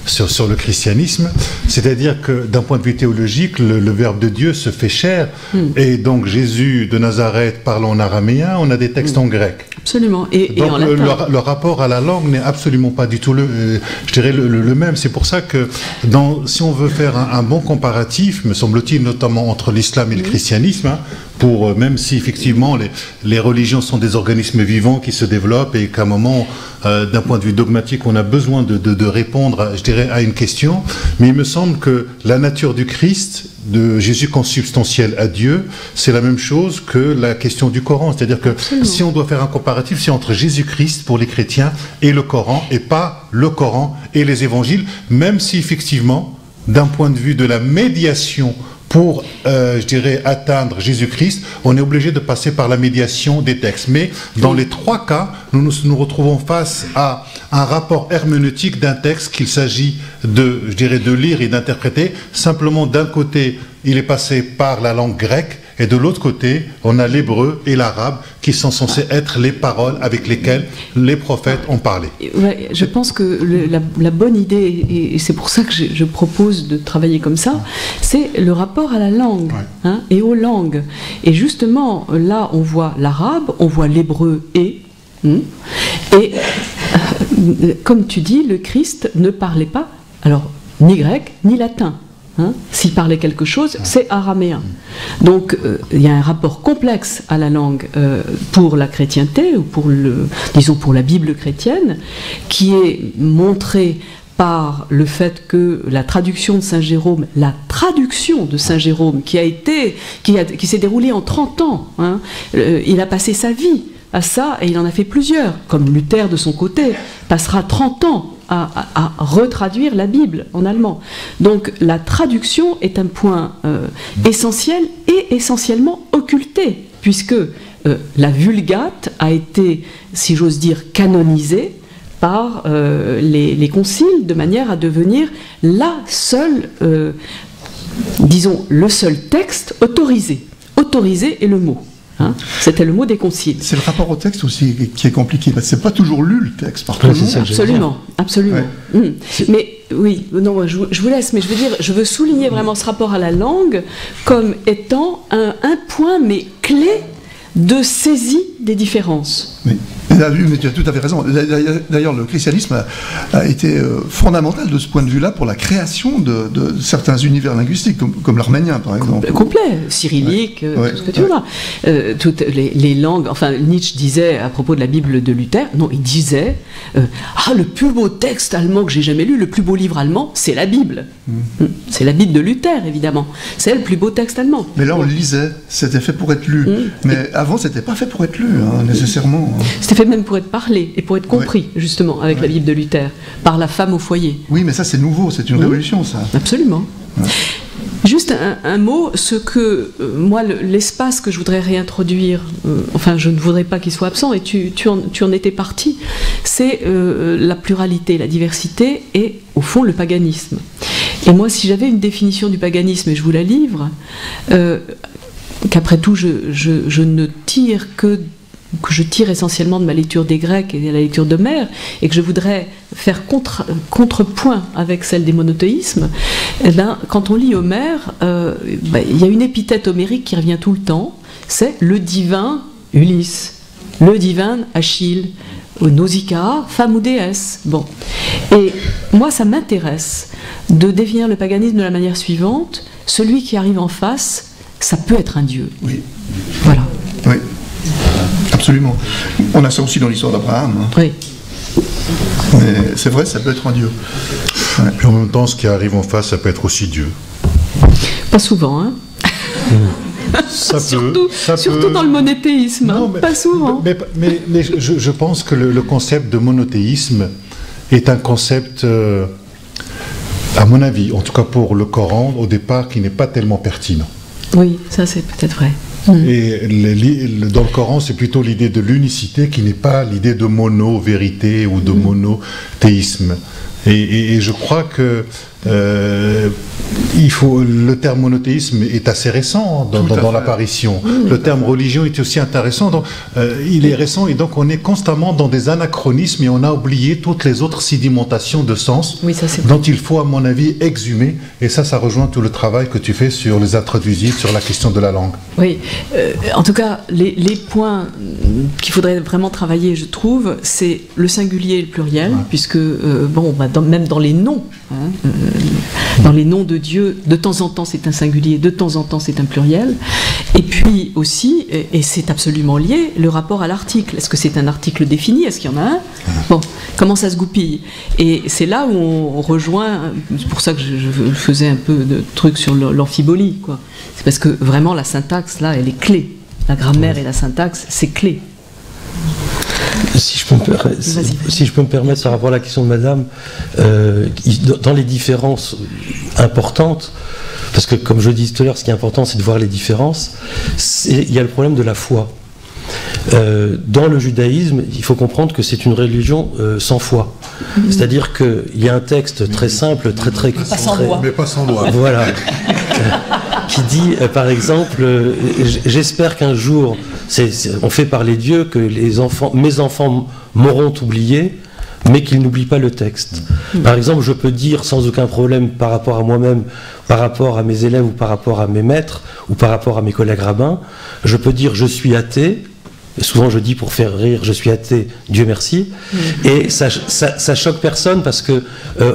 sur le christianisme, c'est-à-dire que d'un point de vue théologique, le Verbe de Dieu se fait chair, et donc Jésus de Nazareth parle en araméen, on a des textes en grec. Absolument. Et donc en latin. Le rapport à la langue n'est absolument pas du tout le même. C'est pour ça que si on veut faire un bon comparatif, me semble-t-il, notamment entre l'islam et le christianisme, même si effectivement les religions sont des organismes vivants qui se développent et qu'à un moment, d'un point de vue dogmatique, on a besoin de répondre, à une question, mais il me semble que la nature du Christ, de Jésus consubstantiel à Dieu, c'est la même chose que la question du Coran. C'est-à-dire que si on doit faire un comparatif, c'est entre Jésus-Christ pour les chrétiens et le Coran, et pas le Coran et les évangiles, même si effectivement, d'un point de vue de la médiation pour, atteindre Jésus-Christ, on est obligé de passer par la médiation des textes. Mais dans les trois cas, nous nous retrouvons face à un rapport herméneutique d'un texte qu'il s'agit de lire et d'interpréter. Simplement, d'un côté, il est passé par la langue grecque, et de l'autre côté, on a l'hébreu et l'arabe qui sont censés être les paroles avec lesquelles les prophètes ont parlé. Ouais, je pense que la bonne idée, et c'est pour ça que je propose de travailler comme ça, c'est le rapport à la langue et aux langues. Et justement, là, on voit l'arabe, on voit l'hébreu et comme tu dis, le Christ ne parlait pas, alors, ni grec, ni latin. S'il parlait quelque chose, c'est araméen. Donc, il y a un rapport complexe à la langue pour la chrétienté, ou pour la Bible chrétienne, qui est montré par le fait que la traduction de Saint Jérôme, qui s'est déroulée en 30 ans, il a passé sa vie à ça, et il en a fait plusieurs, comme Luther de son côté, passera 30 ans à retraduire la Bible en allemand. Donc la traduction est un point essentiel et essentiellement occulté, puisque la Vulgate a été, si j'ose dire, canonisée par les conciles, de manière à devenir la seule, le seul texte autorisé. Autorisé est le mot. C'était le mot des conciles. C'est le rapport au texte aussi qui est compliqué, parce que c'est pas toujours lu le texte par tout le monde. Absolument. Ouais. Mais oui, non, je vous laisse, mais je veux souligner vraiment ce rapport à la langue comme étant un point, mais clé de saisie des différences. Oui. Mais tu as tout à fait raison. D'ailleurs, le christianisme a été fondamental de ce point de vue-là pour la création de certains univers linguistiques, comme l'arménien, par exemple. Complet, cyrillique, tout ce que tu voudras. Toutes les langues, enfin, Nietzsche disait à propos de la Bible de Luther, il disait le plus beau texte allemand que j'ai jamais lu, le plus beau livre allemand, c'est la Bible. C'est la Bible de Luther, évidemment. C'est le plus beau texte allemand. Mais là, on le lisait, c'était fait pour être lu. Mais avant, c'était pas fait pour être lu, nécessairement. C'était fait même pour être parlé et pour être compris, justement, avec la Bible de Luther, par la femme au foyer. Oui, mais ça, c'est nouveau, c'est une révolution, ça. Absolument. Ouais. Juste un mot, moi, l'espace que je voudrais réintroduire, je ne voudrais pas qu'il soit absent, et tu en étais parti, c'est la pluralité, la diversité et, au fond, le paganisme. Et moi, si j'avais une définition du paganisme, et je vous la livre, qu'après tout, je ne tire que je tire essentiellement de ma lecture des Grecs et de la lecture d'Homère, et que je voudrais faire contrepoint avec celle des monothéismes, quand on lit Homère, il y a une épithète homérique qui revient tout le temps, c'est le divin Ulysse, le divin Achille, Nausicaa, femme ou déesse. Bon. Et moi, ça m'intéresse de définir le paganisme de la manière suivante: celui qui arrive en face, ça peut être un dieu. Oui. Voilà. Oui. Absolument. On a ça aussi dans l'histoire d'Abraham. Oui. Mais c'est vrai, ça peut être un dieu. Ouais. Puis en même temps, ce qui arrive en face, ça peut être aussi Dieu. Pas souvent, hein. Surtout dans le monothéisme, pas souvent. Mais je pense que le concept de monothéisme est un concept, à mon avis, en tout cas pour le Coran, au départ, qui n'est pas tellement pertinent. Oui, ça c'est peut-être vrai. Et dans le Coran, c'est plutôt l'idée de l'unicité qui n'est pas l'idée de mono-vérité ou de monothéisme. Et je crois que le terme monothéisme est assez récent dans l'apparition. Le terme religion est aussi intéressant. Donc, il est récent et donc on est constamment dans des anachronismes et on a oublié toutes les autres sédimentations de sens dont il faut, à mon avis, exhumer. Et ça rejoint tout le travail que tu fais sur les introduisifs, sur la question de la langue. Oui, en tout cas, les points qu'il faudrait vraiment travailler, je trouve, c'est le singulier et le pluriel, puisque, même dans les noms, dans les noms de Dieu, de temps en temps c'est un singulier, de temps en temps c'est un pluriel. Et puis aussi, et c'est absolument lié, le rapport à l'article. Est-ce que c'est un article défini? Est-ce qu'il y en a un? Bon, comment ça se goupille? Et c'est là où on rejoint, c'est pour ça que je faisais un peu de trucs sur l'amphibolie, quoi. C'est parce que vraiment la syntaxe, là, elle est clé. La grammaire et la syntaxe, c'est clé. Si je peux me permettre par rapport à la question de Madame, dans les différences importantes, parce que comme je disais tout à l'heure, ce qui est important c'est de voir les différences, il y a le problème de la foi. Dans le judaïsme, il faut comprendre que c'est une religion sans foi. C'est-à-dire qu'il y a un texte très simple, mais pas sans doigt. Voilà. Qui dit, par exemple, j'espère qu'un jour, on fait parler Dieu, que mes enfants m'auront oublié, mais qu'ils n'oublient pas le texte. Par exemple, je peux dire sans aucun problème par rapport à moi-même, par rapport à mes élèves ou par rapport à mes maîtres ou par rapport à mes collègues rabbins, je peux dire je suis athée. Souvent je dis pour faire rire, je suis athée, Dieu merci. Et ça choque personne parce que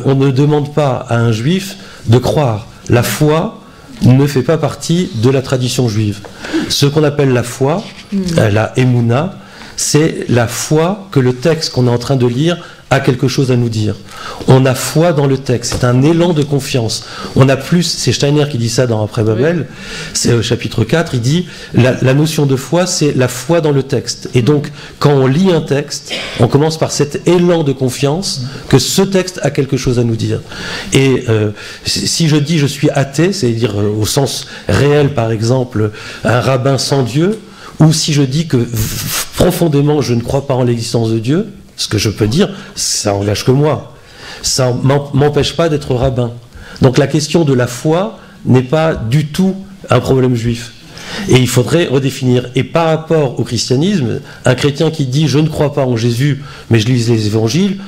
on ne demande pas à un juif de croire. La foi ne fait pas partie de la tradition juive. Ce qu'on appelle la foi, la émouna, c'est la foi que le texte qu'on est en train de lire a quelque chose à nous dire. On a foi dans le texte, c'est un élan de confiance. On a plus, c'est Steiner qui dit ça dans Après Babel, c'est au chapitre 4, il dit la notion de foi, c'est la foi dans le texte. Et donc, quand on lit un texte, on commence par cet élan de confiance que ce texte a quelque chose à nous dire. Et si je dis je suis athée, c'est-à-dire au sens réel, par exemple, un rabbin sans Dieu, ou si je dis que profondément je ne crois pas en l'existence de Dieu, ce que je peux dire, ça engage que moi. Ça m'empêche pas d'être rabbin. Donc la question de la foi n'est pas du tout un problème juif. Et il faudrait redéfinir. Et par rapport au christianisme, un chrétien qui dit « je ne crois pas en Jésus, mais je lis les évangiles »,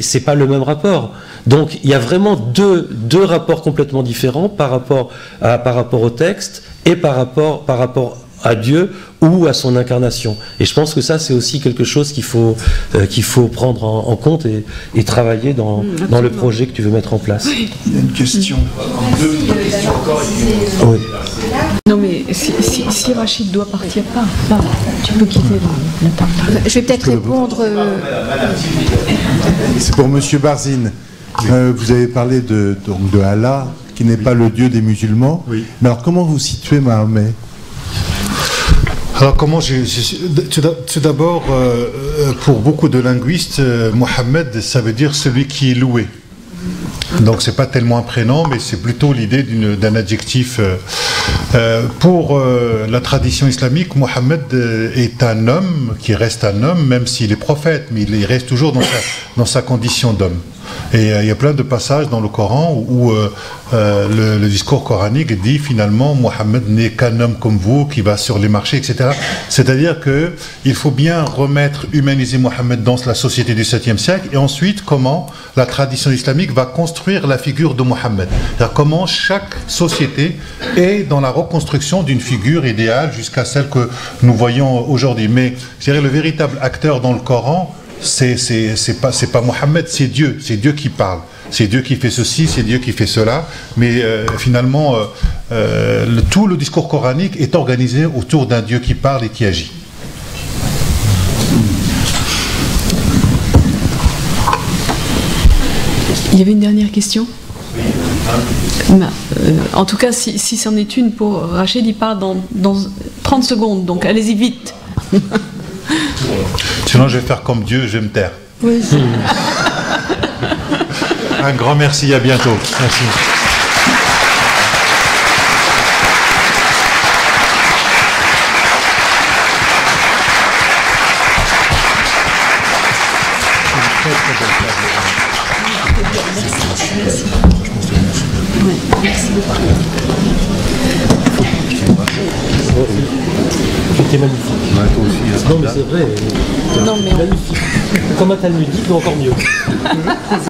c'est pas le même rapport. Donc il y a vraiment deux rapports complètement différents par rapport au texte et par rapport à Dieu ou à son incarnation. Et je pense que ça, c'est aussi quelque chose qu'il faut prendre en compte et travailler dans le projet que tu veux mettre en place. Il y a une question. Oui. Non mais si Rachid doit partir, tu peux quitter la table. Je vais peut-être répondre... C'est pour Monsieur Barzine. Vous avez parlé de Allah, qui n'est pas le Dieu des musulmans. Oui. Mais alors comment vous situez Mahomet? Alors tout d'abord, pour beaucoup de linguistes, Mohammed, ça veut dire celui qui est loué. Donc c'est pas tellement un prénom, mais c'est plutôt l'idée d'un adjectif. Pour la tradition islamique, Mohammed est un homme qui reste un homme, même s'il est prophète, mais il reste toujours dans sa condition d'homme. Et il y a plein de passages dans le Coran où le discours coranique dit finalement Mohammed n'est qu'un homme comme vous qui va sur les marchés, etc. C'est-à-dire qu'il faut bien humaniser Mohammed dans la société du 7e siècle et ensuite comment la tradition islamique va construire la figure de Mohammed. C'est-à-dire comment chaque société est dans la reconstruction d'une figure idéale jusqu'à celle que nous voyons aujourd'hui. Mais je dirais le véritable acteur dans le Coran, c'est pas Mohammed, c'est Dieu qui parle. C'est Dieu qui fait ceci, c'est Dieu qui fait cela. Mais finalement, tout le discours coranique est organisé autour d'un Dieu qui parle et qui agit. Il y avait une dernière question ? En tout cas, si c'en est une pour Rachid, il part dans 30 secondes, donc allez-y vite. Sinon, je vais faire comme Dieu, je vais me taire. Oui. Un grand merci, à bientôt. Merci. Merci beaucoup. C'était magnifique. Toi aussi, non, mais c'est vrai. Non, mais magnifique. Comme un talmudique, mais encore mieux.